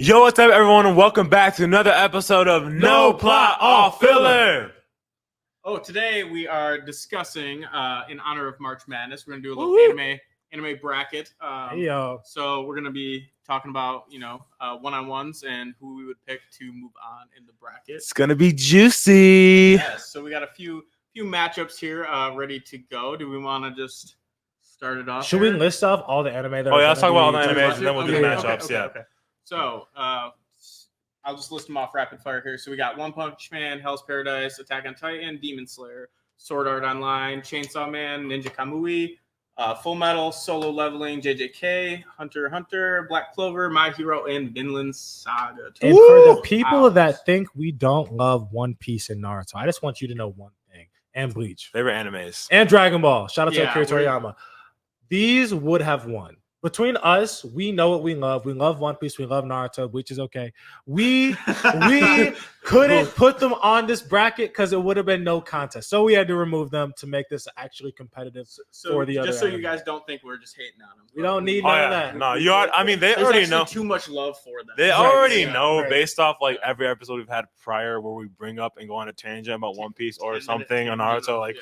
Yo, what's up, everyone, and welcome back to another episode of No Plot, All Filler. Oh, today we are discussing, in honor of March Madness, we're going to do a little anime bracket. So we're going to be talking about, one-on-ones and who we would pick to move on in the bracket. It's going to be juicy. Yes, so we got a few matchups here ready to go. Do we want to just start it off? Should we list off all the anime that let's talk about all the animes and then we'll do the matchups. Okay. So, I'll just list them off rapid fire here. So we got One Punch Man, Hell's Paradise, Attack on Titan, Demon Slayer, Sword Art Online, Chainsaw Man, Ninja Kamui, Full Metal, Solo Leveling, JJK, Hunter x Hunter, Black Clover, My Hero, and Vinland Saga. And for the people that think we don't love One Piece and Naruto, I just want you to know one thing. And Bleach. Favorite animes. And Dragon Ball. Shout out to Akira Toriyama. These would have won. Between us, we know what we love. We love One Piece. We love Naruto. Bleach is okay. We couldn't put them on this bracket because it would have been no contest. So we had to remove them to make this actually competitive for the other. Just so anime. you guys don't think we're just hating on them. We don't need none of that. No, you are. I mean, they There's already know. Too much love for them. They already know based off like every episode we've had prior, where we bring up and go on a tangent about One Piece or something on Naruto.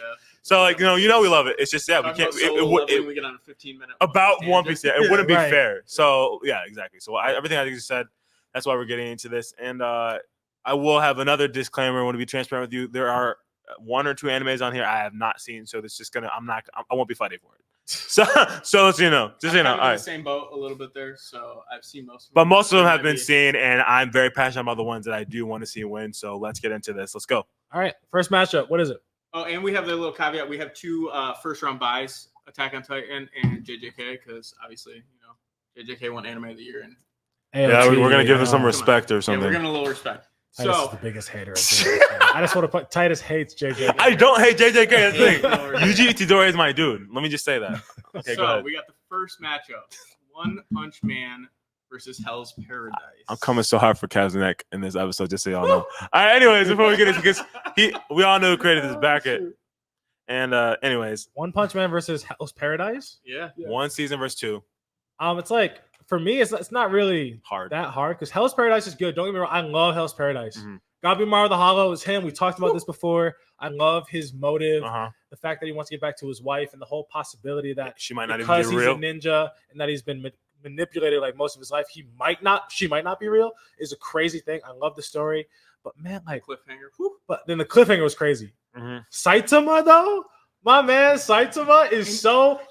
So we love it. It's just we can't. We get on a 15-minute about One Piece. Yeah, it wouldn't be right. fair. So yeah, exactly. So everything I think you said, that's why we're getting into this. And I will have another disclaimer. I want to be transparent with you. There are one or two animes on here I have not seen, so it's just I won't be fighting for it. So just you know, I'm all in right. the same boat a little bit there. So I've seen most of them, but most of them have been seen, and I'm very passionate about the ones that I do want to see win. So let's get into this. Let's go. All right, first matchup. What is it? Oh, and we have the little caveat. We have two first-round buys, Attack on Titan and JJK, because obviously, JJK won Anime of the Year. And we're going to give them some respect or something. Yeah, we're giving a little respect. Titus is the biggest hater of JJK. I just want to put Titus hates JJK. I don't hate JJK. That's the thing. Yuji Itadori is my dude. Let me just say that. Okay, go ahead. We got the first matchup. One Punch Man versus Hell's Paradise. I'm coming so hard for Kazunek in this episode, just so y'all know. All right, anyways, before we get into this, because we all know who created this bracket. And anyways. One Punch Man versus Hell's Paradise? Yeah. One season versus two. It's like, for me, it's not really that hard because Hell's Paradise is good. Don't get me wrong. I love Hell's Paradise. Mm-hmm. Gabimaru the Hollow is him. We talked about this before. I love his motive. The fact that he wants to get back to his wife and the whole possibility that she might not even be real. Because he's a ninja and that he's been manipulated like most of his life, she might not be real is a crazy thing. I love the story. But man, like cliffhanger. But then the cliffhanger was crazy. Mm-hmm. Saitama though, my man, Saitama is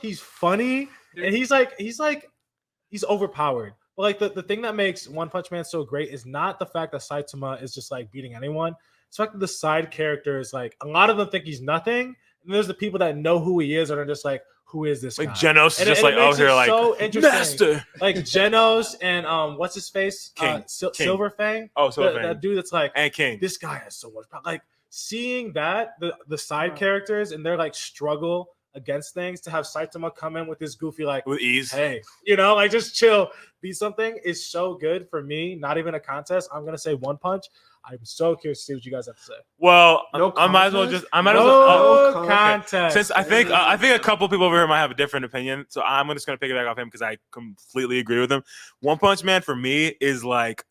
he's funny and he's overpowered. But like the thing that makes One Punch Man so great is not the fact that Saitama is just like beating anyone. It's the fact that the side characters, like a lot of them think he's nothing. And there's the people that know who he is and are just like, who is this like guy? Genos is just like out here like so interesting. Master. Like Genos and what's his face? King. Silver Fang. Oh, Silver Fang. That dude that's like and King. This guy has so much power. Like seeing that, the side characters and their like struggle against things to have Saitama come in with this goofy like with ease. Hey, like just chill, beat something is so good for me. Not even a contest. I'm gonna say One Punch. I'm so curious to see what you guys have to say. Well, I might as well just contest. Since I think a couple people over here might have a different opinion, so I'm just gonna pick it back off him because I completely agree with him. One Punch Man for me is like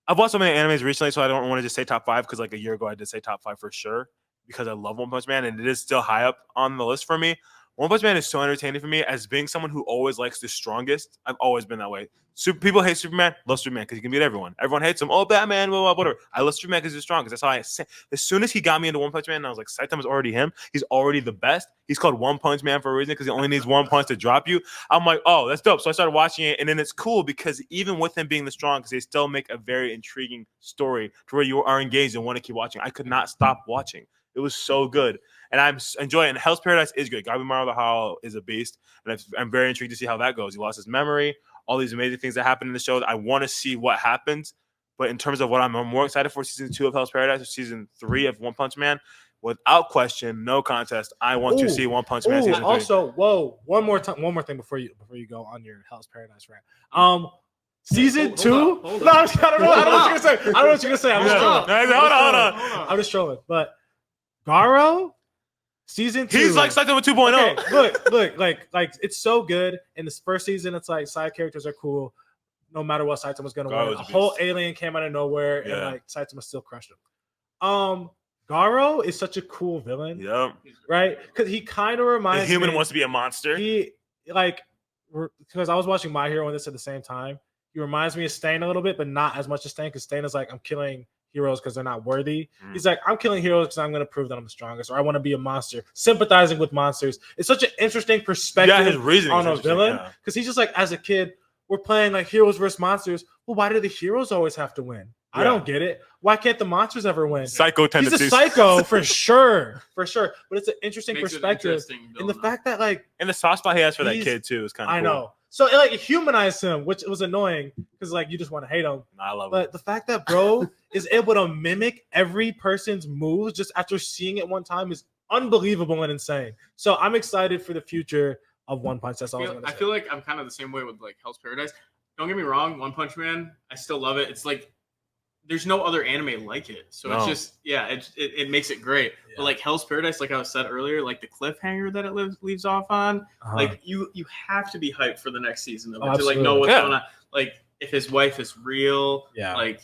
I've watched so many animes recently, so I don't want to just say top 5 because like a year ago I did say top 5 for sure because I love One Punch Man and it is still high up on the list for me. One Punch Man is so entertaining for me as being someone who always likes the strongest. I've always been that way. People hate Superman. Love Superman because he can beat everyone. Everyone hates him. Oh, Batman, blah, blah, whatever. I love Superman because he's the strongest. That's how I say. As soon as he got me into One Punch Man, I was like, Saitama's already him. He's already the best. He's called One Punch Man for a reason because he only needs one punch to drop you. I'm like, oh, that's dope. So I started watching it, and then it's cool because even with him being the strongest, they still make a very intriguing story to where you are engaged and want to keep watching. I could not stop watching. It was so good. And I'm enjoying it. And Hell's Paradise is good. Gabimaru the Hollow is a beast. And I'm very intrigued to see how that goes. He lost his memory. All these amazing things that happen in the show. I want to see what happens. But in terms of what I'm more excited for, season 2 of Hell's Paradise or season 3 of One Punch Man, without question, no contest, I want to see One Punch Man season 3. Also, one more thing before you go on your Hell's Paradise rant. Season 2? No, I don't know what you're gonna say. I don't know what you're gonna say. I'm just trolling. Hold on. I'm just trolling. But Garo, season 2. He's like Saitama 2.0. Okay, look, like it's so good. In this first season, it's like side characters are cool. no matter what, Saitama's gonna Garo win. was A a whole beast. alien came out of nowhere, and Yeah. like Saitama still crushed him. Garo is such a cool villain, Yep. right? Because he kind of The reminds human me. wants to be a monster. He like because I was watching My Hero and this at the same time. He reminds me of Stain a little bit, but not as much as Stain, because Stain is like, I'm killing heroes because they're not worthy. Mm. He's like, I'm killing heroes because I'm going to prove that I'm the strongest, or I want to be a monster. Sympathizing with monsters. It's such an interesting perspective Yeah, his reasoning on a villain, because he's just like, as a kid, we're playing like heroes versus monsters. Well, why do the heroes always have to win? I Yeah. don't get it. Why can't the monsters ever win? Psycho He's tendencies. a psycho for sure. But it's an interesting Makes it perspective. interesting And the build-up. fact that like And the soft spot he has for that He's- kid too is kind of I cool. know. So it like humanized him, which was annoying because like you just want to hate him. I love it. But the fact that bro is able to mimic every person's moves just after seeing it one time is unbelievable and insane. So I'm excited for the future of One Punch. That's all I was gonna I say. feel like I'm kind of the same way with like Hell's Paradise. Don't get me wrong, One Punch Man, I still love it. It's like there's no other anime like it, so it's No. just it makes it great. Yeah. But like Hell's Paradise, like I was said earlier, like the cliffhanger that it leaves off on, Uh-huh. like you have to be hyped for the next season of Oh, it to like know absolutely. what's Yeah. going on. Like if his wife is real, yeah. like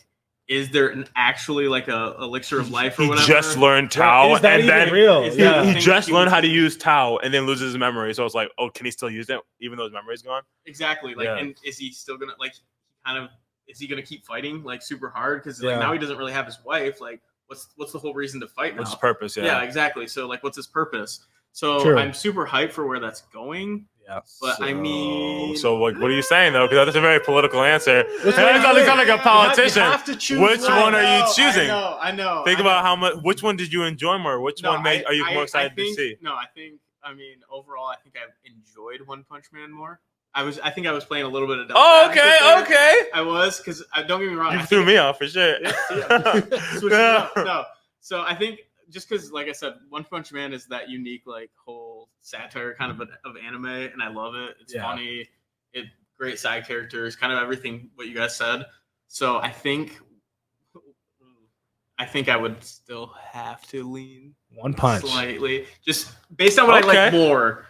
is there actually like a elixir of life or He whatever? just learned Yeah, Tao, is that and even then real? Is he, that- he Yeah. just learned how to use Tao, and then loses his memory. So it's like, oh, can he still use it even though his memory's gone? Exactly. Like, Yeah. and is he still gonna like kind of is he gonna keep fighting like super hard? Because Yeah. like now he doesn't really have his wife. Like, what's the whole reason to fight now? What's his purpose? yeah. exactly. So like, what's his purpose? So True. I'm super hyped for where that's going. Yeah. But I mean, so like, what are you saying though? Because that's a very political answer. Which And one it's do you sound like a pick? politician. You have to choose Which one. one are you choosing? I know. Think about how much. Which one did you enjoy more? Which one are you more excited to see? No, I mean, overall, I think I've enjoyed One Punch Man more. I think I was playing a little bit of. Oh, devil's advocate there. okay. I was because don't get me wrong. You I threw think- me off for sure. Switch it up. No. So I think just because, like I said, One Punch Man is that unique, like whole satire kind of anime, and I love it. It's Yeah. funny. Great side characters, kind of everything what you guys said. So I think I would still have to lean One Punch. slightly, just based on what I like Okay. more.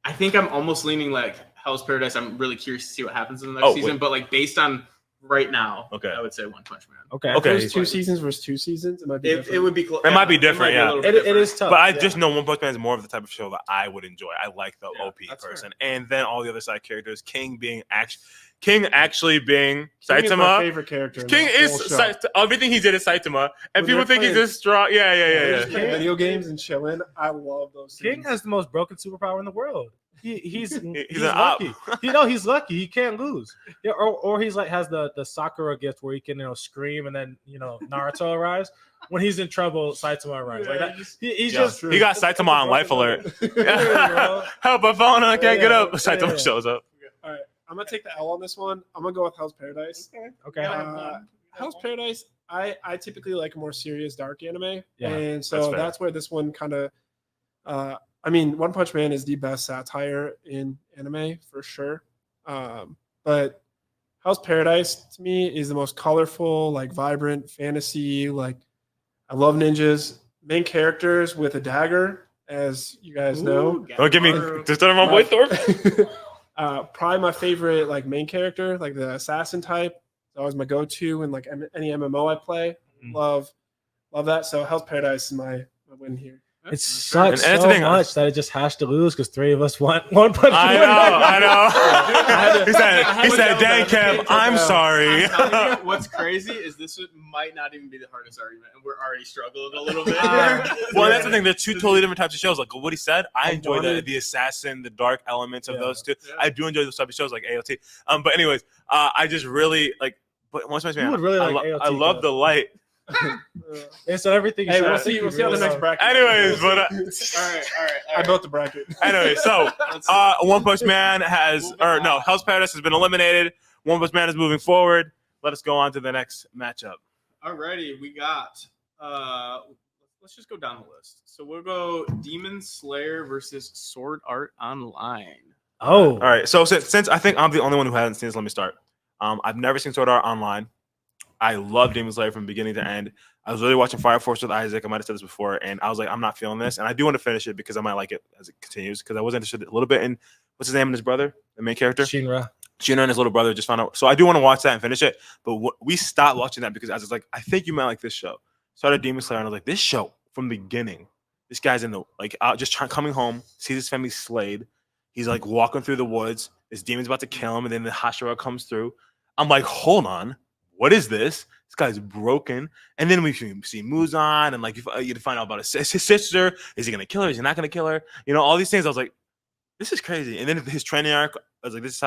I think I'm almost leaning like Hell's Paradise. I'm really curious to see what happens in the next Oh, season, wait. but like based on right now, Okay. I would say One Punch Man. Okay. Okay. There's two seasons versus 2 seasons. It might be It different. would be. It might be different, yeah. It is tough. But I yeah. just know One Punch Man is more of the type of show that I would enjoy. I like the Yeah, OP that's person, and then all the other side characters. King actually being King is my Saitama. favorite character. in King the is whole show. everything he did is Saitama, and When people they're think he's playing- just strong. Yeah. They're just playing King- video games and chilling. I love those. King scenes. has the most broken superpower in the world. He's He's an op. lucky. He's lucky. He can't lose. Yeah, or he's like has the Sakura gift where he can scream and then Naruto arrives. When he's in trouble, Saitama arrives. Like that. He's Yeah. just He got Saitama on life alert. bro. Help! I phone. I can't get Yeah, up. Saitama yeah. shows up. All right, I'm gonna take the L on this one. I'm gonna go with Hell's Paradise. Okay. Hell's Paradise. I typically like a more serious, dark anime, Yeah, and so that's fair. that's where this one kind of. I mean, One Punch Man is the best satire in anime for sure, but Hell's Paradise to me is the most colorful, like vibrant fantasy. Like, I love ninjas, main characters with a dagger, as you guys know. Don't give me just on my boy Thor. Probably my favorite like main character, like the assassin type. It's always my go-to in like any MMO I play. Mhm. Love that. So Hell's Paradise is my win here. It sucks And that's so the thing, much that it just has to lose because 3 of us want One Punch I Man. know. He said, I had to "Dang, yell that. Kev, I'm sorry." I'm telling you, what's crazy is might not even be the hardest argument, and we're already struggling a little bit. Well, that's the thing. They're two totally different types of shows. Like what he said, I enjoy wanted- the assassin, the dark elements of Yeah. those two. Yeah. I do enjoy those type of shows like AOT. But anyways, I just really like. But One Punch Man, would really I, like lo- AOT, I love though. the light. And so everything. you Hey, said, we'll I think see. We'll you see how the really next love. bracket. Anyways, but all right. I built the bracket. anyway, so Let's- One Punch Man has, Moving or no, on. Hell's Paradise has been eliminated. One Punch Man is moving forward. Let us go on to the next matchup. Alrighty, we got. Let's just go down the list. So we'll go Demon Slayer versus Sword Art Online. Oh, All right. So since I think I'm the only one who hasn't seen this, let me start. I've never seen Sword Art Online. I love Demon Slayer from beginning to end. I was really watching Fire Force with Isaac. I might have said this before, and I was like, I'm not feeling this. And I do want to finish it because I might like it as it continues. Because I was interested a little bit in what's his name and his brother, the main character. Shinra. Gina and his little brother just found out. So I do want to watch that and finish it. But we stopped watching that because I was like, I think you might like this show. Started Demon Slayer and I was like, this show from the beginning. This guy's in the like out just coming home, sees his family slayed. He's like walking through the woods. This demon's about to kill him, and then the Hashira comes through. I'm like, hold on, what is this? This guy's broken. And then we see Muzan, and like you find out about his sister. Is he gonna kill her? Is he not gonna kill her? You know, all these things. I was like, this is crazy. And then his training arc, I was like, this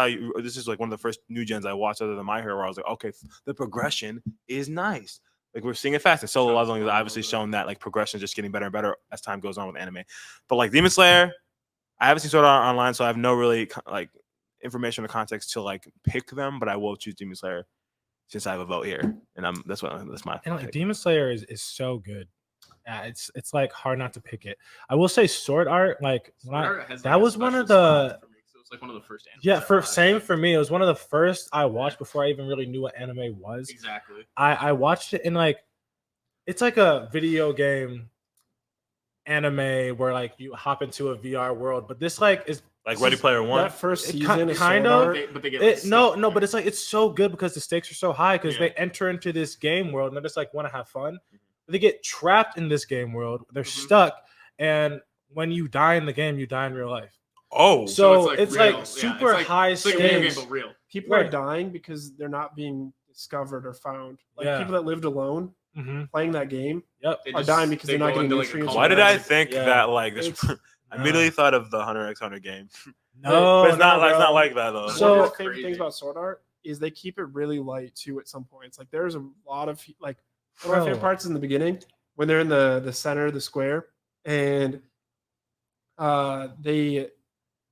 is like one of the first new gens I watched other than My Hero, where I was like, okay, the progression is nice. Like we're seeing it fast. And Solo Leveling is obviously shown that like progression is just getting better and better as time goes on with anime. But like Demon Slayer, I haven't seen Sword Art Online, so I have no really like information or context to like pick them. But I will choose Demon Slayer since I have a vote here, and that's my. And like pick. Demon Slayer is so good. Yeah, it's like hard not to pick it. I will say Sword Art, like that was one of the. It was like one of the first animes. Yeah, same for me. It was one of the first I watched before I even really knew what anime was. Exactly. I watched it in like, it's like a video game anime where like you hop into a VR world, but this like is like Ready Player One. That first It season is kind Sword of- Art. But they get no, but it's like it's so good because the stakes are so high because Yeah. they enter into this game world and they just like want to have fun. They get trapped in this game world. They're stuck, and when you die in the game, you die in real life. Oh, So it's real. like Yeah, super high It's like a video game, stakes. but real. People are Right. dying because they're not being discovered or found. Like Yeah. people that lived alone Mhm. playing that game Yep. They are dying because they're not go getting into, like, a nutrients. coma. why did I It's- think Yeah. that like this? It's- I immediately thought of the Hunter x Hunter game. No, But it's not. no, It's bro. not like that though. So- one of my Crazy. favorite things about Sword Art is they keep it really light too. At some points, like there's a lot of like one of my favorite Bro. parts in the beginning when they're in the center of the square and they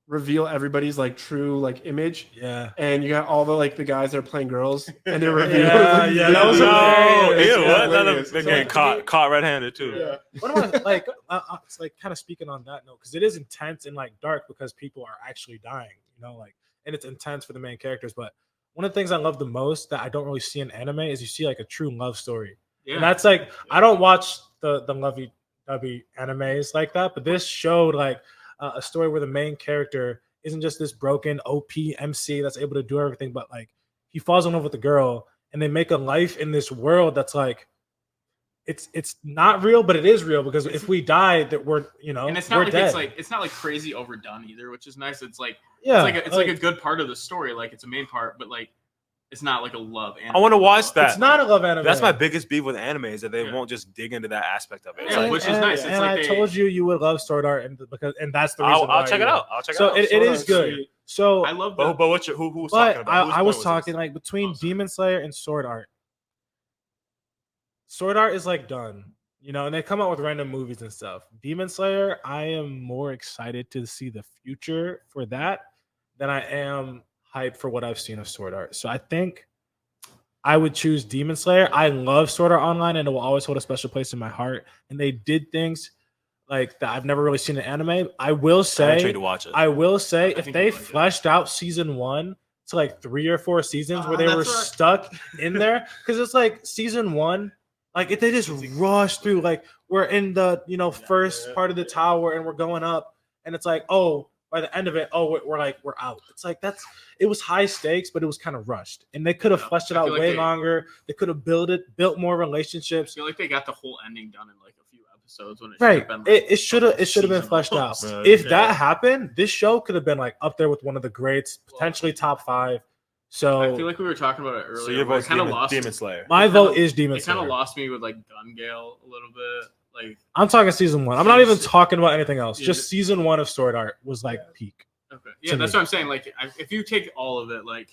reveal everybody's like true like image, Yeah. and you got all the like the guys that are playing girls and they're revealed. Yeah, that was no, hilarious. ew, Yeah, what? hilarious. They're So, getting to me- caught red-handed too. Yeah. One of my like, it's like kind of speaking on that note because it is intense and like dark because people are actually dying, you know, like, and it's intense for the main characters. But one of the things I love the most that I don't really see in anime is you see like a true love story, Yeah. and that's like I don't watch the lovey-dovey animes like that, but this showed like a story where the main character isn't just this broken OP MC that's able to do everything, but like he falls in love with a girl and they make a life in this world that's like it's not real, but it is real because if we die, that we're and it's we're not like dead. it's not like crazy overdone either, which is nice. It's like yeah, it's like a good part of the story. Like it's a main part, but like it's not like a love. I want to watch that. it's not a love anime. That's my biggest beef with anime is that they Yeah. won't just dig into that aspect of it. It's Yeah, like, which is nice. It's And like I they- told you would love Sword Art, and that's the reason. I'll why check you it would. out. I'll check it So out. it Sword is Art's good. sweet. So, I love But, that. but what's who was talking but about? Whose I point was this? talking like between Oh, sorry. Demon Slayer and Sword Art. Sword Art is like done, and they come out with random movies and stuff. Demon Slayer, I am more excited to see the future for that than I am hyped for what I've seen of Sword Art. So I think I would choose Demon Slayer. I love Sword Art Online and it will always hold a special place in my heart. And they did things like that I've never really seen in anime. I will I'm intrigued say, to watch it. I if think they you like it. fleshed out season 1 to like 3 or 4 seasons where they were That's right. stuck in there, because it's like season 1, like if they just rush through, like we're in the first part of the tower and we're going up, and it's like, oh, by the end of it, oh, we're out. It's like it was high stakes, but it was kind of rushed, and they could have Yeah, fleshed it I out feel like way they- longer. They could have built more I relationships. feel like they got the whole ending done in like a few episodes when it Right. should have been. Like, It should have been season fleshed out. almost. If Yeah. that happened, this show could have been like up there with one of the greats, potentially top 5. So I feel like we were talking about it earlier. So your where it vote's kind of Demon, lost. Demon Slayer. my it vote kinda- is Demon It kind of Slayer. lost me with like Gun Gale a little bit. Like I'm talking season 1. I'm not even talking about anything else. Yeah. Just season 1 of Sword Art was like peak. okay, yeah, To that's me. what I'm saying. Like if you take all of it, like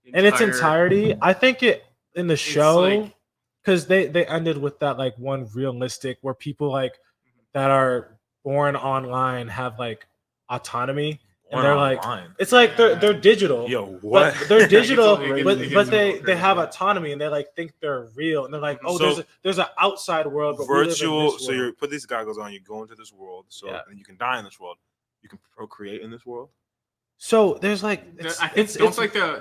In its entirety, I think it in the show, like- because they ended with that like one realistic where people like Mm-hmm. that are born online have like autonomy, and they're like, Online. it's like they're digital. Yo, what? But they're digital, It but, gets but a they little they crazy, have yeah. autonomy and they like think they're real, and they're like, oh, So- there's an outside world, but we live in Virtual. this So you world. put these goggles on. You go into this world. So Yeah. and you can die in this world. You can procreate in this world. So there's like I think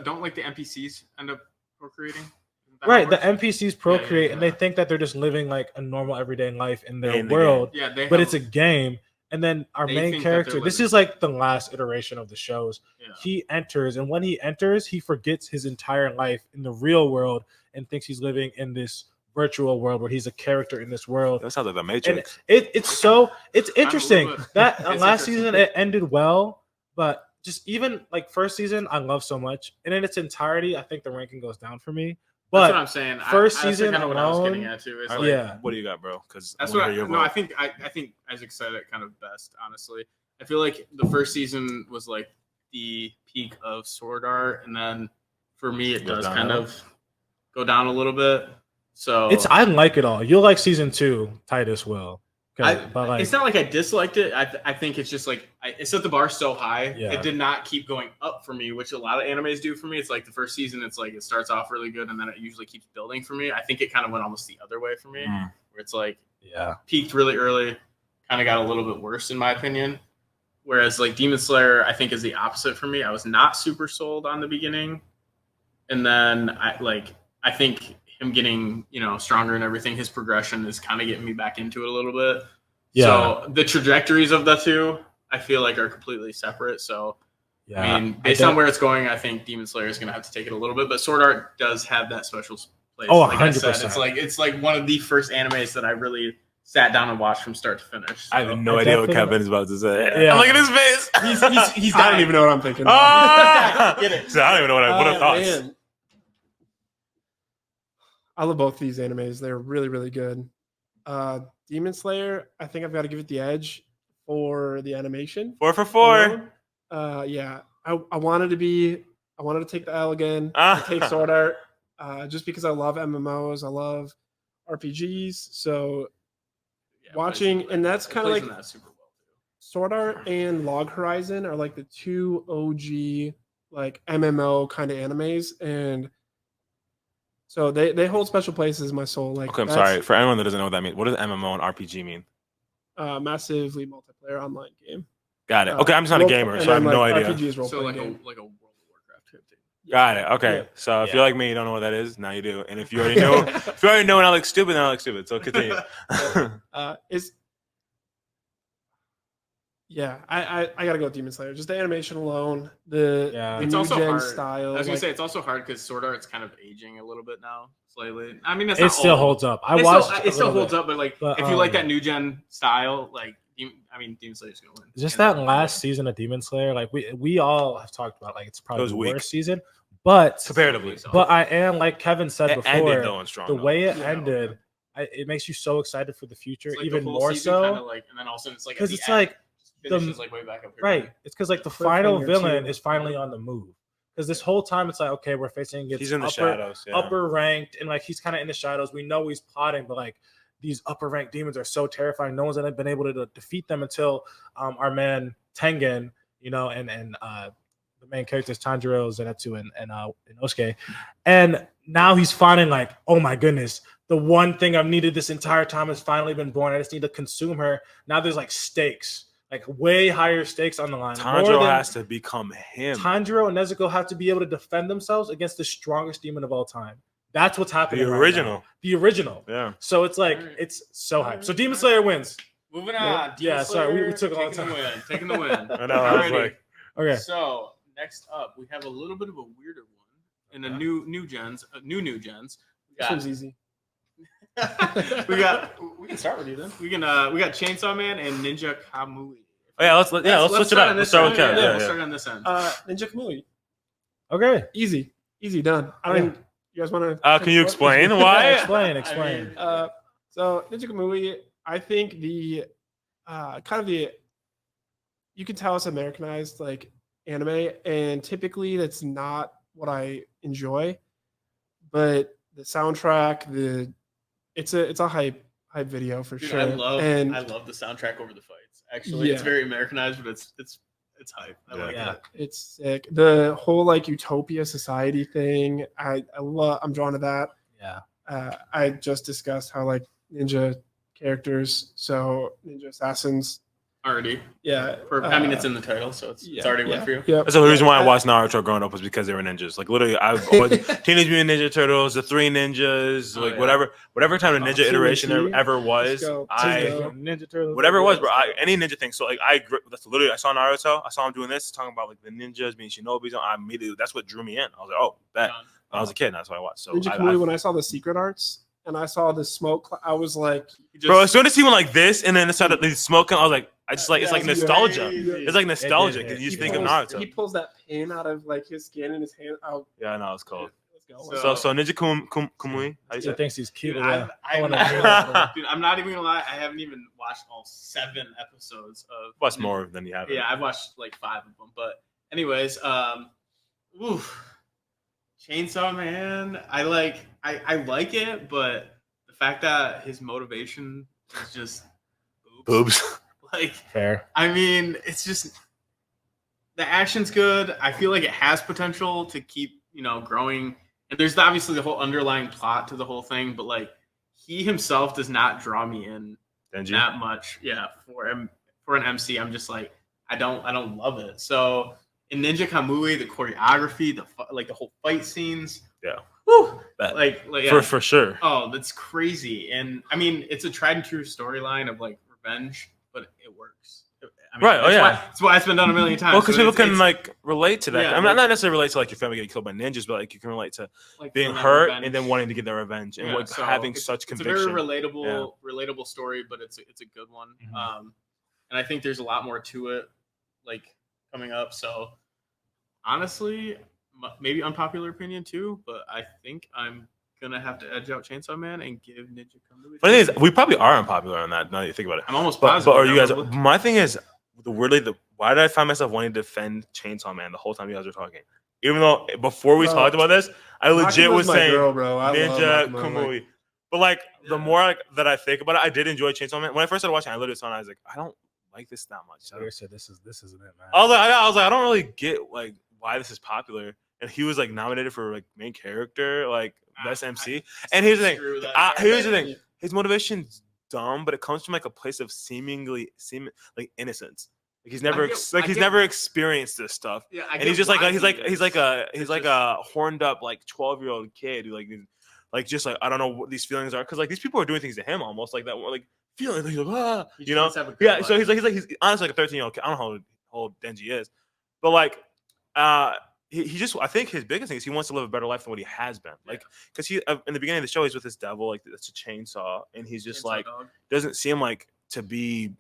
don't like the NPCs end up procreating. Isn't that right. how The it works? NPCs procreate, and they yeah. think that they're just living like a normal everyday life in their In the world, Yeah, they. but have- it's a game. And then our They main think that they're character, this living- is like the last iteration of the shows. Yeah. He enters, and when he enters, he forgets his entire life in the real world and thinks he's living in this virtual world where he's a character in this world. That sounds like the And Matrix. it's interesting little bit. that It's last interesting. season it ended well, but just even like first season I love so much, and in its entirety I think the ranking goes down for me. That's what But I'm saying. first that's season kind of what I was getting alone- at too. Is All like, right, yeah. What do you got, bro? Because That's what I think. I think Isaac said it kind of best. Honestly, I feel like the first season was like the peak of Sword Art, and then for me it Goes does down kind a of go down a little bit. So I like it all. You'll like season 2, Titus will. But like it's not like I disliked it. I think it's just like it set the bar so high. Yeah. It did not keep going up for me, which a lot of animes do for me. It's like the first season, it's like it starts off really good, and then it usually keeps building for me. I think it kind of went almost the other way for me, Mm. where it's like yeah. peaked really early, kind of got a little bit worse in my opinion. Whereas like Demon Slayer, I think is the opposite for me. I was not super sold on the beginning, and then I think him getting stronger and everything, his progression is kind of getting me back into it a little bit. Yeah. So the trajectories of the two, I feel like are completely separate. So Yeah. I mean, based on where it's going, I think Demon Slayer is going to have to take it a little bit. But Sword Art does have that special place. Oh, like I said, 100%. it's like one of the first animes that I really sat down and watched from start to finish. I So- have no I idea what definitely- Kevin is about to say. Yeah. Look at his face. He's I don't dying. even know what I'm thinking. Ah! Get it. So I don't even know what are thoughts. Man. I love both these animes. They're really, really good. Demon Slayer, I think I've got to give it the edge for the animation. 4 for 4. alone. Yeah, I wanted to take the L again. Ah. Take Sword Art, just because I love MMOs. I love RPGs. So Yeah, watching- plays in and that's that- kinda plays like- in that super well too. Sword Art and Log Horizon are like the two OG like MMO kind of animes, and so they hold special places in my soul. Like Okay, I'm that's, sorry. For anyone that doesn't know what that means, what does MMO and RPG mean? massively multiplayer online game. Got it. Okay, I'm just not a Role- gamer, and so I have then, no like, idea. RPG is role So playing like game. a World of Warcraft type thing. Got it. Okay. Yeah. So if Yeah. you're like me, you don't know what that is. Now you do. And if you already know, if you already know and I look stupid, then I look stupid. So continue. Is yeah, I gotta go with Demon Slayer. Just the animation alone, the It's new also gen hard. style. I was gonna like- say it's also hard because Sword Art's kind of aging a little bit now, slightly. I mean, that's It not still old. holds up. I It watched still, a it still little holds bit. up, but like But, if you like um, that new gen style, like Demon Slayer's gonna win. Just Hands that down. last season of Demon Slayer, like we all have talked about, like it's probably was the weak. worst season. But Comparatively. but I am, like Kevin said It ended before, though and strong. the though. way it Yeah. ended, it makes you so excited for the future, It's like even the whole more season kinda so. like, and then all of a sudden it's like at Because the it's end, like it finishes like way back up here. right. It's because like the final Cliffhanger, villain too. is finally on the move. Because this whole time it's like, okay, we're facing against He's in the upper, shadows. Yeah. upper ranked, and like he's kind of in the shadows. We know he's plotting, but like these upper ranked demons are so terrifying. No one's been able to defeat them until our man Tengen, and the main characters Tanjiro, Zenitsu, and Inosuke. And now he's finding like, oh my goodness, the one thing I've needed this entire time has finally been born. I just need to consume her. Now there's like stakes, like way higher stakes on the line. More Tanjiro than- has to become him. Tanjiro and Nezuko have to be able to defend themselves against the strongest demon of all time. That's what's happening. The right original. now. The original. Yeah. So it's like Alright. it's so hype. So Demon Slayer wins. Moving Yeah. on. Yeah, Demon sorry, we Slayer took a long taking the time. win. Taking the win. I know. I was Alrighty. like, Okay. So next up, we have a little bit of a weirder one in the new gens. New gens. We This got, one's easy. we can start with you then. We got Chainsaw Man and Ninja Kamui. oh, yeah, let's switch it up. on Let's this start with end. Kev. Yeah, We'll yeah. start on this end. Ninja Kamui, Okay. easy done. I Yeah. mean, you guys want to? Can you explain Yeah, why? explain. So Ninja Kamui, I think the kind of the you can tell it's Americanized like anime, and typically that's not what I enjoy. But the soundtrack, it's a hype video for Dude, sure. I love and the soundtrack over the fights. Actually, it's Yeah. very Americanized, but it's hype. I like Yeah. it. it's sick. The whole like utopia society thing, I love. I'm drawn to that. Yeah. I just discussed how like ninja characters, so ninja assassins. already. Yeah. I mean, it's in the title, so it's already went for you. Yeah. That's the reason why I watched Naruto growing up was because they were ninjas. Like literally, I've always Teenage Mutant Ninja Turtles, the Three Ninjas, Oh, like yeah. whatever kind of ninja TNT. iteration there ever was. Let's go. Ninja Turtles. Whatever it was, bro. Any ninja thing. So like that's literally I saw Naruto. I saw him doing this, talking about like the ninjas being shinobis. I immediately that's what drew me in. I was like, oh, that. When I was a kid, and that's what I watched. So Ninja Kamui, when I saw the secret arts and I saw the smoke, I was like, bro, as soon as he went like this, and then it started the smoking, I was like, I just like it's like nostalgia. It's like nostalgia because you just think of Naruto. He pulls that pain out of like his skin in his hand. Oh, Yeah, I know it's cold. let's go. So Ninja Kamui, how you He say? thinks he's cute. Dude, Yeah. I'm not even gonna lie. I haven't even watched all 7 episodes of. Watch more than you have. Yeah, I've watched like 5 of them. But anyways, Chainsaw Man. I like it, but the fact that his motivation is just boobs. Like, Fair. I mean, it's just the action's good. I feel like it has potential to keep, growing. And there's obviously the whole underlying plot to the whole thing, but like he himself does not draw me in Denji? that much. Yeah, for an MC, I'm just like I don't love it. So in Ninja Kamui, the choreography, the whole fight scenes, Yeah. woo, That- like yeah. For sure. Oh, that's crazy. And I mean, it's a tried and true storyline of like revenge, but it works. I mean, Right, oh, yeah. That's why it's been done a million times. Well, because So people it's- can like relate to that. Yeah, I mean, like- not necessarily relate to like your family getting killed by ninjas, but like you can relate to like being feeling that hurt revenge. and then wanting to get their revenge and Yeah, like so having it's- such It's conviction. a very relatable story, but it's a good one. Mhm. And I think there's a lot more to it, like coming up. So honestly, maybe unpopular opinion too, but I think I'm gonna have to edge out Chainsaw Man and give Ninja Kamui. Funny thing is, we probably are unpopular on that. Now that you think about it. I'm almost But positive. are you guys? probably. My thing is, why did I find myself wanting to defend Chainsaw Man the whole time you guys were talking? Even though before we Bro, talked about this, I legit Makima's was my saying girl, bro. I love Ninja Makima, Kamui. like- But like the Yeah. more that I think about it, I did enjoy Chainsaw Man. When I first started watching, I literally saw it. I was like, I don't like this that much. So this isn't it, man. I was like, I don't really get like why this is popular. And he was like nominated for like main character, like best MC. And here's the thing. Screw that. Here's the thing. His motivation's dumb, but it comes from like a place of seeming like innocence. Like he's never get- never experienced this stuff. Yeah, And he's just like he's like a horned up like 12-year-old kid who like just like I don't know what these feelings are because like these people are doing things to him almost like that like feeling like, you know. Yeah, so he's honestly like a 13-year-old kid. I don't know how old Denji is, but like he just I think his biggest thing is he wants to live a better life than what he has been. Like because he in the beginning of the show he's with this devil like it's a chainsaw and he's just like doesn't seem like to be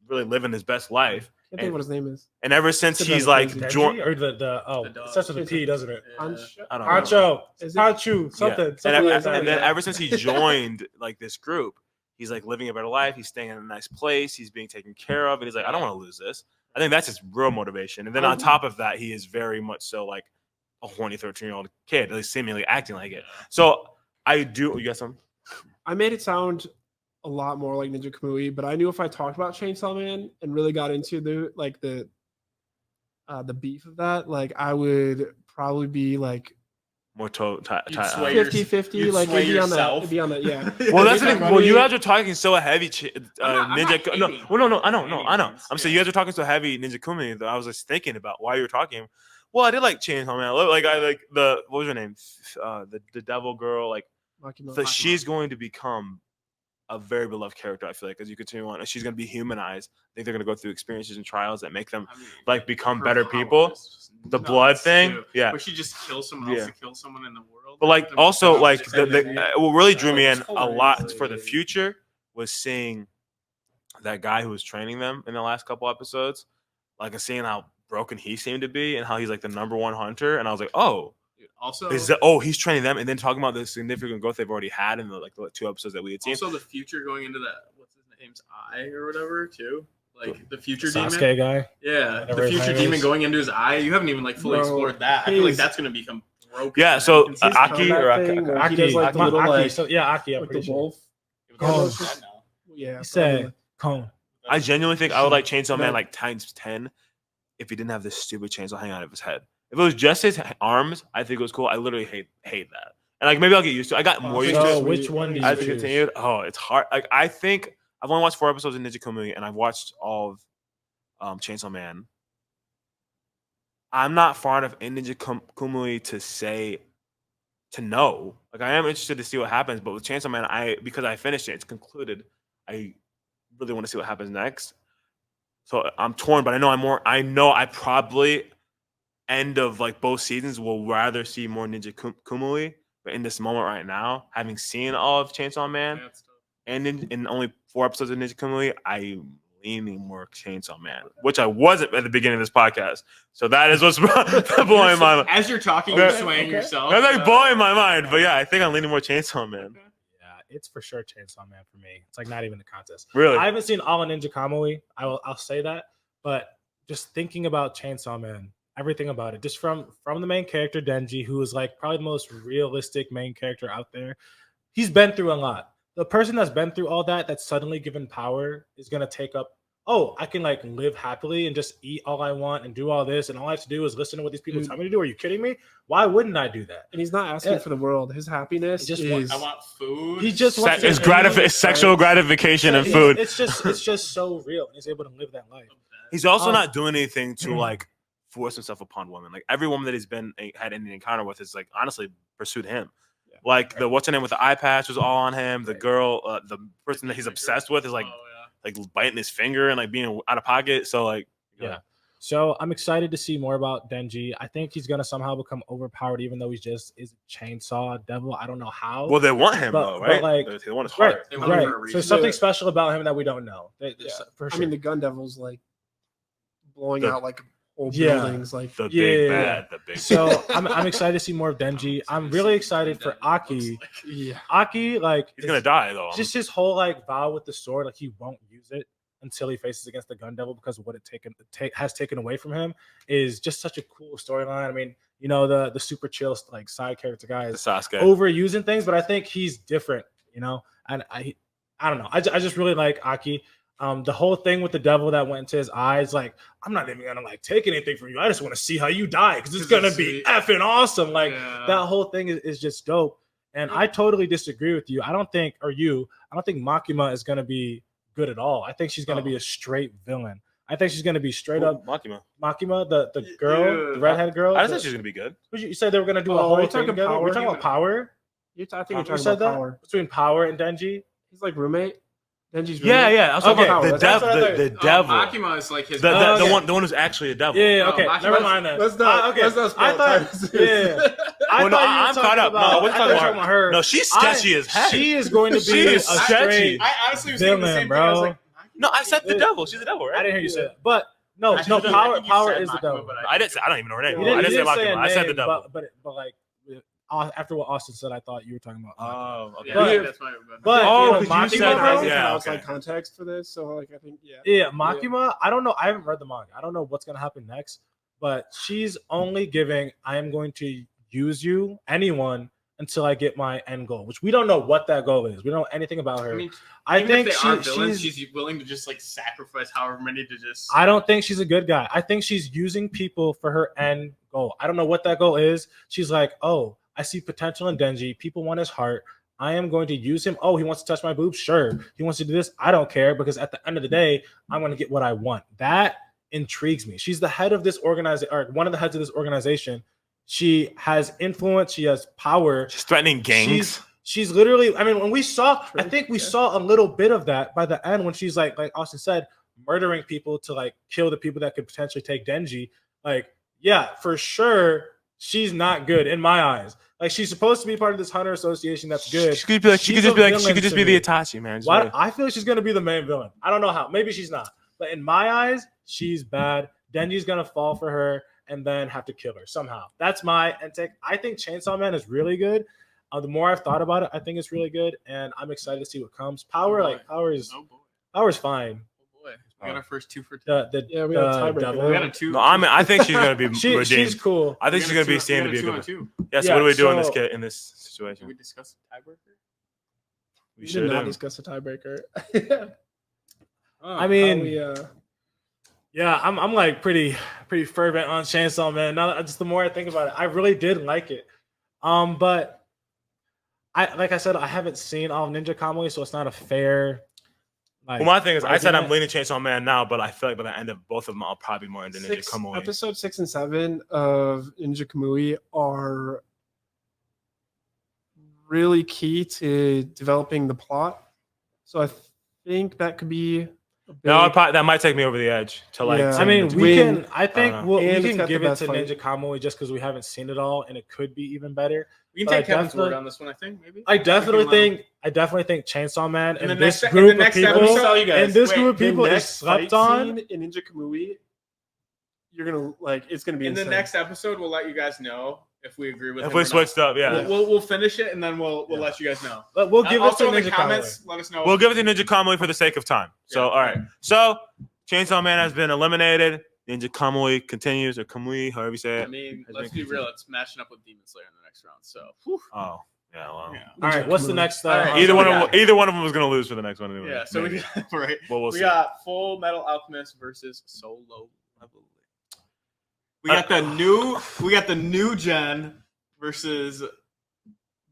really living his best life. I can't think what his name is. And ever since It's he's another like crazy. joined, Or the The it dog. starts with a P, doesn't it? I don't know. Hacho, Is it- Hachu, something. and, something like that. and then yeah. ever since he joined like this group, he's like living a better life. He's staying in a nice place. He's being taken care of, and he's like, I don't want to lose this. I think that's his real motivation. And then on top of that, he is very much so like a horny 13-year-old kid, at least seemingly acting like it. So I do. You got some? I made it sound a lot more like Ninja Kamui, but I knew if I talked about Chainsaw Man and really got into the beef of that, like I would probably be like More You'd sway your- 50-50, you'd like sway it'd be on yourself. it'd be on the yeah. Well, that's the Ninja thing. Well, you Kamui- guys are talking so heavy I'm not Ninja. No, hating well, no, I know. anything. I'm saying you guys are talking so heavy Ninja Kumi that I was just thinking about why you were talking. Well, I did like Chainsaw Man. Like I like what was her name? The devil girl. Like Makima. that she's going to become a very beloved character. I feel like as you continue on, she's going to be humanized. I think they're going to go through experiences and trials that make them I mean, like become her better power people. is just The nuts, blood thing, too. yeah. Where she just kills someone else Yeah. to kill someone in the world. But like The also power like is what really drew me It's in a lot for the hilarious. future was seeing that guy who was training them in the last couple episodes, like and seeing how broken he seemed to be and how he's like the #1 hunter. And I was like, oh, Dude, also, he's training them, and then talking about the significant growth they've already had in the 2 episodes that we had seen. also the future going into that. What's his name's eye or whatever too. Like the future Sasuke demon. guy. Yeah, Whatever the his future name demon is. going into his eye. You haven't even like fully Bro, explored that. I feel like his- that's gonna become broken. Yeah, man. so, You can see his Aki combat or thing Aki- where Aki does, like, the little, Aki, like- so, yeah, Aki. I'm Like pretty the sure. wolf. he Oh. was dead now. Yeah, He said, "Cone." I genuinely think I would like Chainsaw Man Man. like times 10 if he didn't have this stupid chainsaw hanging out of his head. If it was just his arms, I think it was cool. I literally hate that. And like maybe I'll get used to it. I got more used to So it which one do you as it choose? continued. Oh, it's hard. Like I think I've only watched 4 episodes of Ninja Kamui and I've watched all of Chainsaw Man. I'm not far enough in Ninja Kumui to know. Like I am interested to see what happens, but with Chainsaw Man, because I finished it, it's concluded. I really want to see what happens next. So I'm torn, but I know I probably end of like both seasons will rather see more Ninja Kumui. But in this moment right now, having seen all of Chainsaw Man Yeah, it's tough. and in only 4 episodes of Ninja Kumui, I'm leaning more Chainsaw Man, which I wasn't at the beginning of this podcast. So that is what's blowing my mind. As you're talking, you're Okay. swaying Okay. yourself. That's like blowing my mind. But yeah, I think I'm leaning more Chainsaw Man. Yeah, it's for sure Chainsaw Man for me. It's like not even a contest. Really? I haven't seen all of Ninja Kamui. I'll say that, but just thinking about Chainsaw Man, everything about it, just from the main character Denji, who is like probably the most realistic main character out there. He's been through a lot. The person that's been through all that, that's suddenly given power, is gonna take up. Oh, I can like live happily and just eat all I want and do all this, and all I have to do is listen to what these people Dude. tell me to do. Are you kidding me? Why wouldn't I do that? And he's not asking Yeah. for the world. His happiness He just is I want food. He just wants to It's live sexual gratification and He's- food. It's just so real. He's able to live that life. He's also Um, not doing anything to like force himself upon women. Like every woman that he's had any encounter with is like honestly pursued him. Yeah. Like the what's her name with the eye patch was all on him. The Right. girl, the person that he's obsessed with is like biting his finger and like being out of pocket. So like Yeah. So I'm excited to see more about Denji. I think he's gonna somehow become overpowered, even though he's just is a chainsaw devil. I don't know how. Well, they want him But- though, but, right? like- They want his right, heart. They want him right. for a So reason. there's something special about him that we don't know. Yeah. For sure. I mean, the gun devil's like blowing The- out like whole Yeah. buildings. Like The Yeah, big yeah, bad, the big. so I'm excited to see more of Denji. I'm really excited for Aki. yeah, Aki, like, He's gonna die though. just his whole like vow with the sword, like he won't use it until he faces against the gun devil because of what it has taken away from him is just such a cool storyline. I mean, you know, the super chill like side character guy The is Sasuke. overusing things, but I think he's different, you know. And I don't know. I just really like Aki. The whole thing with the devil that went into his eyes, like I'm not even gonna like take anything from you. I just want to see how you die because it's 'Cause gonna it's be sweet. effing awesome. Like Yeah. that whole thing is just dope. And I totally disagree with you. I don't think Makima is gonna be good at all. I think she's gonna be a straight villain. I think she's gonna be straight up Makima. Makima, the girl, Yeah. the redhead girl. I just the- think she's gonna be good. you said they were gonna do a Oh, whole you're thing talking together. Power? We're talking about Power. I think you're You talking said about that Power. between Power and Denji. He's like roommate. Denji's roommate. Yeah. I was talking Okay, about the that's what I devil. thought. The Oh, devil. Makima is like his. The okay. one who's actually a devil. Yeah, Oh, okay. Makima- Never mind that. Let's not. Okay. Let's not spoil I thought. Titus. Yeah. I Well, no, thought you were I'm caught talking up. No, about- we're I talking thought you were about her. No, she's sketchy as heck. She is going to She be a is sketchy. straight. I honestly was thinking the Villain, same thing. I was bro. like, No, I said the Yeah. devil. She's the devil, right? I didn't hear you say that, but no, I no. think Power said is the Makima, devil. but I didn't say. I don't even know her name. You You I didn't, didn't say say a Makima. I said the name, devil. but like after what Austin said, I thought you were talking about. Makima. Oh, okay. Yeah, But- that's why. But Oh, you know, 'cause you Makima, said bro, her- yeah, outside okay. context for this. So like I think Yeah, Makima, I don't know. I haven't read the manga. I don't know what's gonna happen next, but she's only giving I am going to use you, anyone, until I get my end goal, which we don't know what that goal is. We don't know anything about her. I mean, I even think if they are she, villains, she's she's willing to just like sacrifice however many to just. I don't think she's a good guy. I think she's using people for her end goal. I don't know what that goal is. She's like, oh, I see potential in Denji. People want his heart. I am going to use him. Oh, he wants to touch my boobs? Sure. He wants to do this? I don't care because at the end of the day, I'm going to get what I want. That intrigues me. She's the head of this organization, or one of the heads of this organization. She has influence. She has power. She's threatening gangs. She's literally, I mean, when we saw, I True, think we yeah. saw a little bit of that by the end when she's like Austin said, murdering people to like kill the people that could potentially take Denji. Like, yeah, for sure, she's not good in my eyes. Like, she's supposed to be part of this hunter association that's good. She could be like. She She's could just a be like. She villain could just to be the me. Itachi man. Just Why? really- I feel like she's gonna be the main villain. I don't know how. Maybe she's not. But in my eyes, she's bad. Denji's gonna fall for her and then have to kill her somehow. That's my intake. I think Chainsaw Man is really good. The more I've thought about it, I think it's really good, and I'm excited to see what comes. Power, Oh, boy. like Power is Oh boy. fine. Oh boy. We got our first 2 for 2. The Yeah, we got a tiebreaker. devil. We got a 2. No, I think she's gonna be redeemed. She's cool. I think she's gonna be seen to be a good. 2. Yeah. So Yeah, what do we do in this so- in this Should situation? we discuss the tiebreaker? We we should did not have. discuss a tiebreaker. I mean, we, yeah, I'm like pretty fervent on Chainsaw Man. Now, just the more I think about it, I really did like it. But like I said, I haven't seen all of Ninja Kamui, so it's not a fair Like, Well, my thing is, I said I'm argument. leaning Chainsaw Man now, but I feel like by the end of both of them, I'll probably be more into Ninja Kamui. Episode 6 and 7 of Ninja Kamui are really key to developing the plot. So I think that could be a No, big- that might take me over the edge to like. Yeah. seeing I mean, the- we Win. can. I think know. we And it's can got the give it best to fight. Ninja Kamui just because we haven't seen it all, and it could be even better. We can But I take Kevin's definitely- word on this one, I think, maybe. I definitely think think Chainsaw Man In and the this next- in group the of next people, episode- Let me tell you guys, and this wait, group of the people is next fight slept on. scene in Ninja Kamui, you're gonna like it's gonna be in the insane. next episode, we'll let you guys know if we agree with if him we or not. switched up, yeah. We'll finish it and then we'll Yeah. let you guys know. But we'll give it Also to in the Ninja comments, Kamui. let us know. We'll give it to Ninja Kamui for the sake of time. So, Yeah. all right. So, Chainsaw Man has been eliminated. Ninja Kamui continues, or Kamui, however you say I it. mean, Has let's been be real. It's matching up with Demon Slayer in the next round. So, Oh, yeah. Well, yeah. All right, what's the next? All right, on either the one we of list? them, either one of them was gonna lose for the next one. Anyway. Yeah. So Maybe. we right. Well, we'll we see. got Full Metal Alchemist versus Solo Leveling. We got the new gen versus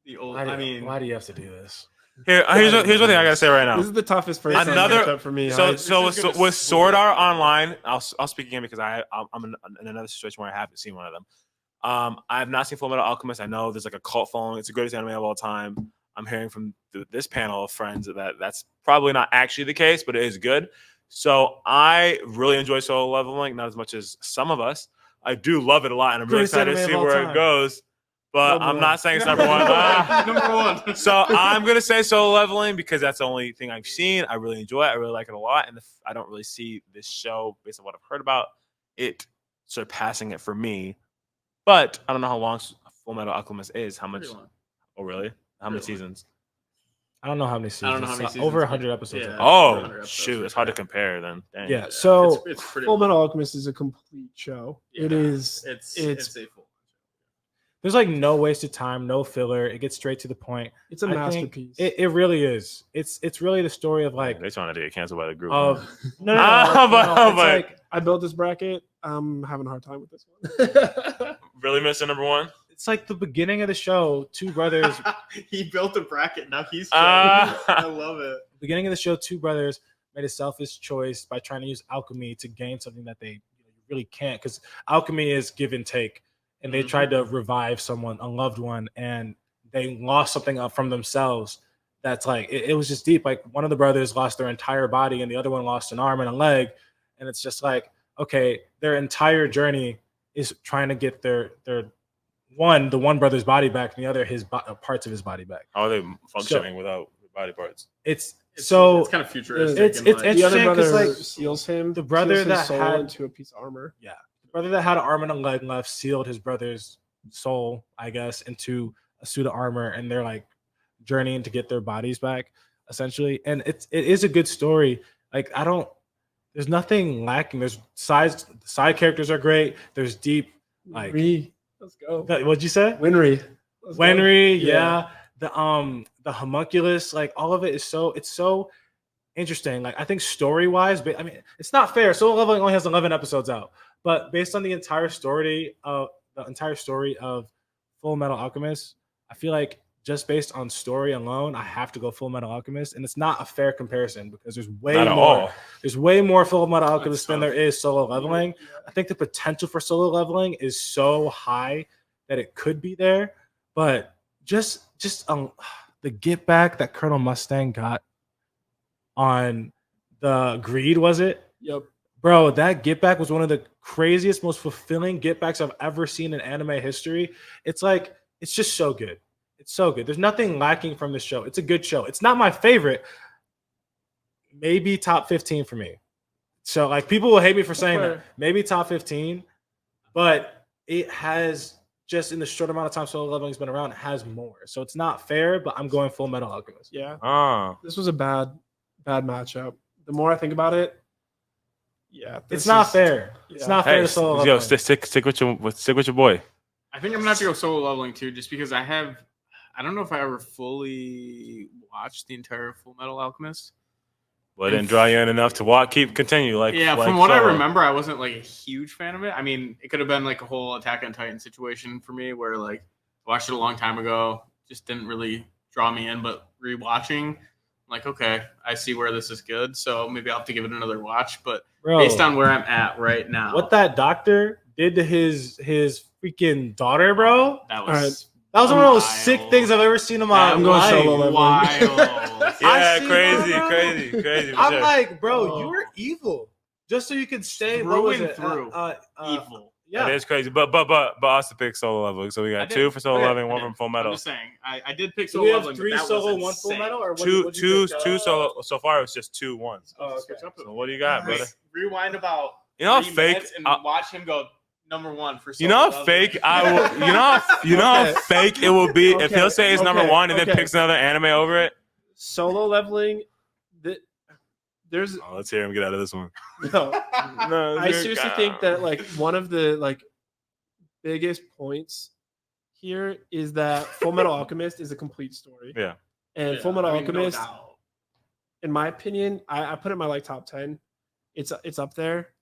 the old. Why I do you have to do this? Here's one thing I gotta say right now. This is the toughest first Another- matchup for me. So, this is gonna with split Sword it. Art Online, I'll speak again because I'm in another situation where I haven't seen one of them. I have not seen Full Metal Alchemist. I know there's like a cult following. It's the greatest anime of all time. I'm hearing from this panel of friends that that's probably not actually the case, but it is good. So I really enjoy Solo Leveling, not as much as some of us. I do love it a lot, and I'm really Greatest excited to anime see of all where it time. goes. But Number I'm one. not saying it's number one. Number one. So I'm gonna say Solo Leveling because that's the only thing I've seen. I really enjoy it. I really like it a lot, and I don't really see this show based on what I've heard about it surpassing it for me. But I don't know how long Full Metal Alchemist is. How much? Pretty long. Oh, really? How many Pretty long. seasons? I don't know how many seasons. I don't know how many So seasons, over but- 100 episodes. yeah. Oh, 100 episodes shoot! for It's hard to sure. compare then. Dang. Yeah. So it's pretty Full long. Metal Alchemist is a complete show. It Yeah. is. It's a full. there's like no wasted time, no filler. It gets straight to the point. It's a I think masterpiece. It really is. It's really the story of like They're trying to get canceled by the group. of no, But- it's like I built this bracket. I'm having a hard time with this one. Really missing number one? it's like the beginning of the show. Two brothers, He built a bracket. Now he's. Ah. I love it. beginning of the show, two brothers made a selfish choice by trying to use alchemy to gain something that they really can't, because alchemy is give and take. And they Mhm. tried to revive someone, a loved one, and they lost something up from themselves. That's like it was just deep. Like one of the brothers lost their entire body, and the other one lost an arm and a leg. And it's just like, okay, their entire journey is trying to get the one brother's body back, and the other parts of his body back. How are they functioning without body parts? It's It's so kind of futuristic. it's- and, it's like, the other interesting 'cause, brother like, seals him. the brother seals his that soul had- into a piece of armor. the brother that had an arm and a leg left sealed his brother's soul, I guess, into a suit of armor, and they're like journeying to get their bodies back, essentially. And it is a good story. Like there's nothing lacking. There's side characters are great. There's deep. Like- Let's go. What'd you say? Winry. Let's go. Wenry, Yeah. yeah. The homunculus, like all of it is so interesting. Like I think story wise, but I mean it's not fair. Solo Leveling only has 11 episodes out, but based on the entire story of Full Metal Alchemist, I feel like just based on story alone, I have to go Full Metal Alchemist, and it's not a fair comparison because there's way Not at more. all. There's way more Full Metal Alchemist than tough. there is Solo Leveling. I think the potential for Solo Leveling is so high that it could be there, but just the get back that Colonel Mustang got on the Greed, was it? Yep. Bro, that get back was one of the craziest, most fulfilling get backs I've ever seen in anime history. It's like, it's just so good. It's so good. There's nothing lacking from this show. It's a good show. It's not my favorite. Maybe top 15 for me. So, like, people will hate me for saying that. fair. Maybe top 15, but it has just in the short amount of time Solo Leveling's been around, it has more. So it's not fair, but I'm going Full Metal Alchemist. Yeah. Oh. This was a bad matchup. The more I think about it, yeah, It's not fair. yeah. It's not fair Hey, to Solo yo, Leveling. stick with your boy. I think I'm gonna have to go Solo Leveling too, just because I don't know if I ever fully watched the entire Full Metal Alchemist. Well, it didn't draw you in enough to continue. Like Yeah, like from what I Solo. remember, I wasn't like a huge fan of it. I mean, it could have been like a whole Attack on Titan situation for me, where like I watched it a long time ago, just didn't really draw me in. But rewatching, I'm like, okay, I see where this is good. So maybe I'll have to give it another watch. But Bro, based on where I'm at right now, what that doctor did to his freaking daughter, bro. that All right. was That was one of the most wild. sick things I've ever seen in my I'm going life. solo leveling. wild. Yeah, see, crazy, bro. crazy. for I'm sure. like, bro, Oh. you were evil. Just so you could stay Through what was and it? through. Evil. Yeah. That is crazy. But Austin picked solo leveling. So we I got did. 2 for solo Okay, leveling, I 1 did. from Full I'm Metal. just saying, I did pick So solo we have leveling, but 3 that solo, was 1 full insane. metal, or what, Two what'd you pick? solo. So far, it's just 2 ones. Oh, okay. Switch up a So what do you got, Wait, brother? rewind about You know how 3 fake. minutes and watch him go number 1 for You solo know how leveling. fake I will. You know how Okay. fake it will be if he'll say it's number Okay, 1 and then okay. picks another anime over it. Solo leveling. There's Oh, let's hear him get out of this one. no. No, I seriously think that like one of the like biggest points here is that Full Metal Alchemist is a complete story. Yeah. And Yeah, Full Metal I mean, no Alchemist, doubt. in my opinion, I put it in my like top 10. It's up there.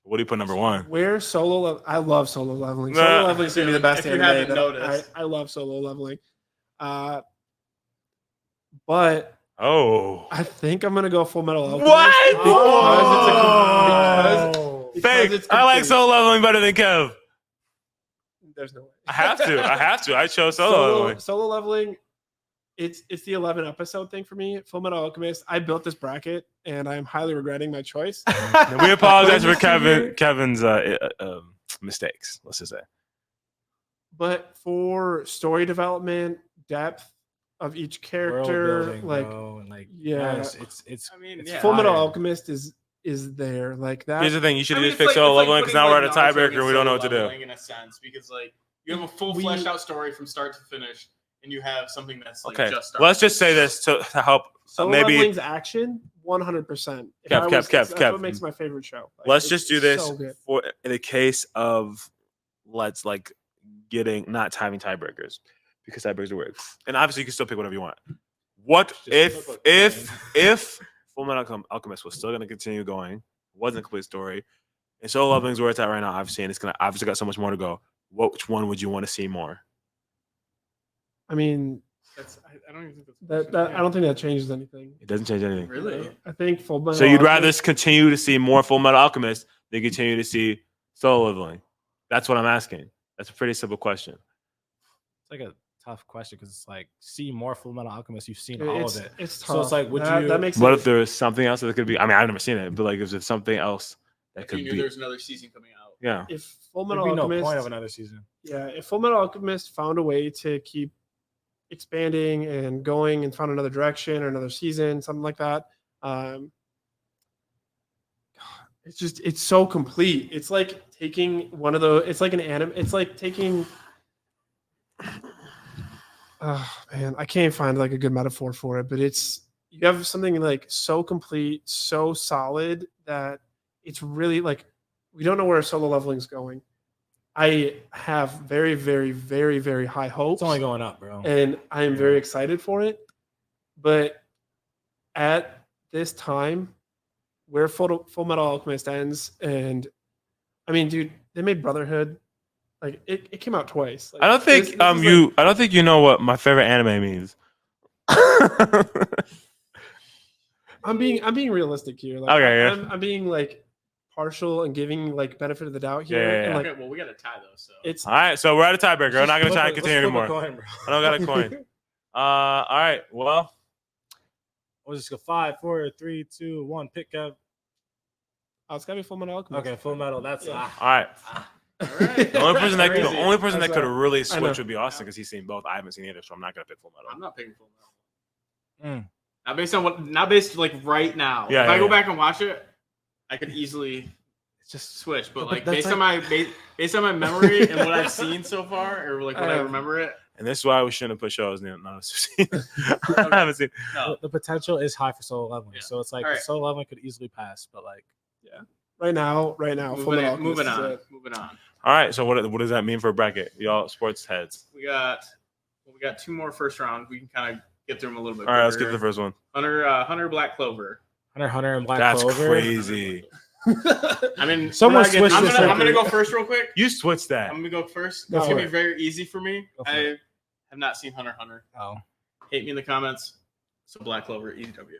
What do you put number 1? Where I love solo leveling. Nah. Solo leveling is gonna be the best If you anime. haven't that noticed. I love solo leveling. But Oh, I think I'm gonna go Full Metal Alchemist. What? Because fake. it's I like complete. solo leveling better than Kev. There's no way. I have to. I chose solo leveling. Solo leveling. It's the 11 episode thing for me. Full Metal Alchemist. I built this bracket and I'm highly regretting my choice. And we apologize for Senior- Kevin's mistakes. Let's just say. But for story development, depth of each World character, building, like bro, and like yeah. yes, it's I mean, it's yeah. Full Metal fire. Alchemist is there like that. Here's the thing: you should I have mean, just it's picked like- solo it's like leveling because putting, now we're like, at a Naruto tiebreaker. against We don't know solo what to do. leveling in a sense, because like you have a full We- fleshed out story from start to finish, and you have something that's like Okay, just started. let's just say this to help. Solo maybe leveling's action, 100%. Kev, That's Kev. what makes my favorite show. Like, let's it's just do this so good. for in the case of let's like getting not timing tiebreakers because tiebreakers work, and obviously you can still pick whatever you want. What Just if flip if Full Metal Alchemist was still going to continue going, wasn't a complete story, and solo leveling's where it's at right now, obviously, and it's gonna obviously got so much more to go. Which one would you want to see more? I mean, I don't even think that's that I don't think that changes anything. It doesn't change anything. really. I think Full Metal So you'd rather Alchemist- continue to see more Full Metal Alchemist than continue to see solo leveling? That's what I'm asking. That's a pretty simple question. It's like a tough question because it's like see more Full Metal Alchemist. You've seen all it's, of it. It's tough. So it's like, would that, you- that makes What it, if there was something else that could be? I mean, I've never seen it, but like, if there's something else that If could you knew be? there's another season coming out. Yeah. if Full There'd Metal be no Alchemist point of another season. Yeah, if Full Metal Alchemist found a way to keep expanding and going and found another direction or another season, something like that, it's so complete. It's like taking one of those. It's like an anime. It's like taking. Oh man, I can't find like a good metaphor for it, but it's you have something like so complete, so solid that it's really like we don't know where solo leveling is going. I have very, very, very, very high hopes. It's only going up, bro. And I am very excited for it. But at this time, where Full Metal Alchemist ends, and I mean, dude, they made Brotherhood. Like it came out twice. Like, I don't think this is like- I don't think you know what my favorite anime means. I'm being realistic here. Like, Okay, yeah. I'm being like partial and giving like benefit of the doubt here. Yeah, yeah, And yeah. like Okay, well, we got to tie those. So it's All right, so we're at a tiebreaker. We're not going to try and Let's continue flip a anymore. coin, bro. I don't got a coin. All right. Well, We'll just go 5, 4, 3, 2, 1. Pick up. oh, it's gotta be Full Metal Alchemist. Okay, Full Metal. That's Yeah. all right. all right. The only person that Crazy. the only person that That's could have really I know. switched would be Austin because he's seen both. I haven't seen either, so I'm not going to pick Full Metal. I'm not picking Full Metal. Mm. Not based on what. Not based like right now. Yeah, if yeah, I go yeah. back and watch it, I could easily It's just switch. But But like that's based on my based on my memory and what I've seen so far, or like what I remember it. And this is why we shouldn't have put shows none of us have seen. I haven't seen. No. the potential is high for solo leveling. Yeah. So it's like All right. solo leveling could easily pass, but like Right now, Full Metal Alchemist Moving is on. it. Moving on. All right. So what does that mean for a bracket? Y'all sports heads. We got 2 more first round. We can kind of get through them a little bit. All right. Let's get quicker. to the first one. Hunter Black Clover. Hunter and Black That's Clover. crazy. I mean, Someone I'm switched this gonna record. go first real quick. You switched that. I'm gonna go first. Go It's for gonna be it. very easy for me. Go for I it. have not seen Hunter x Hunter. Oh, Hate me in the comments. So Black Clover, easy W.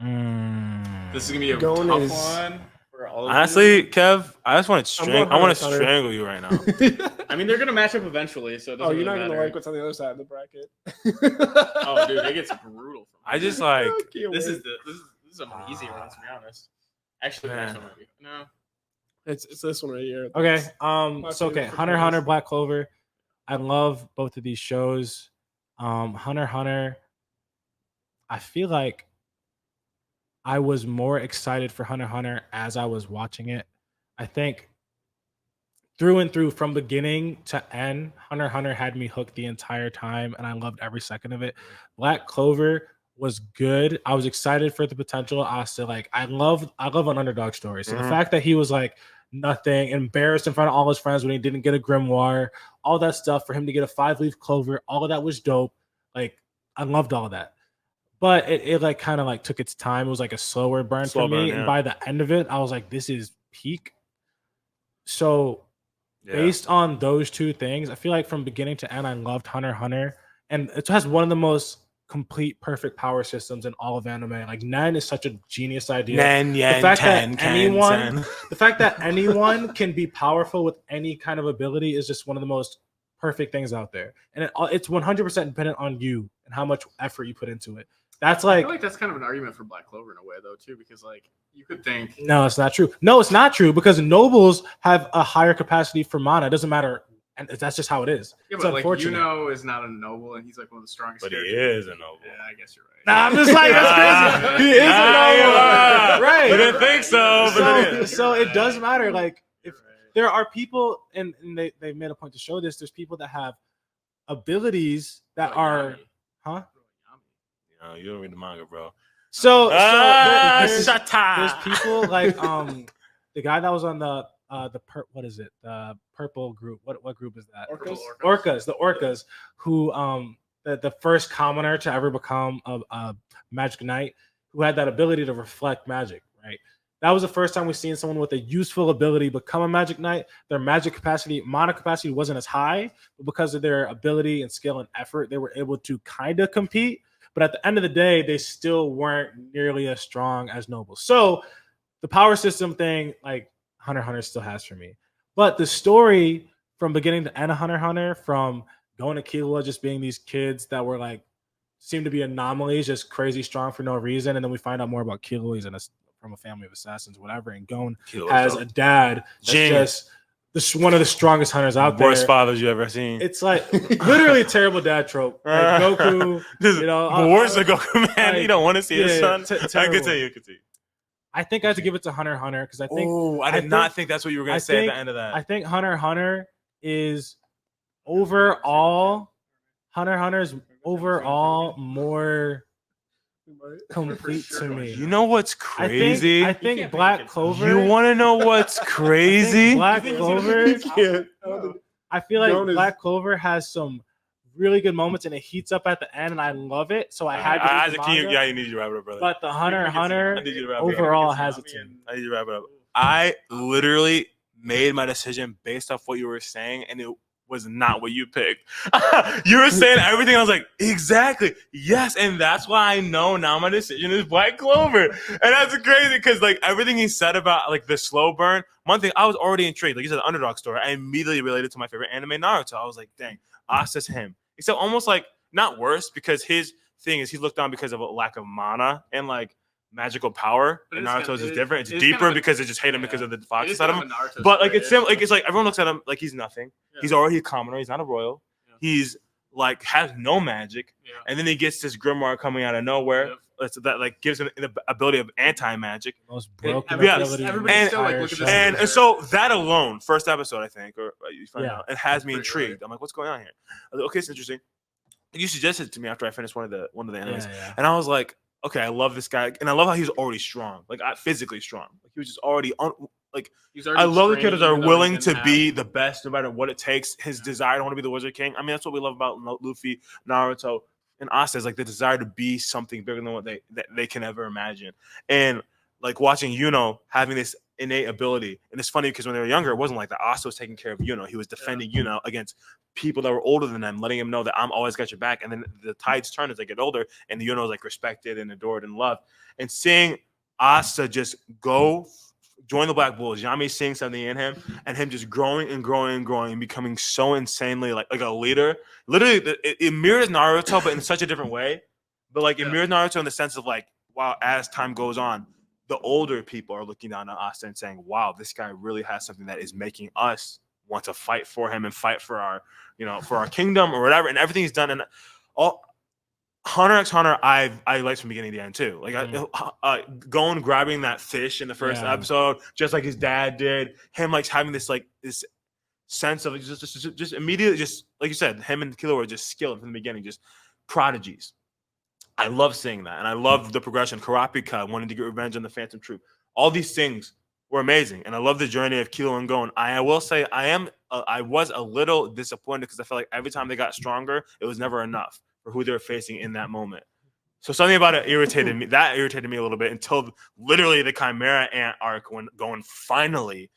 Mm. This is gonna be a Gon tough is- one for all of Honestly, you. Kev, I just want to I'm going I want to Hunter x Hunter. strangle you right now. I mean, they're gonna match up eventually, so it doesn't Oh, you're really not gonna matter. like what's on the other side of the bracket. Oh, dude, it gets brutal. From I here. just like This is an easy one, to be honest. Actually, the next Man. one might be no. it's this one right here. Okay. My So okay, favorite Hunter x Pokemon Hunter, is- Black Clover. I love both of these shows. Hunter x Hunter. I feel like I was more excited for Hunter x Hunter as I was watching it. I think through and through, from beginning to end, Hunter x Hunter had me hooked the entire time, and I loved every second of it. Black Clover was good. I was excited for the potential. I still like. I love an underdog story. So the Mhm. fact that he was like nothing, embarrassed in front of all his friends when he didn't get a grimoire, all that stuff, for him to get a 5-leaf clover, all of that was dope. Like, I loved all that. But it like kind of like took its time. It was like a slower burn Slow for me. burn, And yeah. by the end of it, I was like, this is peak. So yeah. based on those two things, I feel like from beginning to end, I loved Hunter x Hunter. And it has one of the most complete, perfect power systems in all of anime. Like, Nen is such a genius idea. Nen, yen, fact that ten, ken, anyone- sen. The fact that anyone can be powerful with any kind of ability is just one of the most perfect things out there. And it's 100% dependent on you and how much effort you put into it. That's I like, feel like that's kind of an argument for Black Clover in a way, though, too, because like you could think. no, it's not true. No, it's not true, because nobles have a higher capacity for mana. It doesn't matter. And that's just how it is. Yeah, It's but like unfortunate. Yuno is not a noble, and he's like one of the strongest. But he characters. is a noble. Yeah, I guess you're right. Nah, I'm just like, that's crazy. He is a noble. Right. You didn't think so, but it So, is. so it does matter. Like, if You're right. there are people, and they made a point to show this, there's people that have abilities that Like are, Yami. huh? You know, you don't read the manga, bro. So Shut there's up. people like the guy that was on the what is it, the purple group, what group is that? Orcas? The orcas, who the first commoner to ever become a magic knight, who had that ability to reflect magic, right? That was the first time we've seen someone with a useful ability become a magic knight. Their magic capacity, mana capacity wasn't as high, but because of their ability and skill and effort, they were able to kind of compete. But at the end of the day, they still weren't nearly as strong as nobles. So the power system thing, like Hunter x Hunter still has for me. But the story from beginning to end of Hunter x Hunter, from going to Killua, just being these kids that were like, seemed to be anomalies, just crazy strong for no reason. And then we find out more about Killua. He's from a family of assassins, whatever. And Gon has a dad that's Jing. just one of the strongest hunters out there. Worst fathers you ever seen. It's like literally a terrible dad trope. Like Goku, This is you know, the worst of Goku, man. like, You don't want to see his yeah, son. I terrible. continue. I think I have to give it to Hunter x Hunter, because I think Oh, I I did not think- think that's what you were going I to say at think- the end of that. I think Hunter x Hunter is overall more complete to me. You know what's I crazy? think You can't Black pick it. Clover. You want to know what's crazy? Black You think Clover. you can't. I don't think- I feel like Gon is- Black Clover has some really good moments, and it heats up at the end, and I love it. So I had to. read the Isaac, you manga, you need you to wrap it up, brother. but the Hunter x Hunter I need you to wrap it up. overall has it to me. I need you to wrap it up. I literally made my decision based off what you were saying, and it was not what you picked. You were saying everything. I was like, exactly, yes, and that's why I know now my decision is Black Clover, and that's crazy because like everything he said about like the slow burn. One thing I was already intrigued. Like you said, the underdog story. I immediately related to my favorite anime, Naruto. I was like, dang, Asa's him. Except almost like not worse, because his thing is he looked down because of a lack of mana and like magical power. But And it's Naruto's kind of- is different. It's it's deeper kind of a- because they just hate him yeah. because of the It fox is inside of kind him. of a Naruto But like story, it's similar. Like yeah. it's like everyone looks at him like he's nothing. Yeah. He's already a commoner. He's not a royal. Yeah. He's like has no magic, Yeah. and then he gets this grimoire coming out of nowhere. Yep. That like gives him the ability of anti-magic. Most broken Yeah, ability. in the everybody still, like, entire look at show. this And so that alone, first episode, I think, or you find Yeah. out, it has me Pretty intrigued. I'm like, what's going on here? I was like, okay, it's interesting. You suggested it to me after I finished one of the animes, yeah. and I was like, okay, I love this guy, and I love how he's already strong, like physically strong. Like he was just already He's already I love the trained, characters that are even though he willing didn't to have- be the best no matter what it takes. His desire to want to be the Wizard King. I mean, that's what we love about Luffy, Naruto, and Asta is like the desire to be something bigger than what they can ever imagine. And like watching Yuno having this innate ability. And it's funny because when they were younger, it wasn't like that. Asta was taking care of Yuno. He was defending Yuno against people that were older than them, letting him know that I'm always got your back. And then the tides turn as they get older, and the Yuno is like respected and adored and loved. And seeing Asta just go join the Black Bulls, Yami seeing something in him, and him just growing and growing and growing, and becoming so insanely like a leader. Literally, it mirrors Naruto, but in such a different way. But like it mirrors Naruto in the sense of like, wow, as time goes on, the older people are looking down on Asta and saying, wow, this guy really has something that is making us want to fight for him and fight for our, for our kingdom or whatever. And everything he's done. And all Hunter x Hunter, I liked from beginning to end too. Like going grabbing that fish in the first episode, just like his dad did. Him like having this sense of just immediately, just like you said, him and Killua were just skilled from the beginning, just prodigies. I love seeing that, and I love the progression. Kurapika wanting to get revenge on the Phantom Troop. All these things were amazing, and I love the journey of Killua and Gon. I will say I was a little disappointed because I felt like every time they got stronger, it was never enough for who they were facing in that moment. So something about it irritated me. That irritated me a little bit until literally the Chimera Ant arc when Gon finally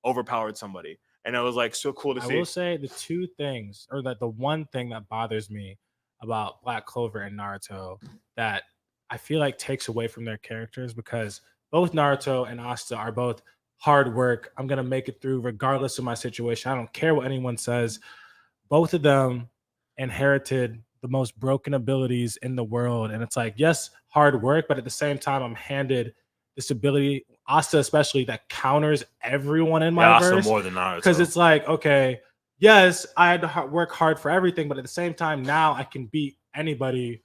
overpowered somebody, and it was like so cool to see. I will say the two things, or that the one thing that bothers me about Black Clover and Naruto that I feel like takes away from their characters, because both Naruto and Asta are both hard work. I'm gonna make it through regardless of my situation. I don't care what anyone says. Both of them inherited the most broken abilities in the world, and it's like, yes, hard work, but at the same time, I'm handed this ability, Asta especially, that counters everyone in my verse. Asta more than Naruto, because it's like, okay, yes, I had to work hard for everything, but at the same time, now I can beat anybody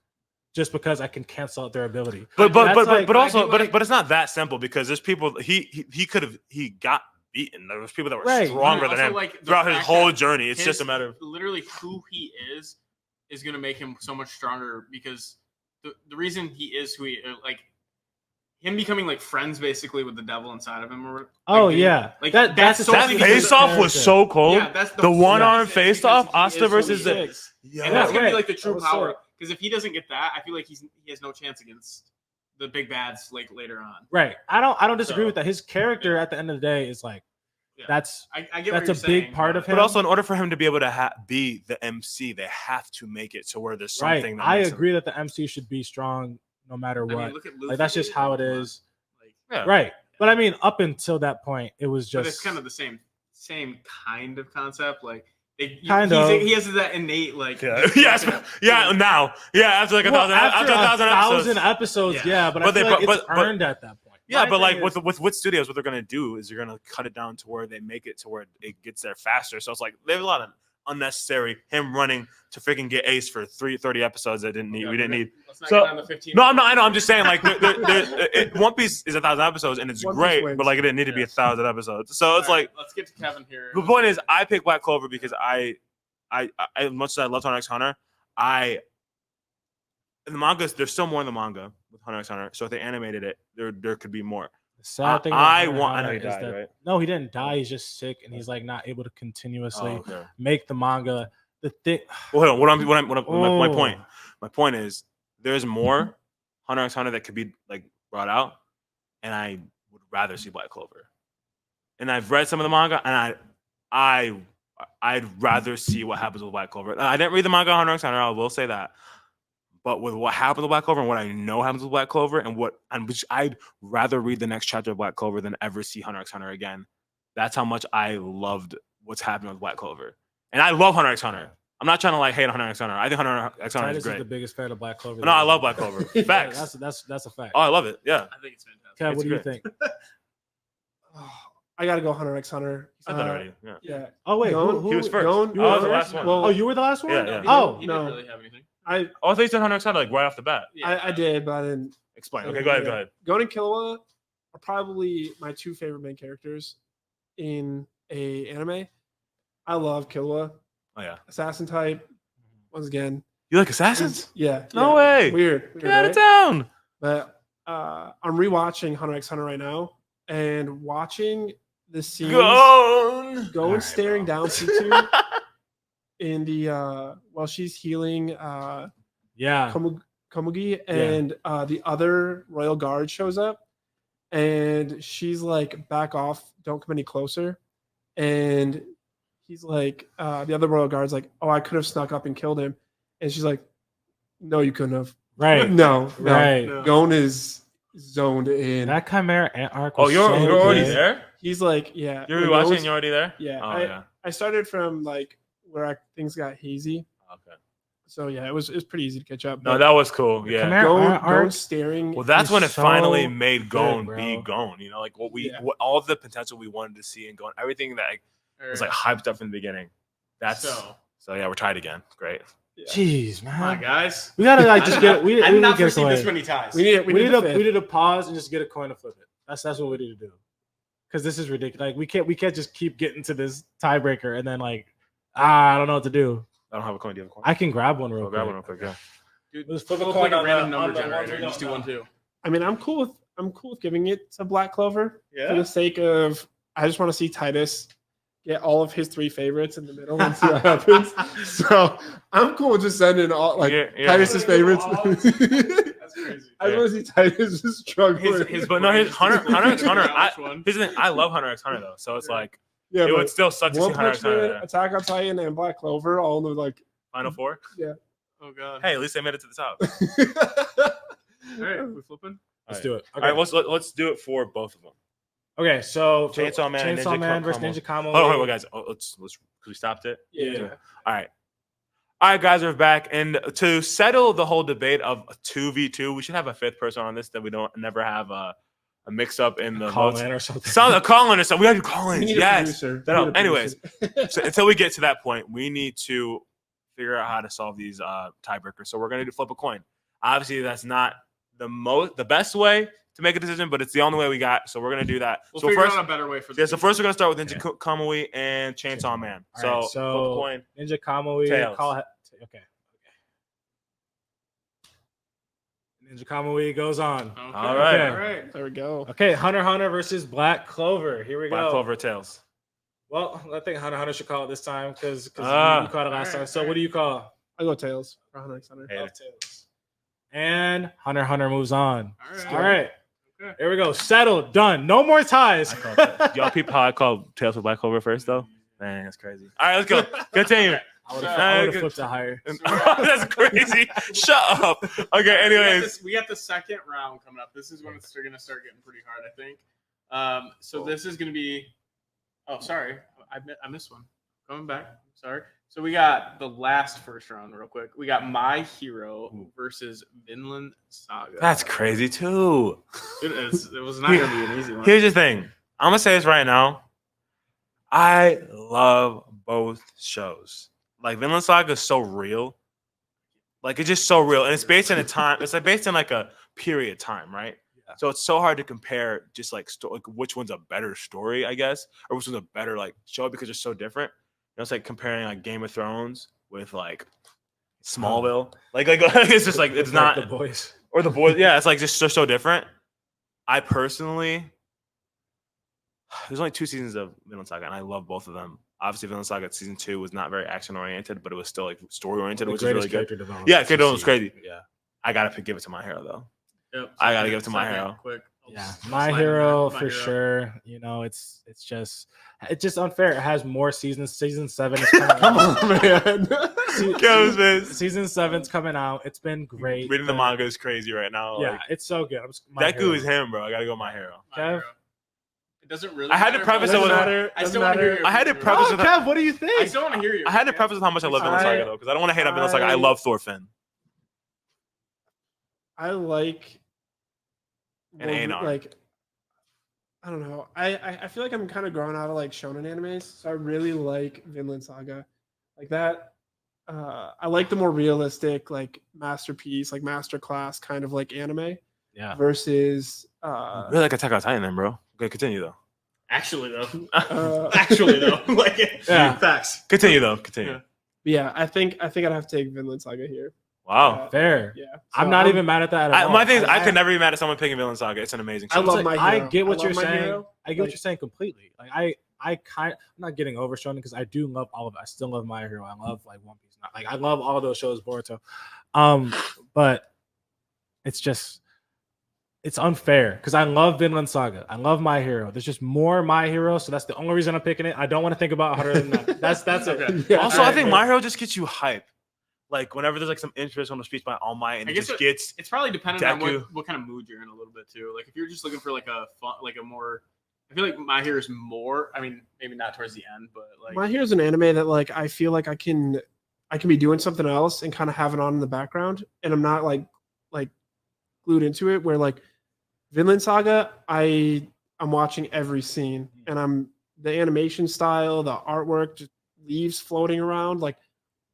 just because I can cancel out their ability. But it's not that simple, because there's people he got beaten. There was people that were stronger than him throughout his whole journey. It's just a matter of literally who he is going to make him so much stronger, because the reason he is who he like him becoming like friends basically with the devil inside of him. Or like, that's that face off was so cold. Yeah, that's the one arm face off, Asta versus the. And that's gonna be like the true power. Because if he doesn't get that, I feel like he has no chance against the big bads like later on. Right. I don't disagree with that. His character at the end of the day is like, that's a big part of him. But also, in order for him to be able to be the MC, they have to make it to where there's something. I agree that the MC should be strong no matter what. I mean, look at Luffy, like that's just how it is. Right. But I mean, up until that point, it was just. But it's kind of the same kind of concept. Like he has that innate like. Now after like after a thousand episodes, but I feel like it's earned at that point. Yeah, but like with studios, what they're gonna do is they're gonna cut it down to where they make it to where it gets there faster. So it's like there's a lot of unnecessary him running to freaking get Ace for 30 episodes that we didn't need. So no, I'm not. I know. I'm just saying like One Piece is 1,000 episodes and it's great, but like it didn't need to be 1,000 episodes. So it's like let's get to Kevin here. The point is, I picked Black Clover because I much as I love Hunter x Hunter, in the mangas, there's still more in the manga with Hunter x Hunter. So if they animated it, there could be more. The sad thing I know he died, right? No, he didn't die. He's just sick, and he's like not able to continuously make the manga. The thing. Well, hold on. My point is, there's more Hunter x Hunter that could be like brought out, and I would rather see Black Clover. And I've read some of the manga, and I'd rather see what happens with Black Clover. I didn't read the manga Hunter x Hunter. I will say that. But with what happened with Black Clover and what I know happens with Black Clover and which I'd rather read the next chapter of Black Clover than ever see Hunter x Hunter again. That's how much I loved what's happening with Black Clover. And I love Hunter x Hunter. I'm not trying to like hate Hunter x Hunter. I think Hunter x Hunter is great. Is the biggest fan of Black Clover. No, I love Black Clover. Facts. That's a fact. Oh, I love it. Yeah. I think it's fantastic. Kev, what do you think? I gotta go Hunter x Hunter. I thought already. Yeah. Oh wait, who was first? You were the last one. Oh, you were the last one? Yeah. He didn't really have anything. I thought you said Hunter x Hunter like right off the bat. Yeah. I did, but I didn't explain. Okay, go ahead. Gon and Killua are probably my two favorite main characters in a anime. I love Killua. Oh yeah. Assassin type. Once again. You like assassins? Yeah. No way. Weird. Get out of town. But I'm rewatching Hunter x Hunter right now and watching the scene Gon staring down Suzu in the while she's healing Komugi and the other royal guard shows up and she's like, "Back off! Don't come any closer." And he's like, the other royal guard's like, "Oh, I could have snuck up and killed him," and she's like, "No, you couldn't have." Right. No, no. Right. No. Gon is zoned in. That Chimera arc. Oh, Was you're so already good. there. He's like, yeah. You're when rewatching. Gon's- And you're already there. Yeah, Oh yeah. I started from like where things got hazy. Okay. So yeah, it was pretty easy to catch up. No, but that was cool. Yeah. Chimera Gon arc. staring. Well, that's is when it finally so made Gon good, be bro. Gon. You know, like Yeah. what all the potential we wanted to see in Gon, everything that was like hyped up in the beginning. That's so yeah, we're tied again. Great. Jeez, Come on, man. guys. We gotta like just get. We I need did to not get a foresee this coin. many ties. we need We need to pause and just get a coin to flip it. That's what we need to do. Because this is ridiculous. Like we can't just keep getting to this tiebreaker and then like I don't know what to do. I don't have a coin. Do you have a coin? I can grab one real I'll quick. grab one real quick. Yeah. Dude, Let's flip a flip coin like a on random the- number on the ones generator. we and Just do don't 1, 2. I mean, I'm cool with giving it to Black Clover for the sake of I just want to see Titus get all of his 3 favorites in the middle and see what happens. So I'm cool with just sending all like Yeah. Titus's favorites. That's crazy. I want to see Titus just struggle. But no, his Hunter X Hunter. Which one? Here's the thing. I love Hunter X Hunter though, so it's like yeah, it but would still suck to see One Hunter X Punch Hunter Man, there. Attack on Titan, and Black Clover all in the like. Final 4. Oh god. Hey, at least they made it to the top. All right, we flipping. Let's do it. All right, let's do it for both of them. Okay, so for Chainsaw Man and Chainsaw Ninja Man versus Kamo. Ninja Kamo. Hold on, guys. Let's because we stopped it. Yeah. All right, guys, we're back, and to settle the whole debate of 2v2, we should have a 5th person on this that we don't never have a mix up in the Call votes. in or something. Sound a call in or something. We have to call We in. need a Yes. producer. No, We need a anyways. producer. So until we get to that point, we need to figure out how to solve these tiebreakers. So we're gonna do flip a coin. Obviously, that's not the best way to make a decision, but it's the only way we got. So we're gonna do that. We'll so figure first, out a better way for yeah. this. So first, we're gonna start with Ninja Kamui and Chainsaw Man. All So, right, flip so- a coin. Ninja Kamui. Tails. Okay. Ninja Kamui goes on. Okay. All right. All right. There we go. Okay, Hunter x Hunter versus Black Clover. Here we Black go. Clover Tails. Well, I think Hunter x Hunter should call it this time because you Ah. called it last All time. right, So all what do you call? I go Tails. For Hunter x Hunter. Hey. Love Tails. And Hunter x Hunter moves on. All right. All right. Okay. Here we go. Settled. Done. No more ties. Y'all people how I call Tails with Black Clover first though? Man, that's crazy. All right, let's go. Continue. I would So- have flipped it higher. That's crazy. Shut up. Okay, anyways. We got the second round coming up. This is when it's going to start getting pretty hard, I think. So this is going to be. Oh, sorry, I missed one. Coming back. Sorry. So we got the last first round, real quick. We got My Hero versus Vinland Saga. That's crazy too. It was not going to be an easy one. Here's the thing. I'm gonna say this right now. I love both shows. Like Vinland Saga is so real. Like it's just so real. And it's based in a time, it's like based in like a period time, right? Yeah. So it's so hard to compare just like, like which one's a better story, I guess, or which one's a better like show because they're so different. You know, it's like comparing like Game of Thrones with like Smallville. Like it's just like it's not the boys. or the boys. Yeah, it's like just so different. I personally, there's only 2 seasons of Vinland Saga, and I love both of them. Obviously, Vinland Saga season 2 was not very action oriented, but it was still like story oriented, The which is really greatest good. character development Yeah, you've character development's seen. crazy. Yeah. I gotta give it to My Hero though. Yep. I gotta give it to My Second, Hero. Quick. Yeah, I'll My slide in Hero there. for My Hero. sure. You know, it's just unfair. It has more seasons. Season 7 is coming Come out. on, man. Goes, man. Season 7's coming out. It's been great. Reading the manga is crazy right now. Yeah, Like, it's so good. My Deku Hero. is him, bro. I gotta go My Hero. My Kev? Hero. It doesn't really. I had to matter, preface but it with- I still want to hear. I had to preface Oh, with Kev, what do you I think? still want to hear you. I had to preface with how much I love Vinland Saga though, because I don't want to hate on Vinland Saga. I love Thorfinn. I like And Einar. like I don't know. I feel like I'm kind of growing out of like shonen animes, so I really like Vinland Saga, like that. I like the more realistic, like masterpiece, like masterclass kind of like anime Yeah. versus Really like Attack on Titan, then, bro. Okay, continue though. Actually, though. uh, Like, Yeah. facts. Continue though. Continue. Yeah. yeah, I think I'd have to take Vinland Saga here. Wow. Fair. Yeah, I'm So not even mad at that at all. My thing is, I I- could never be mad at someone picking Vinland Saga. It's an amazing show. I love Like, My Hero. I get what I you're love My saying. Hero. I get what Like- you're saying completely. Like I'm not getting over shonen because I do love all of it. I still love My Hero. I love like One Piece. Like I love all those shows, Boruto. But it's it's unfair because I love Vinland Saga. I love My Hero. There's just more My Hero, so that's the only reason I'm picking it. I don't want to think about harder than that. That's Okay. it. Yeah. Also, I think My Hero just gets you hype. Like whenever there's like some interest on the speech by All Might, and I it guess just gets It's probably dependent on Deku. what kind of mood you're in a little bit too. Like if you're just looking for like a fun, like a more, I feel like My Hero's more. I mean, maybe not towards the end, but like My Hero's an anime that like I feel like I can be doing something else and kind of have it on in the background, and I'm not like glued into it. Where like Vinland Saga, I'm watching every scene, and the animation style, the artwork just leaves floating around. Like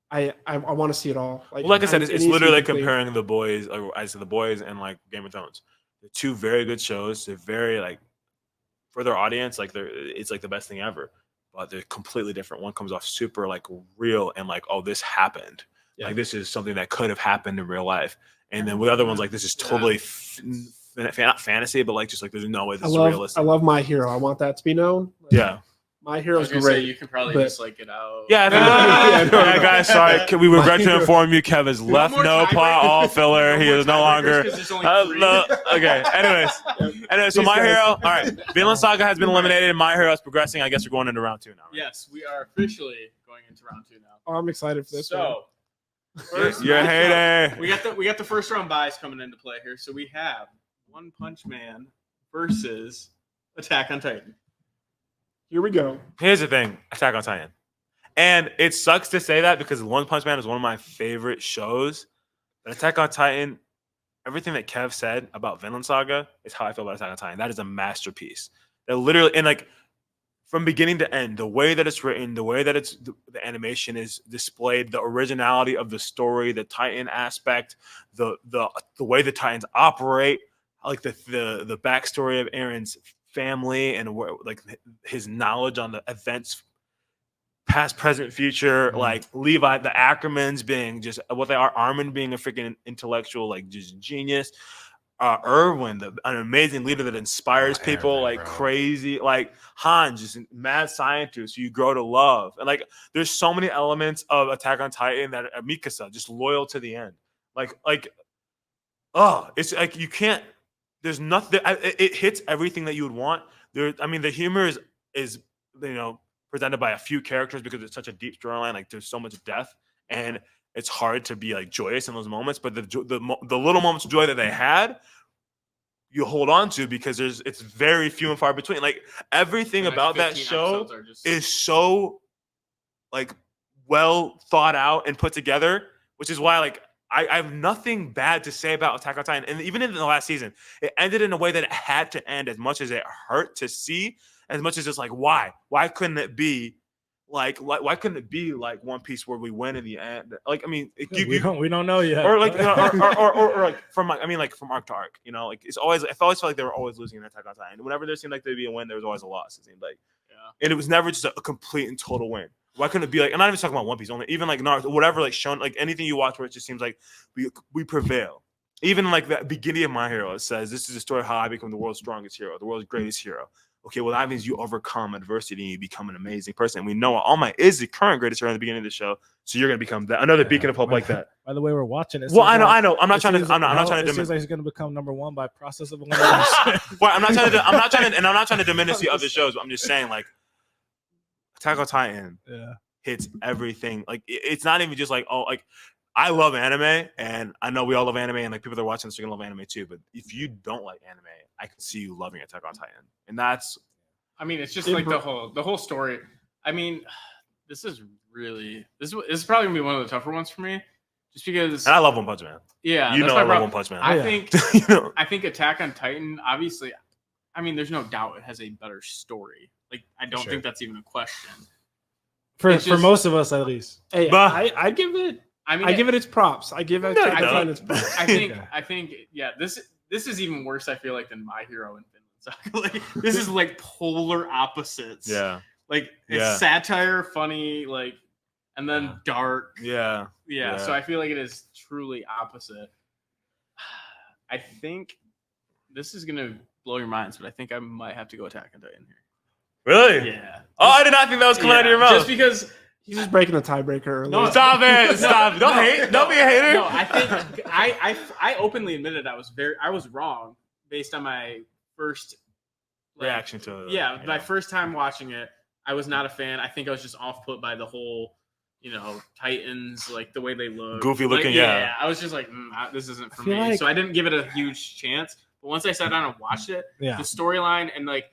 I want to see it all. like I said, it it's needs to be literally like complete. comparing The Boys, or I said The Boys and like Game of Thrones. They're two very good shows. They're very like for their audience, like it's like the best thing ever. But they're completely different. One comes off super like real and like, oh, this happened. Yeah. Like this is something that could have happened in real life. And then with other ones, like this is totally not fantasy, but like just like there's no way this is realistic. I love My Hero. I want that to be known. Like, Yeah. My I Hero's was gonna say great. you can probably but- just like get out. Yeah, I think Yeah, yeah, no. guys, sorry. We regret to inform you, Kev has One left more no plot, tiebreaker. all filler. He more is no tiebreakers longer. 'cause there's only 3. Okay. Anyway, so These My guys- Hero. All right, Vinland Saga has been eliminated. My Hero is progressing. I guess we're going into round 2 now. Right? Yes, we are officially going into round 2 now. Oh, I'm excited for this one. So first You're a matchup, hater. we got the first round buys coming into play here. So we have One Punch Man versus Attack on Titan. Here we go. Here's the thing: Attack on Titan, and it sucks to say that because One Punch Man is one of my favorite shows. But Attack on Titan, everything that Kev said about Vinland Saga is how I feel about Attack on Titan. That is a masterpiece. That literally, and like from beginning to end, the way that it's written, the way that the animation is displayed, the originality of the story, the Titan aspect, the way the Titans operate, like the backstory of Aaron's family and like his knowledge on the events past, present, future, like Levi, the Ackermans being just what they are, Armin being a freaking intellectual, like just genius, Erwin, an amazing leader that inspires people Erwin, like bro. crazy, like Han, just a mad scientist who you grow to love. And like there's so many elements of Attack on Titan that Mikasa, just loyal to the end. Like it's like you can't, there's nothing, it hits everything that you would want. I mean, the humor is presented by a few characters because it's such a deep storyline. Like there's so much depth, and it's hard to be like joyous in those moments. But the little moments of joy that they had, you hold on to because it's very few and far between. Like everything The next about that 15 show episodes are just- is so like well thought out and put together, which is why like I have nothing bad to say about Attack on Titan. And even in the last season, it ended in a way that it had to end, as much as it hurt to see, as much as it's like, why couldn't it be like why couldn't it be like One Piece where we win in the end? Like, I mean, we don't know yet. or like, or like from arc to arc, like it's always, I always felt like they were always losing in Attack on Titan. Whenever there seemed like there'd be a win, there was always a loss. It seemed like, and it was never just a complete and total win. Why couldn't it be like? I'm not even talking about One Piece, only even like Naruto, whatever, like shown, like anything you watch where it just seems like we prevail. Even like the beginning of My Hero, it says this is a story of how I become the world's strongest hero, the world's greatest hero. Okay, well that means you overcome adversity and you become an amazing person. And we know All Might is the current greatest hero at the beginning of the show, so you're gonna become another beacon of hope like that. By the way, we're watching it. Well, I know. I'm not trying to. I'm not trying to It diminish. seems like he's going to become number one by process of elimination. Well, I'm not trying to diminish the other shows. But I'm just saying, like, Attack on Titan Yeah. hits everything. Like, it's not even just like, oh, like I love anime, and I know we all love anime, and like people that are watching this are gonna love anime too. But if you don't like anime, I can see you loving Attack on Titan, and that's. I mean, it's just like the whole story. I mean, this is probably gonna be one of the tougher ones for me, just because. And I love One Punch Man. Yeah, You that's know my I love problem. One Punch Man. I Yeah. think I think Attack on Titan, obviously, I mean, there's no doubt it has a better story. Like, I don't Sure. think that's even a question. For It's just- most of us, at least. Hey, Bah. I give it. I mean, I give it its props. I give it. No, you Attack on don't. Titan its props. I think, yeah, this is even worse. I feel like than My Hero and Vinland Saga. Like, this is like polar opposites. Yeah. Like it's Yeah. satire, funny, like, and then Yeah. dark. Yeah. Yeah, Yeah. so I feel like it is truly opposite. I think this is gonna blow your minds, but I think I might have to go Attack on Titan here. Really? Yeah. Oh, I did not think that was coming out of your mouth. Just because. He's just breaking the tiebreaker early. No, Stop it! Stop! Don't hate! Don't be a hater! No, I think I openly admitted I was wrong based on my first Reaction to it. Yeah, my first time watching it, I was not a fan. I think I was just off put by the whole, Titans, like the way they look, Goofy Like, looking, yeah. I was just like, this isn't for feel me. like- So I didn't give it a huge chance. But once I sat down and watched it, Yeah. the storyline and like,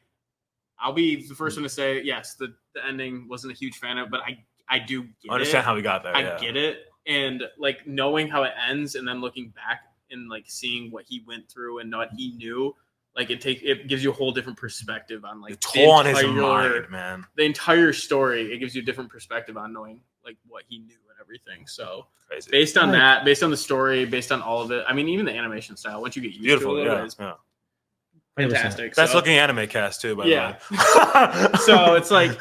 I'll be the first one to say, yes, the ending wasn't a huge fan of, but I do get Understand it. how we got there. I get it, and like knowing how it ends, and then looking back and like seeing what he went through and what he knew, like it gives you a whole different perspective on like The toll on his entire- mind, man. the entire story. It gives you a different perspective on knowing like what he knew and everything. So Crazy. based on Like- that, based on the story, based on all of it, I mean, even the animation style, once you get used Beautiful, to it, yeah. it's yeah. fantastic. Best So- looking anime cast too, by Yeah. the way. So it's like,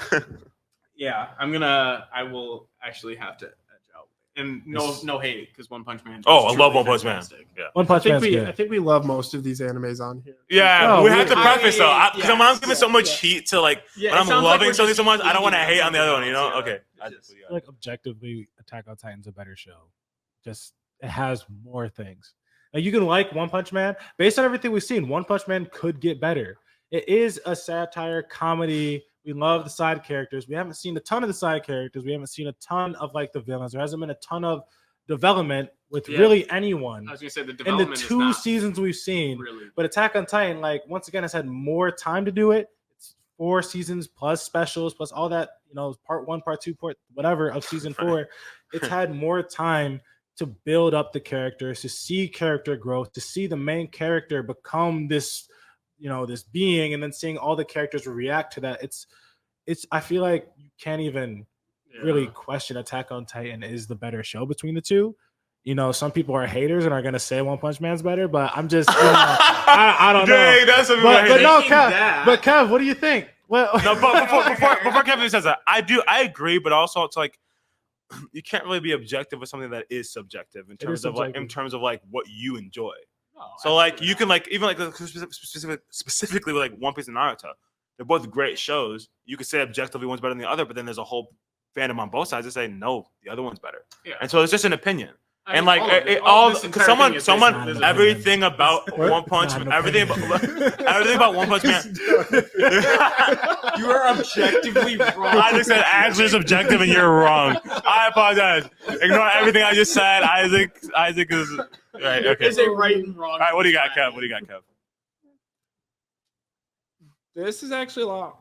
yeah, I will actually have to edge out. And no hate, because One Punch Man. is Oh, I love truly One Punch Man. fantastic. Yeah. One I Punch think Man's we good. I think we love most of these animes on here. Yeah, Oh, we have to we- preface though, because yeah, I'm giving so much yeah. heat to like Yeah, when it I'm sounds like loving we're something just so much, I don't want to hating hate on the other one. something You know? else, yeah. Okay. It's just- I feel like objectively, Attack on Titan's a better show. Just it has more things. Like you can like One Punch Man based on everything we've seen. One Punch Man could get better. It is a satire comedy. We love the side characters. We haven't seen a ton of the side characters. We haven't seen a ton of like the villains. There hasn't been a ton of development with Yeah. really anyone I was gonna say the in the development is 2 not seasons we've seen. really. But Attack on Titan, like once again, has had more time to do it. It's 4 seasons plus specials plus all that, part 1, part 2, part whatever of season 4. It's had more time to build up the characters, to see character growth, to see the main character become this, this being, and then seeing all the characters react to that. It's. I feel like you can't even really question Attack on Titan is the better show between the two. Some people are haters and are gonna say One Punch Man's better, but I'm just, I don't know. Dang, that's what But no, Thinking Kev. that- But Kev, what do you think? Well, No, but before Kevin says that, I agree, but also it's like you can't really be objective with something that is subjective in It terms is of like subjective. what you enjoy. No, So like absolutely you not. can like even like specifically with like One Piece and Naruto, they're both great shows. You could say objectively one's better than the other, but then there's a whole fandom on both sides that say no, the other one's better. Yeah. And so it's just an opinion. I mean, And like all of it, all all, of this because entire thing is someone, based on this everything about What? One Punch, Not an everything about One Punch Man. You are objectively wrong. Isaac said Ashley is objective and you're wrong. I apologize. Ignore everything I just said. Isaac is right. There Okay. is a right and wrong. All right. What do you got, Kev? What do you got, Kev? This is actually a lot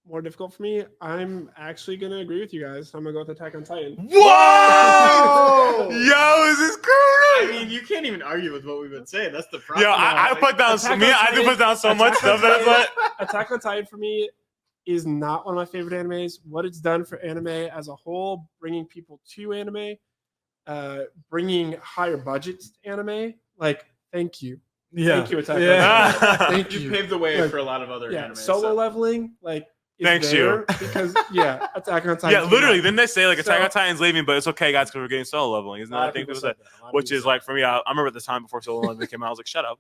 more difficult for me. I'm actually gonna agree with you guys. I'm gonna go with Attack on Titan. Whoa! Yo, is this I crazy? mean, you can't even argue with what we've been saying. That's the problem. Yo, I put down Attack me. on I Titan- put down so much Attack on stuff that it's like. Attack on Titan for me is not one of my favorite animes. What it's done for anime as a whole, bringing people to anime, bringing higher budgets to anime. Like, thank you. Thank you, Attack on Yeah. Titan. Thank You you. paved the way Like, for a lot of other Yeah, anime. solo leveling, like, is Thanks, you. there because Attack on Titan. Yeah, literally. Didn't they say like Attack So- on Titan's leaving, but it's okay, guys, because we're getting solo leveling? Isn't that I think people said? Which is like for me, I remember at the time before solo leveling came out, I was like, shut up.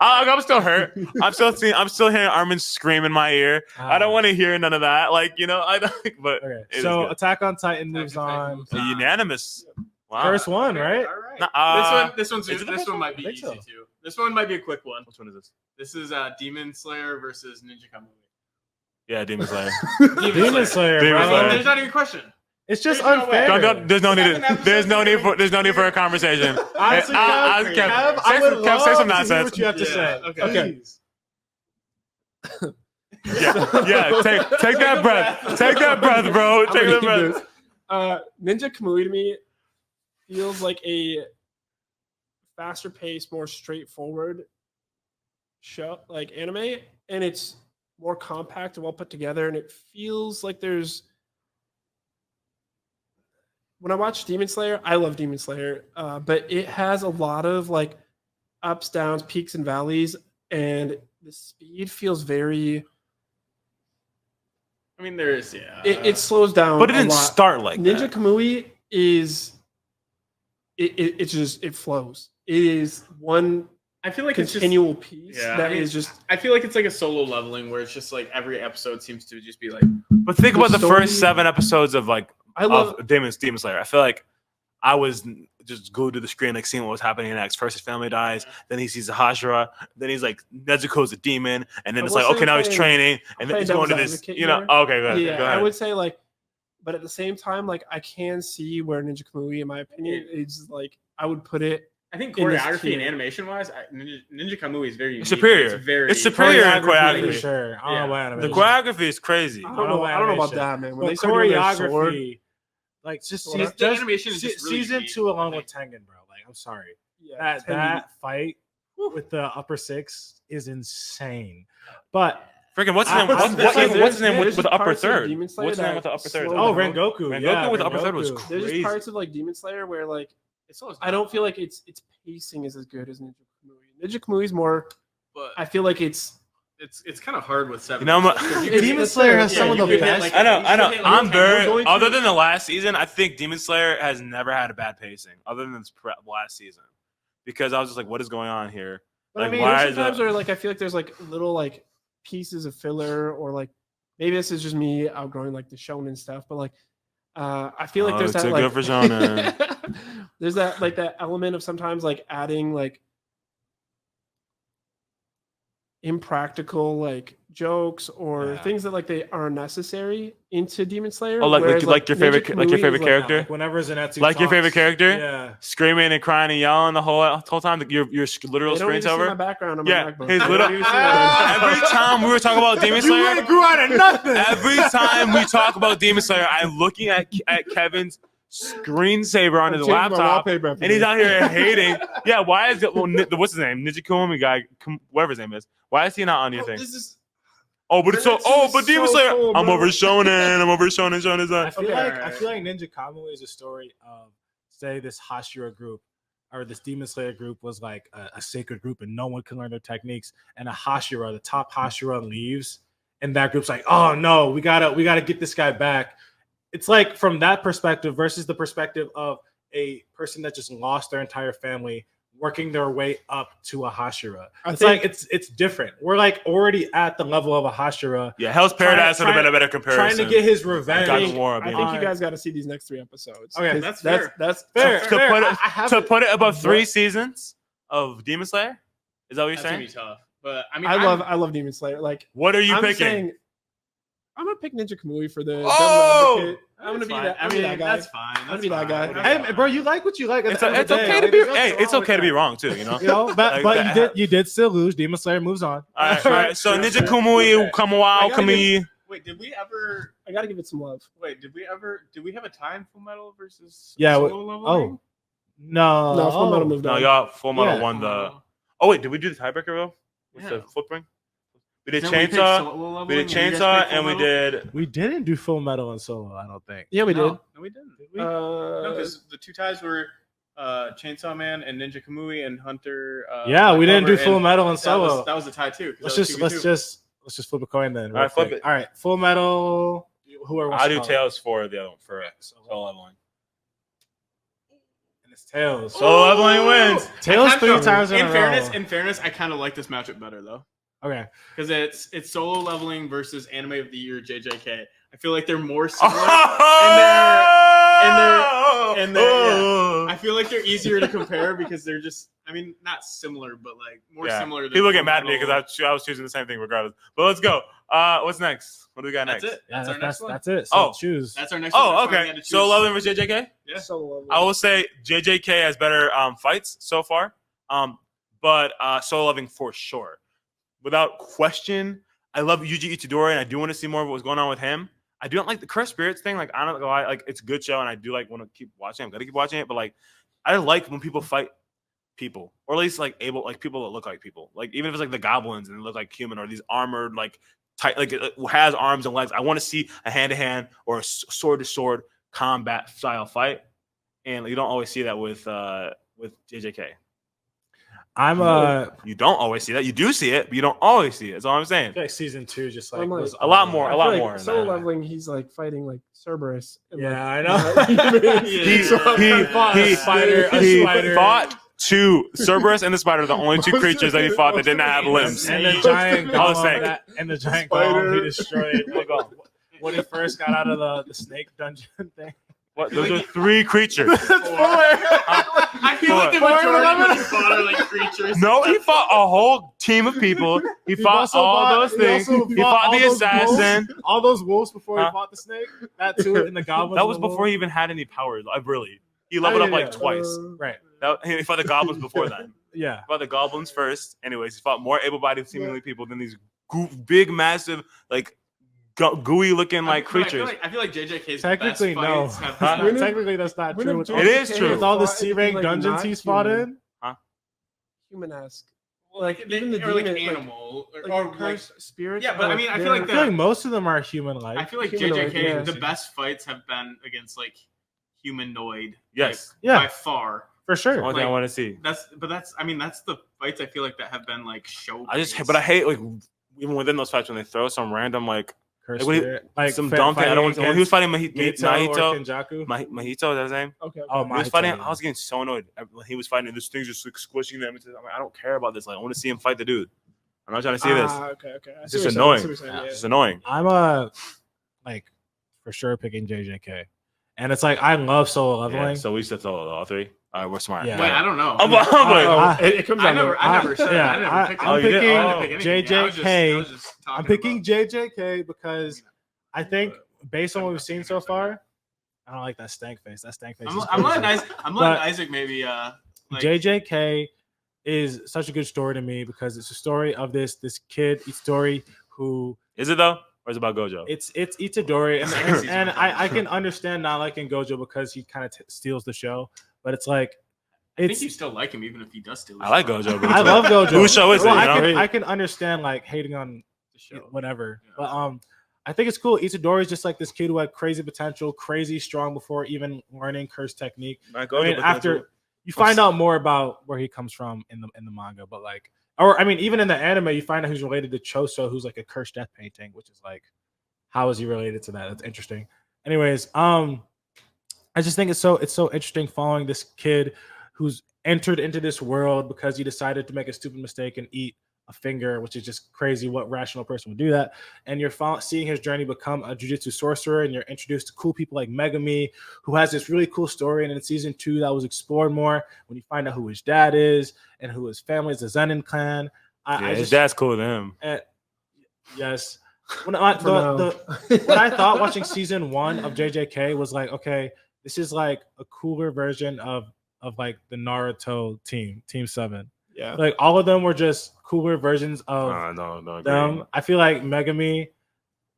I'm still hurt. I'm still hearing Armin scream in my ear. I don't want to hear none of that. Like I don't. But Okay, it is so good. Attack on Titan Attack moves on Titan on. moves A unanimous. Wow. First one, right? All right. Nah, this is it the one first one? might be I think easy so. too. This one might be a quick one. Which one is this? This is Demon Slayer versus Ninja Kamui. Yeah, Demon Slayer. Demon Slayer, Demon bro. Slayer. There's not even a question. It's just There's no way. unfair. There's no need. Second episode, There's no need for a conversation. Honestly, I- Kev, Kev, Kev, say I would some- Kev, love say some to hear nonsense. what you have to Yeah, say. okay. Yeah. Take that breath. Take that breath, bro. I'm Take gonna that keep breath. this. Ninja Kamui to me feels like a faster paced, more straightforward show, like anime, and it's more compact and well put together. And it feels like there's. When I watch Demon Slayer, I love Demon Slayer, but it has a lot of like ups, downs, peaks, and valleys, and the speed feels very. I mean, there is, yeah. It slows down, But it a didn't lot. start like Ninja that. Kamui is it just it flows. It is one I feel like it's just. continual piece Yeah, that I mean, is just I feel like it's like a solo leveling where it's just like every episode seems to just be like. But think the about the story- first 7 episodes of like I love of Demon Slayer. I feel like I was just glued to the screen, like seeing what was happening next. First, his family dies, then he sees the Hashira, then he's like, Nezuko's a demon, and then I it's will like, okay, say now he's playing- training, and then playing he's going to devil's this, advocate you know. here. Okay, go ahead. Yeah, go ahead. I would say like, but at the same time, like I can see where Ninja Kamui, in my opinion, is like I would put it. I think In this choreography and tier. animation wise, Ninja Kamui is very unique. Superior. It's very It's superior in For choreography. sure. I don't know Yeah. about The animation. choreography is crazy. I don't know about animation. that, man. When But they start doing their sword, choreography, like just Well, season, the animation is just really season unique, 2 I along with think. Tengen, bro. Like, I'm sorry, yeah, that fight with the upper six is insane. But Freaking what's his I- name? I'm- What's his name there's with the upper parts of third? Demon Slayer What's his name that with the upper third? slow oh, down. Rengoku, Rengoku yeah, with the upper third was Rengoku. There's crazy. just parts of like Demon Slayer where like It's always I don't feel like its pacing is as good as Ninja Kamui. Ninja Kamui is more. but I feel like it's it's kind of hard with 7. You know, Demon Slayer has some of the best. I know. I'm Very. Other than the last season, I think Demon Slayer has never had a bad pacing, other than this last season, because I was just like, what is going on here? But I Like, mean, why there's is sometimes it? where like I feel like there's like little like pieces of filler or like maybe this is just me outgrowing like the shonen stuff, but like I feel like there's it's that a like good for shonen. there's that like that element of sometimes like adding like impractical like jokes or Yeah. things that like they are necessary into Demon Slayer. Oh, like whereas, your Ninja favorite Kamui is, like, character? Like whenever Zenitsu Like your talks, favorite character? Yeah. Screaming and crying and yelling the whole time. Your literal They don't need to see my screensaver. background on Yeah, my MacBook. his They don't little- need to see my- Every time we were talking about Demon Slayer, grew out of nothing. every time we talk about Demon Slayer, I'm looking at Kevin's screensaver on I'm his changing my laptop, wallpaper after and he's this. out here hating. Yeah, why is it? Well, what's his name? Ninja Kiwami guy, whatever his name is. Why is he not on your thing? This is Oh, but it's so. Zenitsu Oh, is but Demon so Slayer. cool, I'm bro. over Shonen. I'm over Shonen. Shonen's I on. feel Okay, like alright. I feel like Ninja Kamui is a story of say this Hashira group or this Demon Slayer group was like a sacred group and no one can learn their techniques, and a Hashira, the top Hashira, leaves, and that group's like, oh no, we gotta get this guy back. It's like from that perspective versus the perspective of a person that just lost their entire family working their way up to a Hashira. I It's think- like it's different. We're like already at the level of a Hashira, Yeah, Hell's Paradise would have trying- been a better comparison. trying to get his revenge. God of War I being- think you guys got to see these next 3 episodes. Okay, 'Cause that's that's fair. that's Fair, To fair. put it- I have to put it above What? 3 seasons of Demon Slayer. Is that what you're That's gonna saying? be tough. But I mean, I love Demon Slayer. Like What are you I'm picking? saying, I'm gonna pick Ninja Kamui for the. Devil's Oh! Advocate. I'm gonna be fine. that. I I'm mean, gonna be that guy. that's fine. gonna That's be that fine. guy. That's Hey, bro, you like what you like. At It's, the end of it's the day. okay to Like, be. there's nothing Hey, it's wrong with okay to be that. wrong too. You know. You know, but Like, you did still lose. Demon Slayer moves on. All right. So Sure, Ninja sure. Kumui, Okay. Kamawao, I gotta Kami. Wait, did we ever? I gotta give it some love. Wait, did we have a time Full Metal versus Yeah, solo leveling? Oh no, No, Full Metal moved No, on. y'all Full Metal Yeah. won the. Oh. Oh wait, did we do the tiebreaker though? With Yeah. the flipring? We did Then we picked Chainsaw. solo We leveling, did and you guys Chainsaw, picked Full and we Metal? did. We didn't do Full Metal and Solo. I don't think. Yeah, we did. No, we didn't. Did we? No, because the 2 ties were Chainsaw Man and Ninja Kamui and Hunter. Yeah, we didn't do Clover, Full and Metal and That Solo. was a tie too. 'cause Let's that was just 2v2. let's just flip a coin then. All right, flip quick. it. All right, Full Metal. Who are I'll do Tails for the other one for solo leveling. And it's Tails. Solo leveling wins. Tails I kinda- 3 times in a row. In fairness, I kind of like this matchup better though. Okay. Because it's solo leveling versus anime of the year JJK. I feel like they're more similar. and they're- I feel like they're easier to compare because they're just, I mean, not similar, but like more Yeah. similar. Than People get mad at me Fullmetal. because I was choosing the same thing regardless. But let's go. What's next? What do we got That's next? it. That's our next one. That's it. So Oh. choose. That's our next one. Oh, That's why we okay. had to choose. So leveling versus JJK. Yeah. Solo level. I will say JJK has better fights so far, but solo leveling for sure, without question. I love Yuji Itadori, and I do want to see more of what's going on with him. I do not like the Cursed Spirits thing. Like I don't know, like it's a good show, and I do like want to keep watching. I'm gonna keep watching it, but like I like when people fight people, or at least like people that look like people. Like even if it's like the goblins and they look like human, or these armored like tight, like it has arms and legs. I want to see a hand to hand or a sword to sword combat style fight, and you don't always see that with JJK. I'm You don't always see that. You do see it, but you don't always see it. That's all I'm saying. I feel like season 2 just like I'm like- was A lot more, I a lot feel like more in Solo that. leveling, he's like fighting like Cerberus. and, Yeah, I like, know. He fought a spider. he fought 2 Cerberus and the spider, the only 2 creatures that he fought that did not have limbs. And the giant I was golem saying. and the giant Spider. golem he destroyed when he first got out of the snake dungeon thing. What? Those are 3 creatures. I feel like the Four. majority of these fought are like creatures. No, he fought a whole team of people. He fought also all fought- those he things. also He fought fought all the those assassin. All those wolves before Huh? he fought the snake. That too, and the goblins. That was and the before he wolves. even had any powers. Really. He leveled up like twice. Right. He fought the goblins before then. Yeah. He fought the goblins first. Anyways, he fought more able-bodied seemingly people than these big, massive, like gooey looking like creatures. I feel like JJK's Technically, best no. fights have Huh? been- Technically, that's not When true. have With It all, is JJK true. with all the fought C anything, rank like, dungeons not he's fought human? in. Human-esque. like even the or like demon, like- animal Like, or like cursed spirits. yeah, but I mean, I feel like I feel like most of them are human-like. I feel like Humanoid, JJK yeah. the best fights have been against like humanoid. Yes. like, Yeah. by far. for Only sure. thing I Like- want to see. That's the fights I feel like that have been like show. I hate like even within those fights when they throw some random like Curse like, when he- spirit. Like some dumb thing. I don't want. When he was fighting Gato or Mahito, Kenjaku. Mahito, is that his name? Okay. Oh, He was Mahito, fighting. yeah. I was getting so annoyed when he was fighting. This thing's just like squishing them. I'm like, I don't care about this. Like, I want to see him fight the dude. I'm not trying to see this. Okay. I It's see just what you're saying, I annoying. see what you're saying, It's just annoying. I'm like for sure picking JJK, and it's like I love solo Yeah, leveling. so we said all 3. All right, we're smart. Yeah. Wait, I don't know. I'm like, I- It comes I down never, to I never said. yeah, I never I- picked. I'm I didn't picking pick anything. I was just- JJK. I was just I'm talking picking about- JJK because I think based on what we've seen so far, I don't like that stank face. That stank face. is I'm letting crazy. I'm But- letting Isaac maybe. Like, JJK is such a good story to me because it's a story of this kid Itadori who Is it though, or is it about Gojo? it's Itadori and, Second season and of I Gojo. can understand not liking Gojo because he kind of steals the show, but it's like I think it's you still like him even if he does steal. I like Gojo, but I love Gojo. Whose show is it, Well, you know? I can understand like hating on the show. whatever, Yeah. but I think it's cool. Itadori is just like this kid who had crazy potential, crazy strong before even learning curse technique. Like I mean, but after you find out more about where he comes from in the manga, but like, or I mean, even in the anime, you find out who's related to Choso, who's like a cursed death painting, which is like, how is he related to that? That's interesting. Anyways, I just think it's so interesting following this kid who's entered into this world because he decided to make a stupid mistake and eat a finger, which is just crazy. What rational person would do that? And you're seeing his journey become a jujitsu sorcerer, and you're introduced to cool people like Megami, who has this really cool story. And in season 2, that was explored more when you find out who his dad is and who his family is, the Zenin clan. I his just, dad's cool with him. yes. When I thought watching season 1 of JJK was like, okay, this is like a cooler version of like the Naruto team 7. yeah. Like all of them were just cooler versions of No, agree. them. I feel like Megami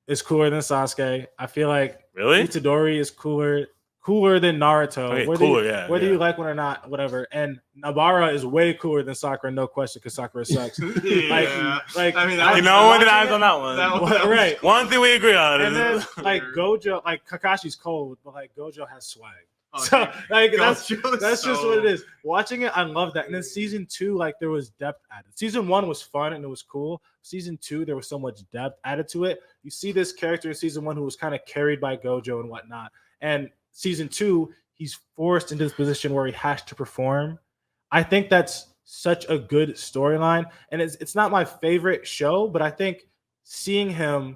is cooler than Sasuke. I feel like Really? Itadori is cooler than Naruto. Okay, whether cooler, you, yeah, whether yeah. you like one or not, whatever. And Nabara is way cooler than Sakura, no question, because Sakura sucks. Yeah. like I mean, I- You know, one did eyes on that one. right. One thing we agree on And then is like Gojo, like Kakashi's cold, but like Gojo has swag. Oh, So dude, like that's Gojo is just so- what it is. Watching it, I love that. And then season 2, like there was depth added. Season 1 was fun and it was cool. Season 2, there was so much depth added to it. You see this character in season 1 who was kind of carried by Gojo and whatnot. And season 2, he's forced into this position where he has to perform. I think that's such a good storyline. And it's not my favorite show, but I think seeing him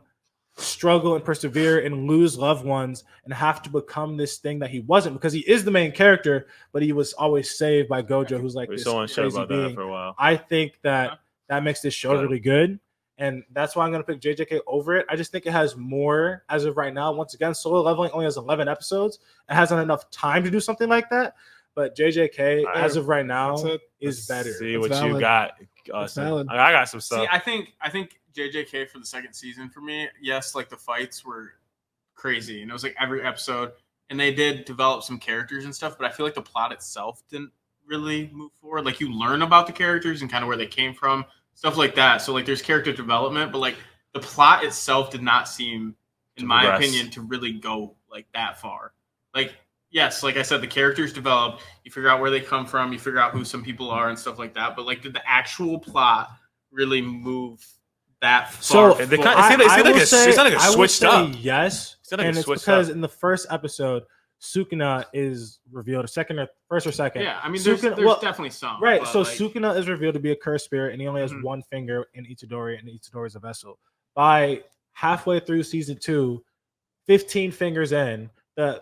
struggle and persevere and lose loved ones and have to become this thing that he wasn't, because he is the main character, but he was always saved by Gojo, who's like we're this so unsure crazy about being. that for a while. I think that makes this show Good. really good, and that's why I'm going to pick JJK over it. I just think it has more as of right now. Once again, Solo Leveling only has 11 episodes. It hasn't enough time to do something like that, but JJK, Alright. as of right now, That's it. is better. See That's what you valid. got. That's Austin. valid. I got some See, stuff. I think JJK for the second season for me, yes, like the fights were crazy, and it was like every episode, and they did develop some characters and stuff, but I feel like the plot itself didn't really move forward. Like you learn about the characters and kind of where they came from, stuff like that. So like there's character development, but like the plot itself did not seem, in To my progress. opinion, to really go like that far. Like yes, like I said, the characters develop. You figure out where they come from. You figure out who some people are and stuff like that. But like, did the actual plot really move that So far? They forward? kinda- It's I like will it's say- not like it's I will switched say up. yes, It's not like and it's it's switched because up. in the first episode, Sukuna is revealed. First or second. yeah, I mean, there's Sukuna- definitely some. Right. but, So like, Sukuna is revealed to be a cursed spirit, and he only has Mhm. one finger in Itadori, and Itadori is a vessel. By halfway through season 2, 15 fingers in, the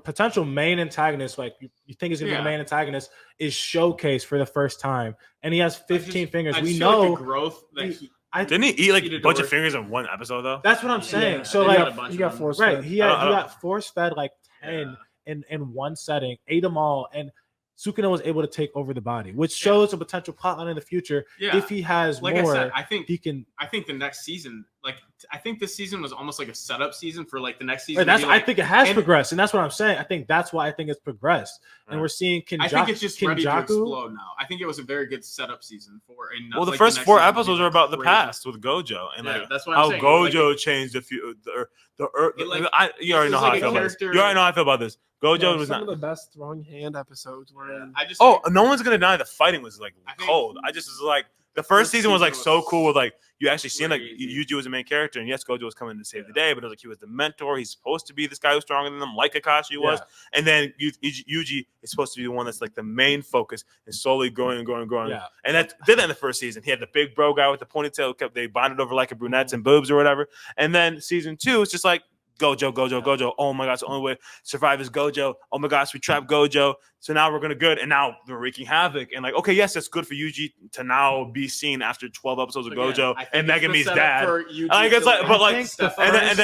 potential main antagonist, like you think is going to be the main antagonist, is showcased for the first time, and he has 15 fingers. We know like the growth that didn't he eat like a bunch of Itadori. fingers in one episode though? that's what I'm saying. Yeah, So they like got a bunch he of got them. force right, fed. he got force fed like 10 in one setting, ate them all, and Sukuna was able to take over the body, which shows a potential plotline in the future. Yeah. If he has Like more, I said, I think he can. the next season, like I think this season was almost like a setup season for like the next season. Right, that's to be, I like, think it has and- progressed, and that's what I'm saying. I think that's why I think it's progressed, and Right. we're seeing I think it's just ready to Kinjaku. explode now. I think it was a very good setup season for. Well, the like, first next 4 season will be, episodes are like, about the crazy. past with Gojo and Yeah, like that's what I'm how saying. Gojo Like, changed the It, like, you already this know is how like I a feel about this. character- You already know how I feel about this. Gojo No, was some not. of the best throwing hand episodes were in. I just Oh, think- no one's gonna deny the fighting was like I think- cold. I just was like the first first season was like season so was cool with like you actually seeing like crazy. Yuji was the main character and yes Gojo was coming to save the day, but it was like he was the mentor. He's supposed to be this guy who's stronger than them, like Kakashi was. And then Yuji is supposed to be the one that's like the main focus and slowly growing and growing and growing. Yeah. And that did that in the first season. He had the big bro guy with the ponytail, they bonded over like a brunettes and boobs or whatever. And then season 2, it's just like Gojo. Oh my gosh, the only way to survive is Gojo. Oh my gosh, we trapped Gojo. So now we're gonna good, and now they're wreaking havoc. And like, okay, yes, it's good for Yuji to now be seen after 12 episodes of Again, Gojo I think and it's the Megumi's setup dad. for Yuji Like it's to, like, but like, think the step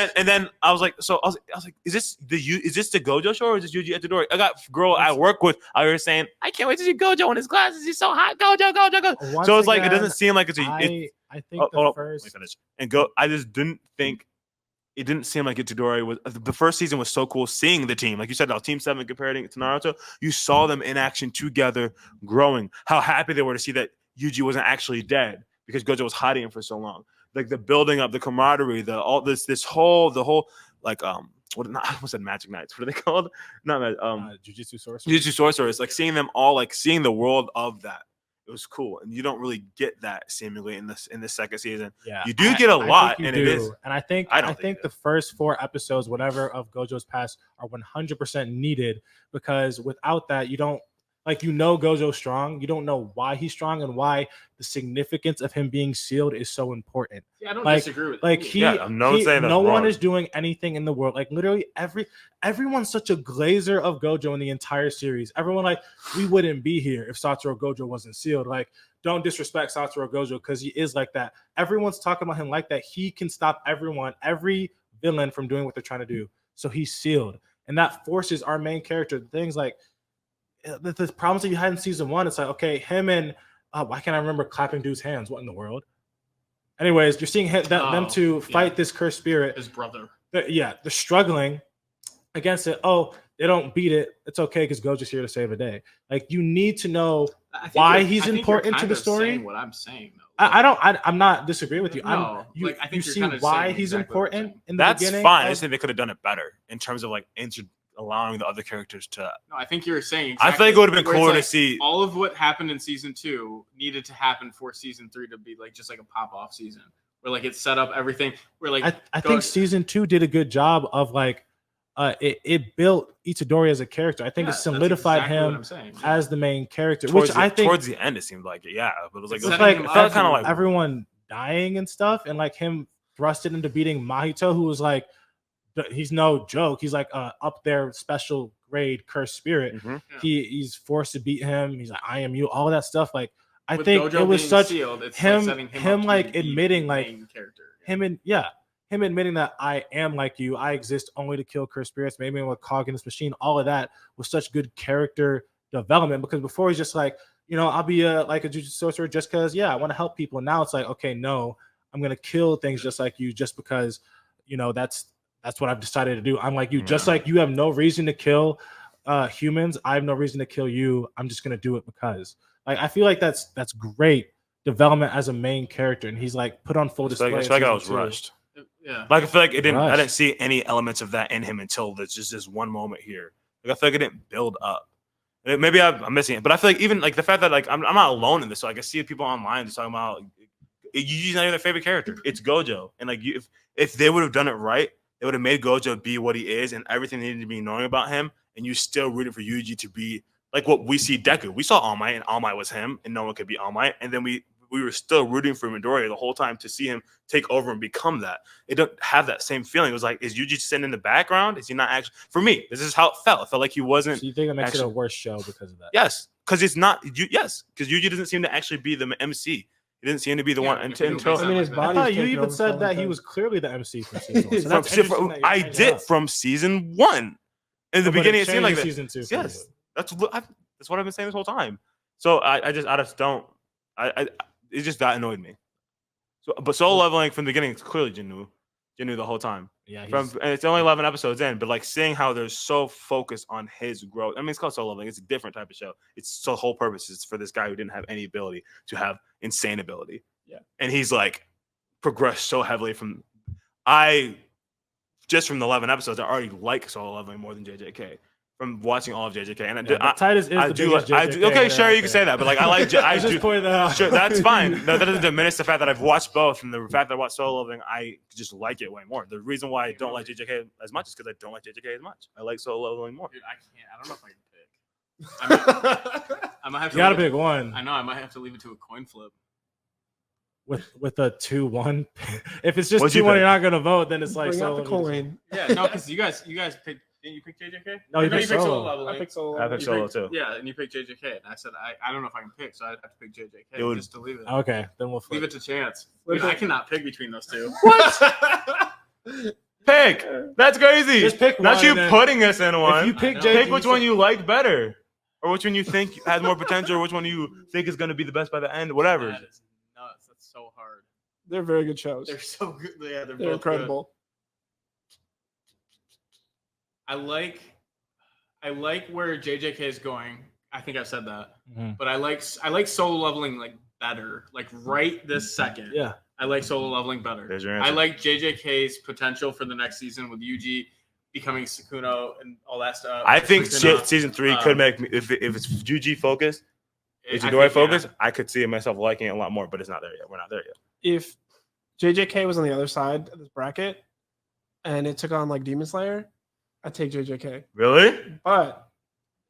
up. and then I was like, is this the Gojo show or is this Yuji Itadori? I got a girl I work with. I was saying, I can't wait to see Gojo in his glasses. He's so hot, Gojo. Once So it's like it again, doesn't seem like it's a. I think Hold up, the let me first. finish. And go. I just didn't think. It didn't seem like Itadori was. The first season was so cool seeing the team, like you said, now Team 7 compared it to Naruto. You saw them in action together, growing. How happy they were to see that Yuji wasn't actually dead because Gojo was hiding him for so long. Like the building up, the camaraderie, the whole like what not I almost said Magic Knights. What are they called? Not Jujutsu Sorcerer. Jujutsu Sorcerers. Like seeing them all, like seeing the world of that. It was cool, and you don't really get that seemingly in the second season. Yeah, You do get a lot, think you and it is. And I think I don't I think think it the first 4 episodes, whatever of Gojo's past, are 100% needed because without that, you don't Gojo's strong. You don't know why he's strong and why the significance of him being sealed is so important. Yeah, I don't like- disagree with Like that. no one's saying that's no one wrong. is doing anything in the world. Like literally everyone's such a glazer of Gojo in the entire series. Everyone like we wouldn't be here if Satoru Gojo wasn't sealed. Like don't disrespect Satoru Gojo because he is like that. Everyone's talking about him like that. He can stop every villain from doing what they're trying to do. So he's sealed, and that forces our main character things like the problems that you had in season 1. It's like okay, him and why can't I remember clapping dude's hands? What in the world? Anyways, you're seeing them to fight this cursed spirit. His brother. They're struggling against it. Oh, they don't beat it. It's okay because Gojo's here to save a day. Like you need to know I think why you're- he's I think important you're to kind the of story. saying what I'm saying though. I'm not disagreeing with you. No, You like, I think you you're see kind of why saying he's exactly what I'm important saying. in the That's beginning. fine. I of- just think they could have done it better in terms of like allowing the other characters to. No, I think you're saying. I feel like it would have been where it's cooler to like, see. all of what happened in season 2 needed to happen for season 3 to be like just like a pop off season where like it set up everything. Where like I think season 2 did a good job of like it built Itadori as a character. I think yeah, it that's solidified exactly what him I'm saying. as the main character, Towards which the, I think towards the end, it seemed like it. Yeah, but it was like It's it was setting like him it up felt for kind of like everyone dying and stuff, and like him thrusted into beating Mahito, who was like, he's no joke. He's like up there special grade cursed spirit. Mhm. He's forced to beat him. He's like, I am you. All that stuff. Like I With think Gojo it was being such sealed, it's him- like setting him, up to like, be the admitting, like, main character. him admitting that I am like you. I exist only to kill cursed spirits. Maybe with cog in this machine. All of that was such good character development because before he's just like, I'll be like a jujutsu sorcerer just because, I want to help people. And now it's like, okay, no, I'm gonna kill things just like you, just because, that's what I've decided to do. I'm like you, just like you have no reason to kill humans. I have no reason to kill you. I'm just gonna do it because. Like I feel like that's great development as a main character, and he's like put on full display. I feel like I in was season 2. rushed. Yeah. Like I feel like it didn't. I Rushed. didn't see any elements of that in him until there's just this one moment here. Like I feel like it didn't build up. Maybe I'm missing it, but I feel like even like the fact that like I'm not alone in this. So I can see people online just talking about Yuji's not even their favorite character. It's Gojo, and like if they would have done it right, they would have made Gojo be what he is, and everything needed to be knowing about him, and you still rooted for Yuji to be like what we see Deku. We saw All Might, and All Might was him, and no one could be All Might, and then we we were still rooting for Midoriya the whole time to see him take over and become that. It don't have that same feeling. It was like, is Yuji sitting in the background? Is he not actually? For me, this is how it felt. It felt like he wasn't. So you think it makes it a actually- worse show because of that? Yes, because it's not. Yes, because Yuji doesn't seem to actually be the MC. He didn't seem to be the Yeah, one if until. you until don't I mean, his I I body's thought you taking even over said that he content. was clearly the MC from season 1. So from, that's interesting that you're I changing did up. from season 1. In the But beginning, it seemed like changed that. in season 2. Yes, that's what I've been saying this whole time. So I just don't. It just that annoyed me. So, but solo leveling from the beginning is clearly Jinwoo the whole time. Yeah, And it's only 11 episodes in, but like seeing how they're so focused on his growth. I mean, it's called solo leveling. It's a different type of show. It's the whole purpose is for this guy who didn't have any ability to have insane ability. Yeah. And he's like progressed so heavily from just from the 11 episodes, I already like solo leveling more than JJK from watching all of JJK. And Titus is I the do. biggest JJK Okay, hater sure, out you can say there. that, but like I like. I just do. pointed that out. Sure, that's fine. No, that doesn't diminish the fact that I've watched both, and the fact that I watched solo leveling, I just like it way more. The reason why I don't like JJK as much is because I don't like JJK as much. I like solo leveling more. Dude, I can't. I don't know if I can pick. I might have to. You got to leave it- pick one I know. I might have to leave it to a coin flip. with a 2-1. If it's just What'd you 2-1, pick? you're not gonna vote. Then it's like Bring out the solo. coin. Yeah, no, because you guys picked. Didn't you pick JJK? No, you picked solo. leveling. I picked solo. I picked You solo picked- too. Yeah, and you picked JJK. And I said I don't know if I can pick, so I'd have to pick JJK It would- just to leave it. Okay, then we'll Leave flip. it to chance. Flip Dude, I it. cannot pick between those two. Pick. That's crazy. Just pick Not one you and then- putting us in one. If you pick I know. JJK, Pick which one you like better, or which one you think has more potential, or which one you think is going to be the best by the end. Whatever. That is nuts. That's so hard. They're very good shows. They're so good. Yeah, they're They're both incredible. Good. I like where JJK is going. I think I've said that, Mhm. but I like solo leveling like better. Like right this second, Yeah, I like solo leveling better. There's your I answer. like JJK's potential for the next season with Yuji becoming Sakuno and all that stuff. I think Sukuna. season 3 Um, could make me if it's Juji focused, if I Midoriya think, focused, I could see myself liking it a lot more. But it's not there yet. We're not there yet. If JJK was on the other side of this bracket and it took on like Demon Slayer, I'd take JJK. Really? But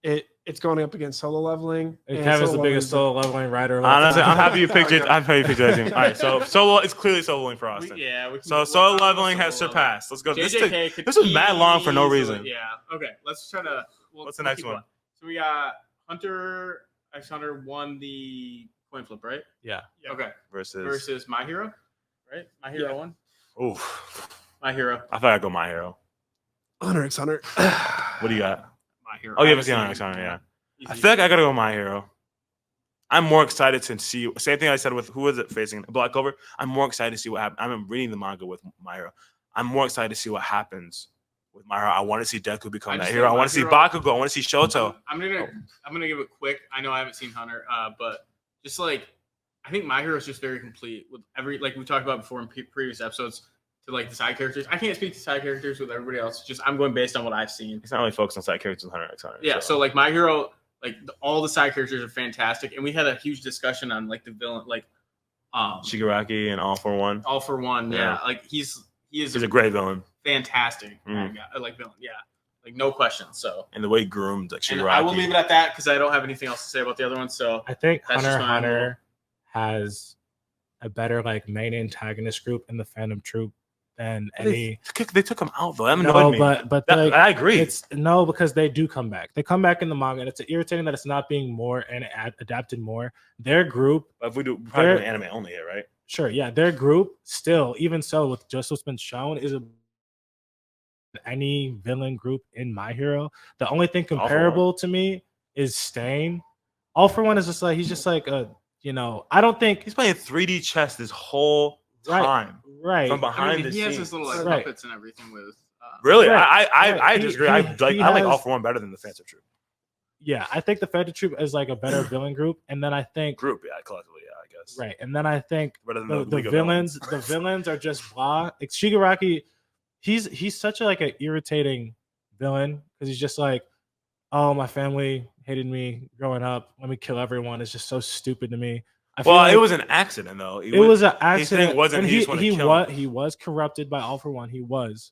it's going up against solo leveling. and and Kevin's the solo biggest leveling- solo leveling writer. of all Honestly, time. I'm happy you picked it. I'm happy you picked that team. All right, so solo. It's clearly soloing for We, Austin. yeah, we can, So we'll solo talk about leveling has solo surpassed. Let's go. leveling. This, JJK could this was mad long for no easily- reason. Yeah. Okay. Let's try to. What's the we'll next keep one? going. So we got Hunter X Hunter won the coin flip, right? Yeah. Yeah. Okay. versus. Versus My Hero, right? My Hero Yeah. won. Oof. My Hero. I thought I'd go My Hero. Hunter x Hunter. What do you got? My Hero. Oh, you haven't Obviously, seen Hunter x Hunter, yeah. I easy. feel like I gotta go My Hero. I'm more excited to see. Same thing I said with who was it facing Black Clover. I'm more excited to see what happens. I'm reading the manga with My Hero. I'm more excited to see what happens with My Hero. I want to see Deku become I that just hero. I think want to see My Bakugo. I want to see Shoto. I'm gonna give it quick. I know I haven't seen Hunter, but just like I think My Hero is just very complete with every like we talked about before in previous episodes to like the side characters. I can't speak to side characters with everybody else. Just I'm going based on what I've seen. It's not really focused on side characters with Hunter x Hunter. Yeah, so like My Hero, like all the side characters are fantastic, and we had a huge discussion on like the villain, like Shigaraki and All for One. All for One. Yeah, Yeah. like he is He's a great villain, fantastic Mhm. guy, like villain. Yeah, like no question. So. and the way he groomed like And Shigaraki. I will leave it at that because I don't have anything else to say about the other one. So I think That's just Hunter x my Hunter has a better like main antagonist group in the fandom troop than any. They took him out though. That annoyed No, me. but That- like, I agree. it's no because they do come back. They come back in the manga, and it's irritating that it's not being more and adapted more. Their group, If we do probably They're- doing anime only here, right? sure, yeah, their group still, even so, with just what's been shown, is any villain group in My Hero. The only thing For One. comparable to me is Stain. All for One is just like he's just like a I don't think He's playing 3D chess this whole Right. time right. from behind I mean, the he has scenes. his little like Right. puppets and everything with. Really, Right. I Right. disagree. He I like has- All for One better than the Phantom Troop Yeah, I think the Phantom Troop is like a better villain group, and then I think group. Yeah, collectively, yeah, I guess. right, and then I think Better than the League of villains, the villains are just blah. Like Shigaraki, he's such a like an irritating villain because he's just like, oh, my family hated me growing up. Let me kill everyone. It's just so stupid to me. I feel Well, like it was an accident though. it was an thing accident. wasn't and he just wanna kill him. he was corrupted by All for One. He was.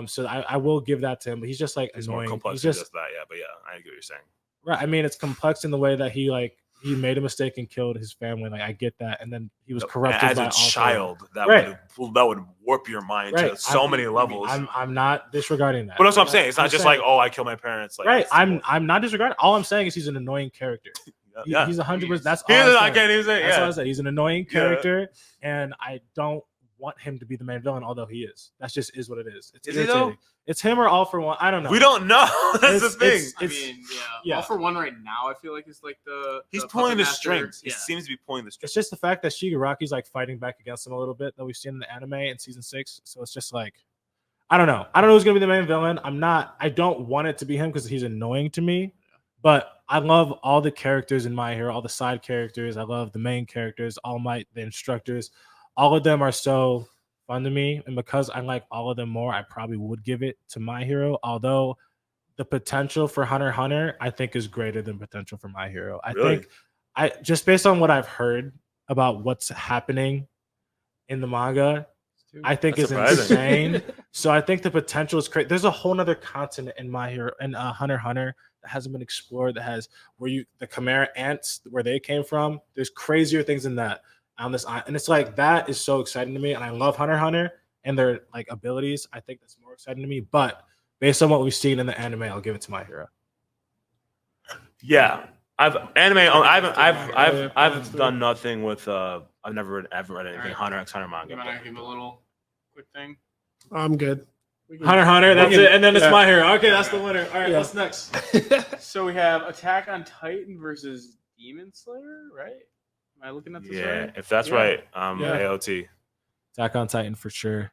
So I will give that to him. But he's just like It's more annoying. complex He's than just just that. Yeah, but yeah, I get what you're saying. right. I mean, it's complex in the way that he like he made a mistake and killed his family. Like I get that, and then he was corrupted as by a all child. That Right. would warp your mind to Right. so many levels. I'm not disregarding that. but that's what I'm saying. It's I'm not just saying- like, oh, I kill my parents. Like, right. it's I'm not disregarding. All I'm saying is he's an annoying character. yeah. He's 100%. That's all. I I'm saying. can't even say. That's all Yeah. I said. He's an annoying Yeah. character, and I don't want him to be the main villain. Although he is. That's just is what it is. It's Is he though? irritating. It's him or All for One. I don't know. We don't know. That's It's- the thing. I it's- mean, yeah. All for One right now, I feel like is like the He's puppet pulling the master. strings. He Yeah. seems to be pulling the strings. It's just the fact that Shigaraki's like fighting back against him a little bit that we've seen in the anime in season 6. So it's just like, I don't know. I don't know who's gonna be the main villain. I don't want it to be him because he's annoying to me. But I love all the characters in My Hero, all the side characters. I love the main characters, All Might, the instructors. All of them are so fun to me. And because I like all of them more, I probably would give it to My Hero. Although the potential for Hunter x Hunter, I think, is greater than potential for My Hero. I Really? think I just based on what I've heard about what's happening in the manga, I think That's is surprising. insane. So I think the potential is great. There's a whole nother continent in My Hero and Hunter x Hunter that hasn't been explored. That has the Chimera ants where they came from. There's crazier things than that on this island, and it's like that is so exciting to me. And I love Hunter x Hunter and their like abilities. I think that's more exciting to me. But based on what we've seen in the anime, I'll give it to My Hero. Yeah, I've done nothing with I've never read anything Alright. Hunter x Hunter manga. You want to give a little quick thing? I'm good. We can- Hunter x Hunter, that's we can- it, and then it's yeah. My Hero. Okay, that's the winner. All right, Yeah. what's next? So we have Attack on Titan versus Demon Slayer, right? Am I looking at this Yeah, right? if that's Yeah. right, Yeah. AOT. Attack on Titan for sure. I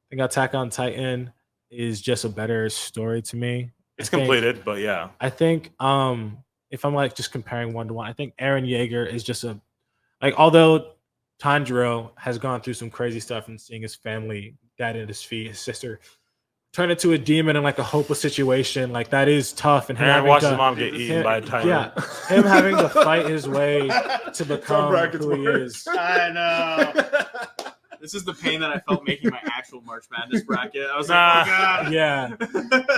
think Attack on Titan is just a better story to me. It's I think- completed, but yeah, I think if I'm like just comparing 1-to-1, I think Eren Yeager is just although Tanjiro has gone through some crazy stuff and seeing his family dead at his feet, his sister turn into a demon in like a hopeless situation, like that is tough. And him Aaron having watched to- his mom get eaten by a tiger. yeah, him having to fight his way to That's how become brackets who he work. is. I know. This is the pain that I felt making my actual March Madness bracket. I was Nah. like, oh god. Yeah.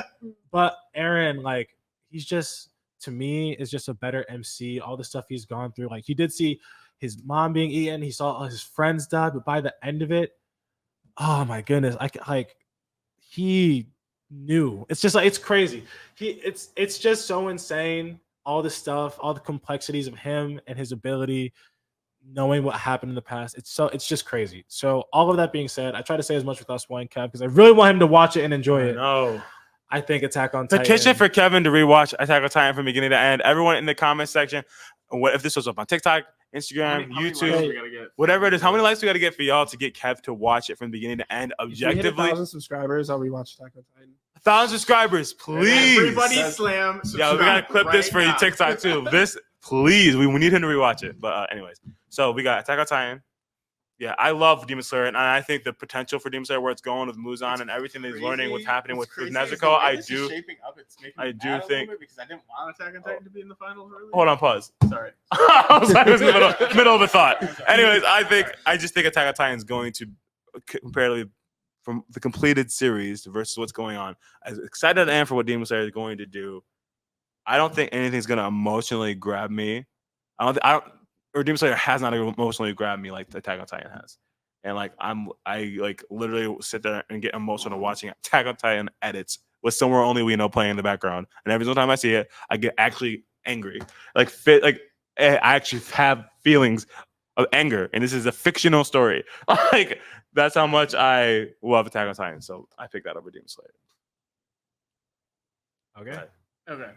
But Aaron, like, he's just to me is just a better MC. All the stuff he's gone through, like he did see his mom being eaten, he saw all his friends die, but by the end of it, oh my goodness, he knew. It's just like it's crazy. It's just so insane. All the stuff, all the complexities of him and his ability, knowing what happened in the past. It's just crazy. So all of that being said, I try to say as much with us one Kev because I really want him to watch it and enjoy it. No. I think Attack on Titan. Petition for Kevin to rewatch Attack on Titan from beginning to end. Everyone in the comment section, what if this was up on TikTok, Instagram, How many likes YouTube, we gotta get? whatever it is? How many likes we got to get for y'all to get Kev to watch it from beginning to end If we hit objectively? 1,000 subscribers, I'll rewatch Attack on Titan. 1,000 subscribers, please. Everybody That's- slam. Yeah, we gotta clip this for right you now. TikTok too. This, please, we need him to rewatch it. But anyways, so we got Attack on Titan. Yeah, I love Demon Slayer, and I think the potential for Demon Slayer, where it's going with Muzan and everything that he's learning, what's happening with Nezuko, I do. Shaping up, it's making I me do mad a little think- bit because I didn't want Attack on Titan to be in the finals early. Hold on, pause. Sorry. I was like, it was in the middle of a thought. Anyways, I just think Attack on Titan is going to, comparatively from the completed series versus what's going on, as excited as I am for what Demon Slayer is going to do, I don't think anything's going to emotionally grab me. Or Demon Slayer has not emotionally grabbed me like Attack on Titan has. And like I like literally sit there and get emotional watching Attack on Titan edits with Somewhere Only We Know playing in the background. And every single time I see it, I get actually angry. I actually have feelings of anger. And this is a fictional story. Like that's how much I love Attack on Titan. So I picked that over Demon Slayer. Okay. Okay.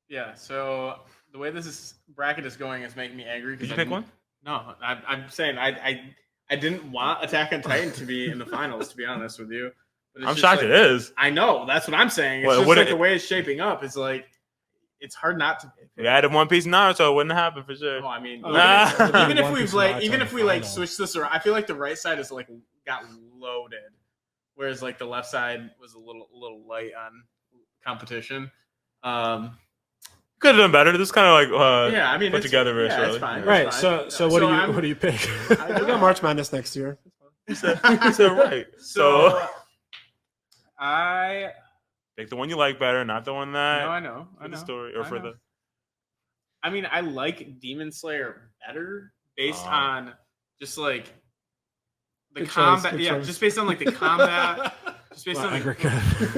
Yeah. So the way this bracket is going is making me angry. Did you I pick didn't- one? No, I'm saying I didn't want Attack on Titan to be in the finals. To be honest with you, But it's I'm just shocked like- it is. I know. That's what I'm saying. It's Well, just what like it- the way it's shaping up. It's like it's hard not to. If you added One Piece Naruto, it wouldn't happen for sure. No, I mean, Nah. even if One we've Piece like, Naruto even if we in the like final. switch this around, I feel like the right side is like got loaded, whereas like the left side was a little light on competition. Could have done better. This is kind of like Yeah, I mean, put it's- together very yeah, shortly. it's fine. Yeah. Right. fine. So what So do you I'm- what do you pick? I We know. got March Madness next year. He said right. So I pick the one you like better, not the one that no, I know. for I the know. story or I for know. the. I mean, I like Demon Slayer better based Oh. on just like the Good choice, combat. good Yeah, choice. just based on like the combat. Just based Well, on angry the,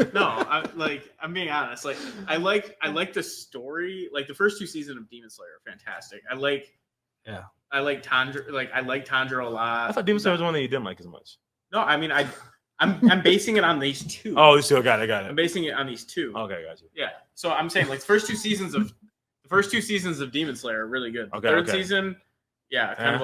kid. no, I'm being honest. Like I like the story. Like the first 2 seasons of Demon Slayer are fantastic. I like Tanjiro. Like I like Tanjiro a lot. I thought Demon Slayer was the one that you didn't like as much. No, I mean I'm basing it on these 2. Oh, you still got it. I'm basing it on these 2. Okay, got you. Yeah. So I'm saying like the first 2 seasons of Demon Slayer are really good. The Okay, third okay. season, yeah, kind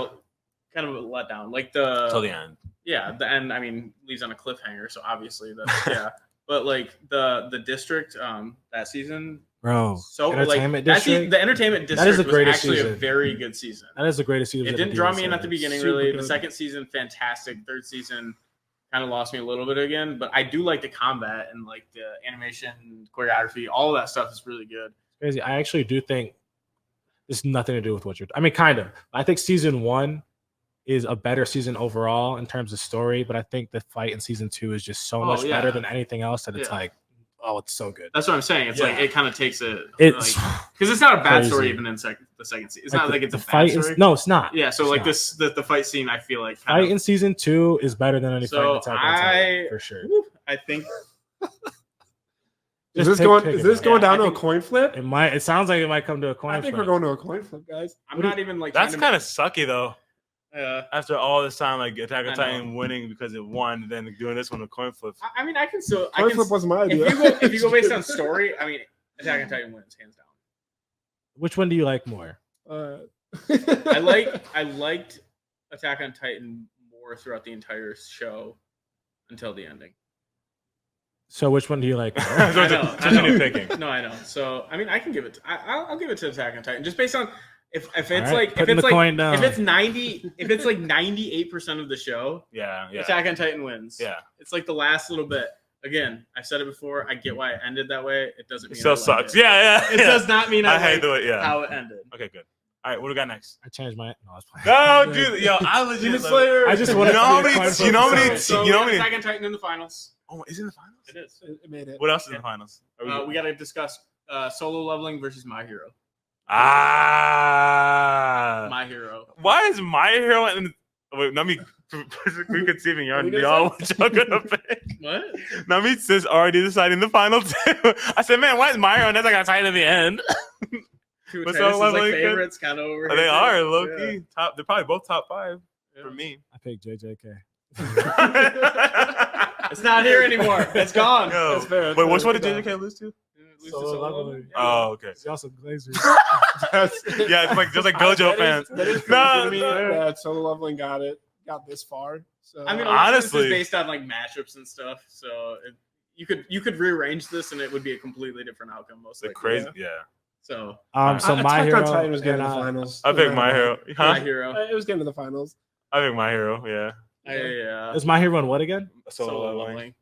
of a letdown. Like the Till the end. yeah, the end. I mean, leaves on a cliffhanger. So obviously that's yeah. But like the district, that season. Bro, So like Entertainment that District? the entertainment That district is the was greatest actually a season. very good season. that is the greatest season. It of didn't the draw Demon me in at the Slayer. beginning, Super really. The good. second season, fantastic. Third season, kind of lost me a little bit again. But I do like the combat and like the animation, choreography, all of that stuff is really good. Crazy. I actually do think this has nothing to do with what you're. I mean, kind of. I think season 1 is a better season overall in terms of story, but I think the fight in season 2 is just so Oh, much yeah. better than anything else that it's Yeah. like, oh, it's so good. That's what I'm saying. It's like Yeah. it kind of takes it. It's Because it's not a bad story crazy. even in the second season. It's not like it's a the bad fight story. is no, it's not. Yeah, so It's like not. this, the fight scene, I feel like Fight in season 2 is better than any fight in So Attack on Titan, I- for sure. I think Is Just this going? pick Is it, this man. going Yeah, down I to a think- coin flip? It might. It sounds like it might come to a coin I think flip. we're going to a coin flip, guys. I'm not even like. That's kind of sucky though. After all this time, like Attack I on know. Titan winning because it won, then doing this one a coin flip. I mean, I can still. I Coin can, flip wasn't my if idea. you go based on story, I mean, Attack on Titan wins hands down. Which one do you like more? I liked Attack on Titan more throughout the entire show until the ending. So which one do you like more? So I it's know, a- I it's a know. nitpicking. No, I know. So I mean, I can give it. I'll give it to Attack on Titan just based on if it's All right, like if putting it's the like coin down. if it's 98% of the show, Yeah, yeah, Attack on Titan wins. yeah. It's like the last little bit. Again, I've said it before. I get why it ended that way. It doesn't It mean still I like sucks. it. Yeah, yeah. It yeah. does not mean I, I hate like the way. Yeah. how it ended. Okay, good. All right, what do we got next? I changed my. No, I was playing. No, dude, yo, I legit. Demon love- Slayer. I just You wanted know to how be a many- coin you flip know how many- episode. So you know we got many- Attack on Titan in the finals. Oh, is it in the finals? It is. It made it. What else is in Yeah. the finals? Are we- We got to discuss solo leveling versus My Hero. Ah. My Hero. Why is my hero in? Wait, let me preconceiving y'all. What are you Y'all, gonna what y'all gonna pick? What? Nami says already deciding the final two. I said, man, why is my hero and that's like tight at the end? Two What's Titus up, is like leveling? favorites kind of over Oh, here. they are too. low key top. They're probably both top 5 Yeah. for me. I picked JJK. It's not here anymore. It's gone. Yo, That's fair, that's wait, which fair. one did JJK lose to? Lose to Solo solo leveling. leveling? Oh, okay. See also Glazers. Yeah, it's like just like Gojo fans. That is No, crazy to me no. that solo leveling got this far. So I mean, Honestly. this is based on like matchups and stuff. So you could rearrange this and it would be a completely different outcome. Most The likely. crazy, yeah. So So my Attack hero. on Titan was getting and, to the finals. I picked my hero. My Huh? Hero. It was getting to the finals. I picked my hero. Yeah. Is my hero on what again? Solo leveling.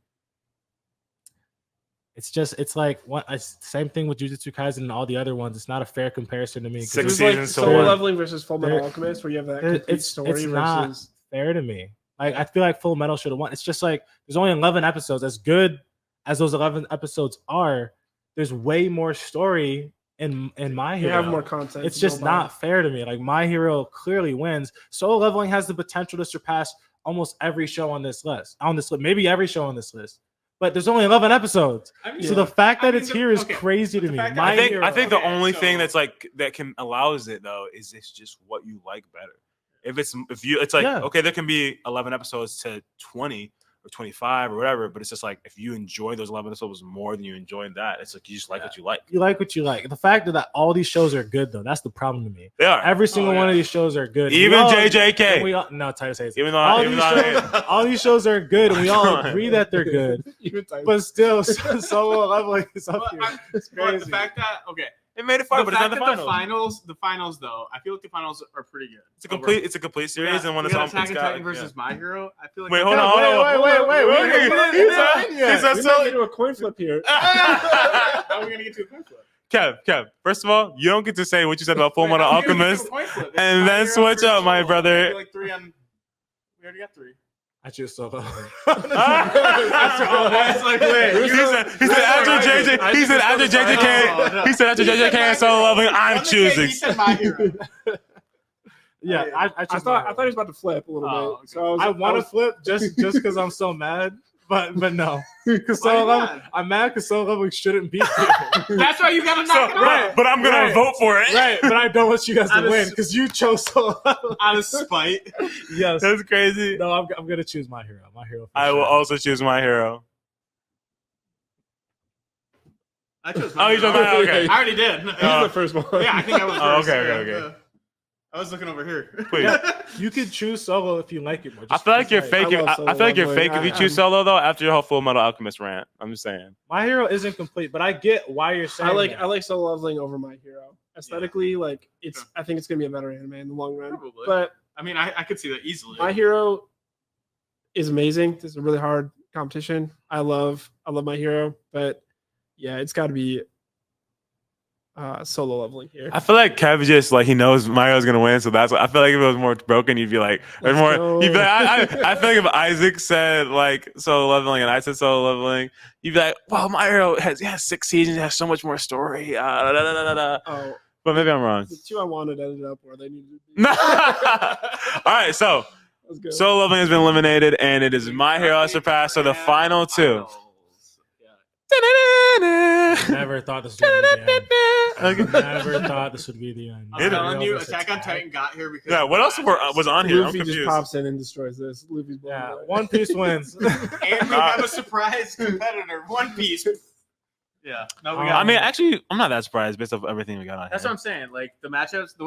It's like what same thing with Jujutsu Kaisen and all the other ones. It's not a fair comparison to me. 'cause Six It was it's like seasons to solo one. leveling versus Full Metal There- Alchemist, where you have that there- complete it's story not versus. fair to me. Like I feel like Full Metal should have won. It's just like there's only 11 episodes. As good as those 11 episodes are, there's way more story in My You Hero. have more content. It's to go just by. not fair to me. Like My Hero clearly wins. Solo leveling has the potential to surpass almost every show on this list. Maybe every show on this list. But there's only 11 episodes. I mean, So the fact that I mean, it's the- here is okay, crazy to the me. fact that- My I think Hero. I think the Okay, only thing so- that's like that can allows it though is it's just what you like better. It's like Yeah. okay, there can be 11 episodes to 20 or 25 or whatever, but it's just like if you enjoy those 11 episodes more than you enjoyed that, it's like you just like what you like. You like what you like. The fact that all these shows are good though, that's the problem to me. They are. Every single yeah. one of these shows are good. Even We all- JJK. and we all, no, Titus hates it. Even though all, even these though I shows, all these shows are good, and we all agree that they're good. Even Titan. But still, solo leveling is up But, here. It's but the crazy. fact that it made it fun, the but it's not fact the that finals. the finals though, I feel like the finals are pretty good. It's a complete series, and when it's on, Attack it's on got, Titan versus My Hero, I feel like Wait, hold on, hold on. Wait. We He didn't said- win yet. he said We so- might get to a coin flip here. How are we gonna get to a coin flip? Kev, first of all, you don't get to say what you said about Full Metal Wait, how are we gonna get Alchemist. to a coin flip? It's and My then Hero switch versus up, my Solo. brother. I feel like 3 on. We already got 3. I choose Solo. I was like, wait, He said after JJ. He said after JJK. He said after JJK and Solo Leveling, I'm choosing. He said my hero. Yeah, I I thought he was about to flip a little Oh, bit. okay. So I want to flip just because I'm so mad, but no, because Why Solo not? Leveling, I'm mad because Solo Leveling shouldn't be here. That's why you gotta knock it right. But I'm gonna Right. vote for it. Right, but I don't want you guys Out to of win s- because you chose Solo Leveling. out of spite. Yes. That's crazy. No, I'm gonna choose my hero. My hero. For I will sure. also choose my hero. I chose Oh, you chose hero. my okay. I already did. He's Oh. the first one. Yeah, I think I was Oh, first. okay, yeah, okay, okay. yeah. I was looking over here. Please. You could choose Solo if you like it more. I feel like you're Just fake. I love I feel like you're Solo fake if you Leveling. choose Solo though. After your whole Full Metal Alchemist rant, I'm just saying. My hero isn't complete, but I get why you're saying. that. I like Solo Leveling over My Hero. Aesthetically, like it's. I think it's gonna be a better anime in the long run. Probably. But I mean, I could see that easily. My Hero is amazing. This is a really hard competition. I love My Hero, but yeah, it's got to be Solo Leveling here. I feel like Kev just like he knows Mario's gonna win, so that's what I feel like if it was more broken, you'd be like, there's Let's more. go. You'd be like, I feel like if Isaac said like Solo Leveling and I said Solo Leveling, you'd be like, well, Mario has 6 seasons, has so much more story. Da, da, da, da, da. Oh, But maybe I'm wrong. the two I wanted ended up where they needed to be. All right, so Let's go. Solo Leveling has been eliminated, and it is My Hero surpassed. So the final two. Never thought this would be the end. Never thought this would be the end. I'm It- telling you, Versus Attack on Titan got here because. Yeah, what else was on here? I'm Luffy just confused. pops in and destroys this. Luffy's blown Yeah, away. One Piece wins. And we have a surprise competitor, One Piece. Yeah, no, we got. I mean, actually, I'm not that surprised based off everything we got on that's here. what I'm saying. Like the matchups, the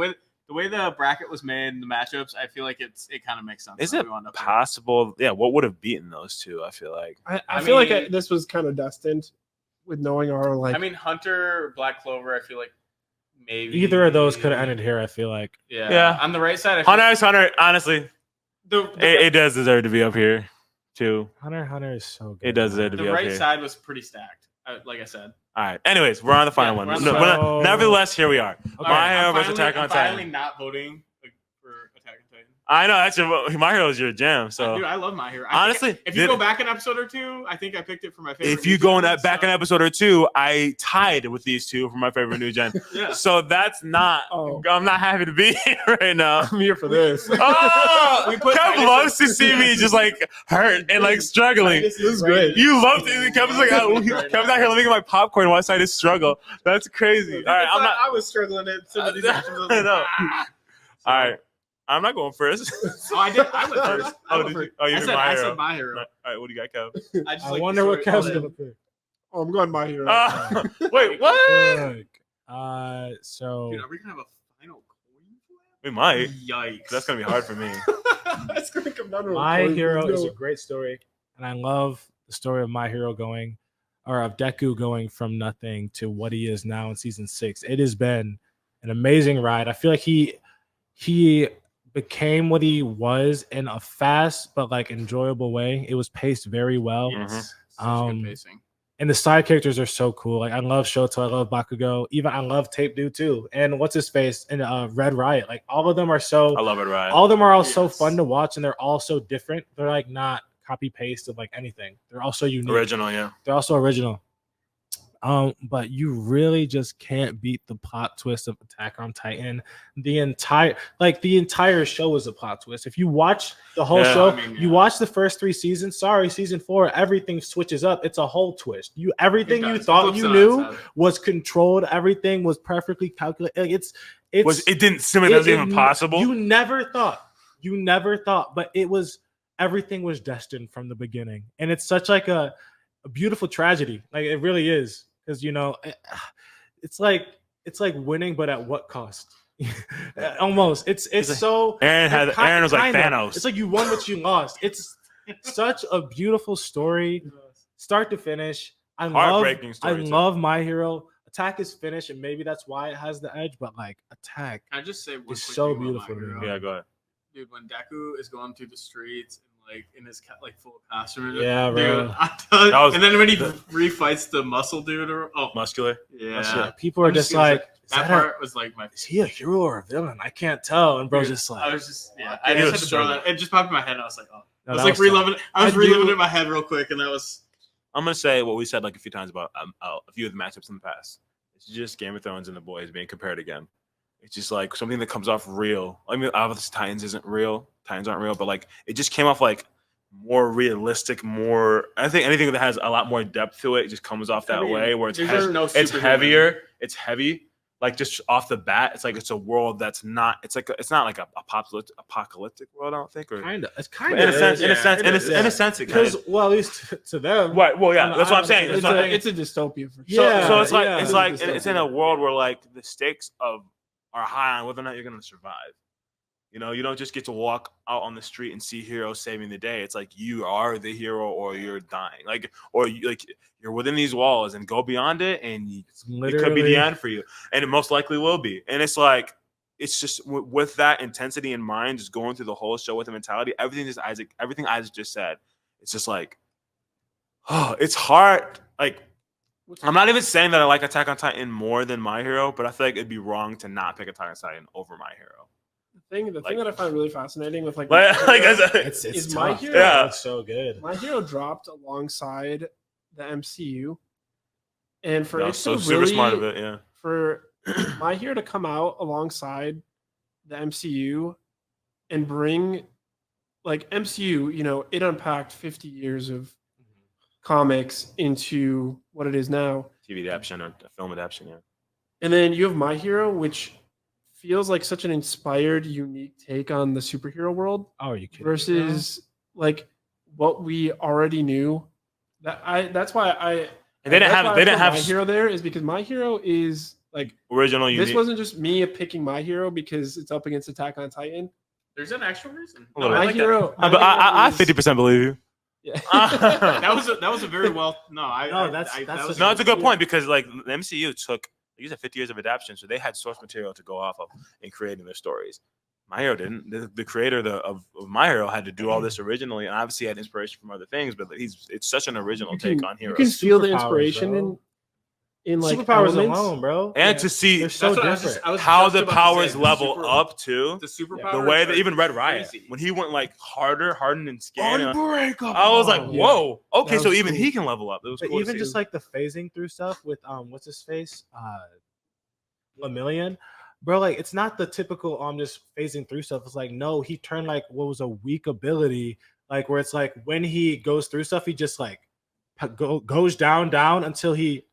way the bracket was made, the matchups, I feel like it kind of makes sense. Is that it we wound up here. possible? Yeah, what would have beaten those two? I feel like. I I feel like mean- this was kind of destined with knowing our like. I mean, Hunter, Black Clover. I feel like maybe Either of those could have ended here. I feel like. Yeah. Yeah. On the right side, I feel Hunter x Hunter, honestly, the it does deserve to be up here, too. Hunter x Hunter is so good. It does deserve to be up right here. side was pretty stacked. Like I said. All right. Anyways, we're on the final Yeah, one. we're on No, the we're final- not- nevertheless, here we are. Okay. My Hero I'm versus Attack on I'm finally Titan. not voting for Attack on Titan. I know that's your My Hero is your jam. So Dude, I love My Hero. honestly, if you go back an episode or two, I think I picked it for my favorite. if you new go in gen, that back so- in episode or two, I tied with these two for my favorite new gen. Yeah. So that's not. Oh. I'm not happy to be here right now. I'm here for this. Oh, We put Kev Titus loves in- to see me just like hurt and like struggling. Titus This is great. You love it. Kevin's like, oh, Kevin's out here living my popcorn while I struggle. That's crazy. All right, I'm not. I was struggling at some of these I options. I was like, know. ah. All right, I'm not going first. Oh, I did. I went first. Oh, I went did you? first. Oh, you I did said, My I Hero. said My Hero. All right, what do you got, Kev? I just I like wonder what destroyed Kev's all gonna that. pick. Oh, I'm going My Hero. Wait, what? Look, so Dude, are we gonna have a final coin flip? We might. Yikes! That's gonna be hard for me. It's gonna come down to a My point. Hero Let's is a go. great story, and I love the story of My Hero going, or of Deku going from nothing to what he is now in season 6. It has been an amazing ride. I feel like he became what he was in a fast but like enjoyable way. It was paced very well. Mhm. Such good Um, pacing. And the side characters are so cool. Like I love Shoto, I love Bakugo, even I love Tape Dude too. And what's his face? And Red Riot. Like all of them are so I love it, right? all of them are all so Yes. fun to watch, and they're all so different. They're like not copy paste of like anything. They're also unique. Original, yeah. They're also original. But you really just can't beat the plot twist of Attack on Titan. The entire show is a plot twist. If you watch the whole Yeah. show, I mean, you yeah. watch the first 3 seasons. Sorry, season 4, everything switches up. It's a whole twist. Everything It you does. thought Flips you it on knew its head. was controlled. Everything was perfectly calculated. Like, it's It didn't seem like that was even possible. You never thought, but it was. Everything was destined from the beginning, and it's such like a beautiful tragedy. Like it really is, because it's like winning, but at what cost? Almost. It's like- so. Aaron was like kinda. Thanos. It's like you won what you lost. It's such a beautiful story, start to finish. Heartbreaking story, too. love My Hero. Attack is finished, and maybe that's why it has the edge. But like Attack, Can I just say one It's quick so thing about beautiful My to me. Hero? Yeah, go ahead. Dude, when Deku is going through the streets and like in his like full costume, Yeah, dude, bro. That was- and then when he refights the muscle dude, Muscular. yeah, people are I'm just just gonna like, is that that part was like my. is he a hero or a villain? I can't tell. And bro's Dude, just I like, was just I He just was had to throw so that. It just popped in my head. And I was like, oh, I was like reliving. I was reliving it in my head real quick, and that was. I'm gonna say what we said like a few times about a few of the matchups in the past. It's just Game of Thrones and The Boys being compared again. It's just like something that comes off real. I mean, obviously Titans isn't real. Titans aren't real, but like it just came off like more realistic. More, I think anything that has a lot more depth to it just comes off that way. Where it's it's heavier. It's heavy. Like just off the bat, it's like it's a world that's not. It's not like a apocalyptic world. I don't think. Or Kind of. It's kind in of a sense. In a sense, it kind because of. well, at least to them. Right. Well, yeah. That's what I'm saying. It's a dystopia for sure. Yeah. So it's like yeah. it's like it's in a world where like the stakes are high on whether or not you're gonna survive. You know, you don't just get to walk out on the street and see heroes saving the day. It's like you are the hero or you're dying. Like or you're within these walls and go beyond it, and it could be the end for you, and it most likely will be. And it's like it's just with that intensity in mind, just going through the whole show with the mentality, everything Isaac just said. It's just like, oh, it's hard. Like I'm not even saying that I like Attack on Titan more than My Hero, but I feel like it'd be wrong to not pick Attack on Titan over My Hero. The thing that I find really fascinating with It's is tough. My Hero. Yeah. It's so good. My Hero dropped alongside the MCU, and for No, it so to super really, smart of it, yeah. for My Hero to come out alongside the MCU and bring like MCU, you know, it unpacked 50 years of comics into what it is now. TV adaptation or film adaptation, yeah. And then you have My Hero, which feels like such an inspired, unique take on the superhero world Oh, are you kidding? versus like what we already knew. That's why I And they didn't have My Hero there is because My Hero is like original this unique. wasn't just me picking My Hero because it's up against Attack on Titan. There's an actual reason. A little My bit. Hero, But I 50% believe you. yeah. That was a very well. That's No, it's a good point because like the MCU took you said 50 years of adaptation, so they had source material to go off of in creating their stories. My Hero didn't. The creator of My Hero had to do all this originally, and obviously had inspiration from other things. But it's such an original take on You heroes, can feel the Superpowers, inspiration bro. in like Superpowers elements. alone, bro. and Yeah. to see They're so That's what different. I was how just the about to powers say, level up too. The superpower. The way that even Red Riot, when he went like hardened and scared, Unbreakable. I was like, Yeah. whoa, okay, That so was even cool. he can level up. It was But cool. even to just see. like the phasing through stuff with what's his face, Lemillion, bro. Like it's not the typical just phasing through stuff. It's like no, he turned like what was a weak ability, like where it's like when he goes through stuff, he just like goes down until he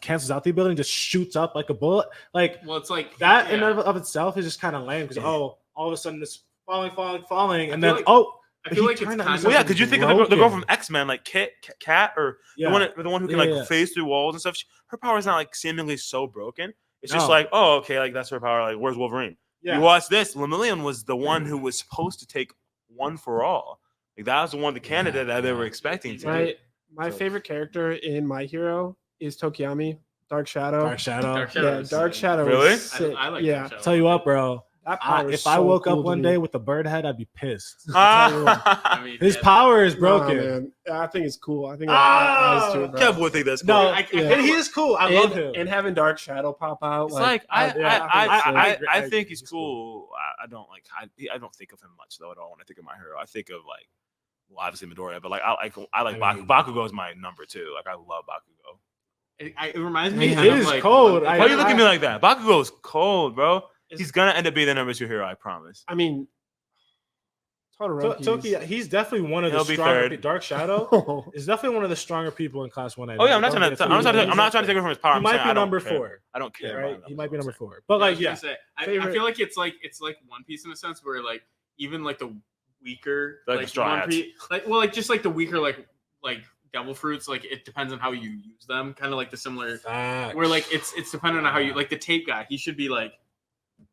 cancels out the ability and just shoots up like a bullet. Like Well, it's like that in yeah. of itself is just kind of lame because all of a sudden it's falling, and I then feel like- oh. I But feel he like it's turned out kind into well, yeah, of because you think of the girl from broken. X-Men, like Cat, or Yeah. the one who can Yeah, like yeah. phase through walls and stuff. Her power is not like seemingly so broken. It's just No. like, oh, okay, like that's her power. Like, where's Wolverine? Yeah. You watch this. Lemillion was the one who was supposed to take one for all. Like that was the one, the candidate that they were expecting to. My So- favorite character in My Hero is Tokiyami, Dark Shadow. Dark Shadow. Dark Shadow. Yeah, Dark Shadow. Really? is sick. I like yeah. Dark Shadow. Tell you what, bro. That power is If I so woke cool up to one me. day with a bird head, I'd be pissed. I mean, His yeah. power is Nah, broken. man. I think it's cool. I think that Ah! adds to it, bro. Kev would think that's cool. No, I and he is cool. I love him. And having Dark Shadow pop out. It's like I think it's I sick. think he's He's cool. I don't like I don't think of him much though at all when I think of My Hero. I think of like well obviously Midoriya, but like I like I mean- Bakugo is my number 2. Like I love Bakugo. It reminds me. He kind of is like, cold. Why you look at me like that? Bakugo is cold, bro. It's- He's gonna end up being the number 2 hero, I promise. I mean, Todoroki. Toki, he's definitely one of the He'll be stronger. third. Dark Shadow is definitely one of the stronger people in Class 1A. Oh yeah, I'm not Don't trying get to. it I'm twisted. not trying to take it from his power. He I'm might saying be I don't number care. 4. I don't care. Right? about him. He might be That's number what 4. But I like, was yeah, gonna say, I Favorite- feel like it's like One Piece in a sense where like even like the weaker Like the Straw Hats. like just like the weaker like devil fruits, like it depends on how you use them. Kind of like the similar facts. where like it's dependent on how you like the tape guy. He should be like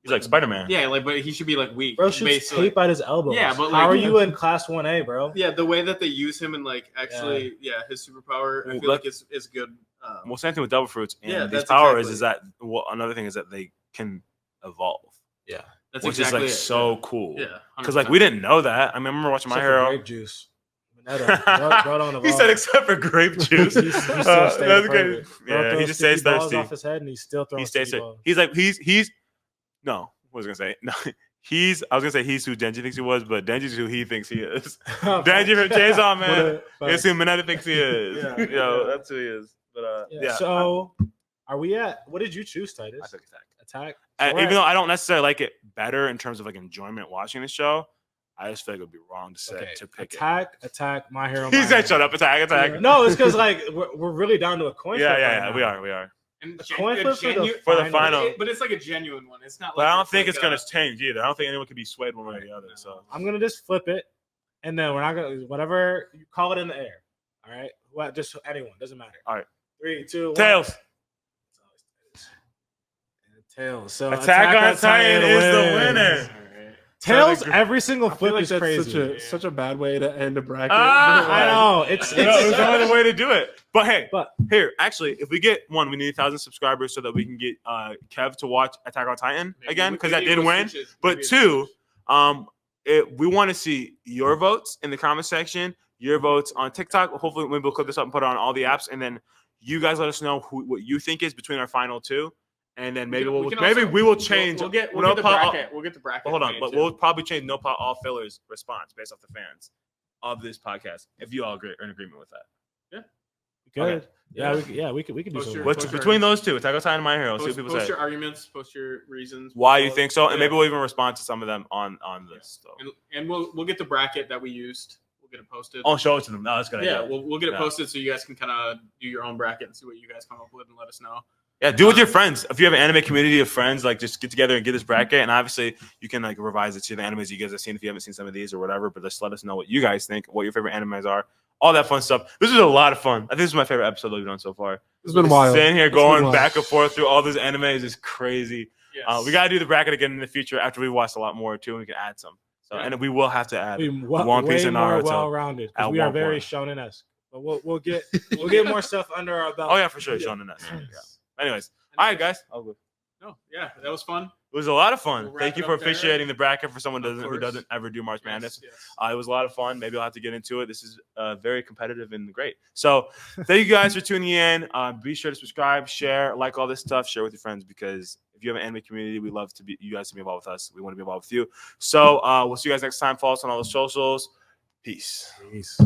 He's like Spider-Man. yeah, like but he should be like weak. bro shoots basically. tape at his elbows. Yeah, but, how like- are you in Class 1A, bro? Yeah, the way that they use him and like actually his superpower, I Well, feel like is good. Well, same thing with Devil Fruits and Yeah, these that's powers exactly is that another thing is that they can evolve, That's which exactly is like it. so cool. Yeah, Because like we didn't know that. I remember watching My Except for Hero. grape juice. Mineta, bro don't He evolve. said except for grape juice. He's still That's staying good. perfect. Bro Yeah, he throws just stays sticky balls thirsty. off his head, and he's still throwing. He stays sticky there. balls. He's like he's no. What was I gonna say? No, he's who Denji thinks he was, but Denji's who he thinks he is. Denji from Chainsaw Man is who Mineta thinks he is. Yeah. That's who he is. But yeah. So, are we at? What did you choose, Titus? I took Attack. Attack. Even though I don't necessarily like it better in terms of like enjoyment watching the show, I just feel like it would be wrong to say to pick Attack, My Hero. He said, "Shut up, Attack." No, it's because like we're really down to a coin. flip Yeah, right we now. are. And coin flip for the final. but it's like a genuine one. It's not. But like I don't it's think like it's gonna change either. I don't think anyone can be swayed one way or the other. So I'm gonna just flip it, and then we're not gonna whatever you call it in the air. All right, what? Just anyone doesn't matter. All right. 3, 2, 1. Tails. Tails. So Attack on Titan is the winner. Tails, So every single I feel flip like is that's crazy. such a bad way to end a bracket. I know it's It's the only way to do it. But hey, But- here, actually, if we get one, we need 1,000 subscribers so that we can get Kev to watch Attack on Titan again, because that did win. But two, we want to see your votes in the comment section, your votes on TikTok. Hopefully, maybe we'll clip this up and put it on all the apps, and then you guys let us know what you think is between our final two, and then maybe we will change. We'll get the bracket. We'll get the bracket. Hold on, made, but too. we'll probably change no pot all fillers response based off the fans of this podcast. If you all are in agreement with that. good. Okay. We could do Post something. your- What's between those two, Attack on Titan and My Hero? See what Post, people post say. your arguments. Post your reasons Why you think so, and Yeah. maybe we'll even respond to some of them on this. So. and we'll get the bracket that we used. We'll get it posted. I'll show it to them. No, that's a good. yeah, idea. we'll get it Yeah. posted so you guys can kind of do your own bracket and see what you guys come up with and let us know. Yeah, do it with your friends. If you have an anime community of friends, like just get together and get this bracket. And obviously, you can like revise it to the animes you guys have seen if you haven't seen some of these or whatever. But just let us know what you guys think, what your favorite animes are, all that fun stuff. This was a lot of fun. I think this is my favorite episode that we've done so far. It's been wild. Sitting here It's been going wild. back and forth through all these animes is crazy. Yes. We gotta do the bracket again in the future after we watch a lot more too, and we can add some. So Yeah. and we will have to add. One Piece Piece and more Naruto well-rounded. 'Cause at We are one very point. shonen-esque, but we'll get more stuff under our belt. Oh yeah, for sure, Shonen Ness. Yeah. Anyways, all right, guys. No, yeah, that was fun. It was a lot of fun. We'll wrap Thank you it for up there. officiating the bracket for someone who course. doesn't ever do March Madness. Yes. It was a lot of fun. Maybe I'll have to get into it. This is very competitive and great. So thank you guys for tuning in. Be sure to subscribe, share, like all this stuff, share with your friends, because if you have an anime community, we love you guys to be involved with us. We want to be involved with you. So we'll see you guys next time. Follow us on all the socials. Peace. Peace.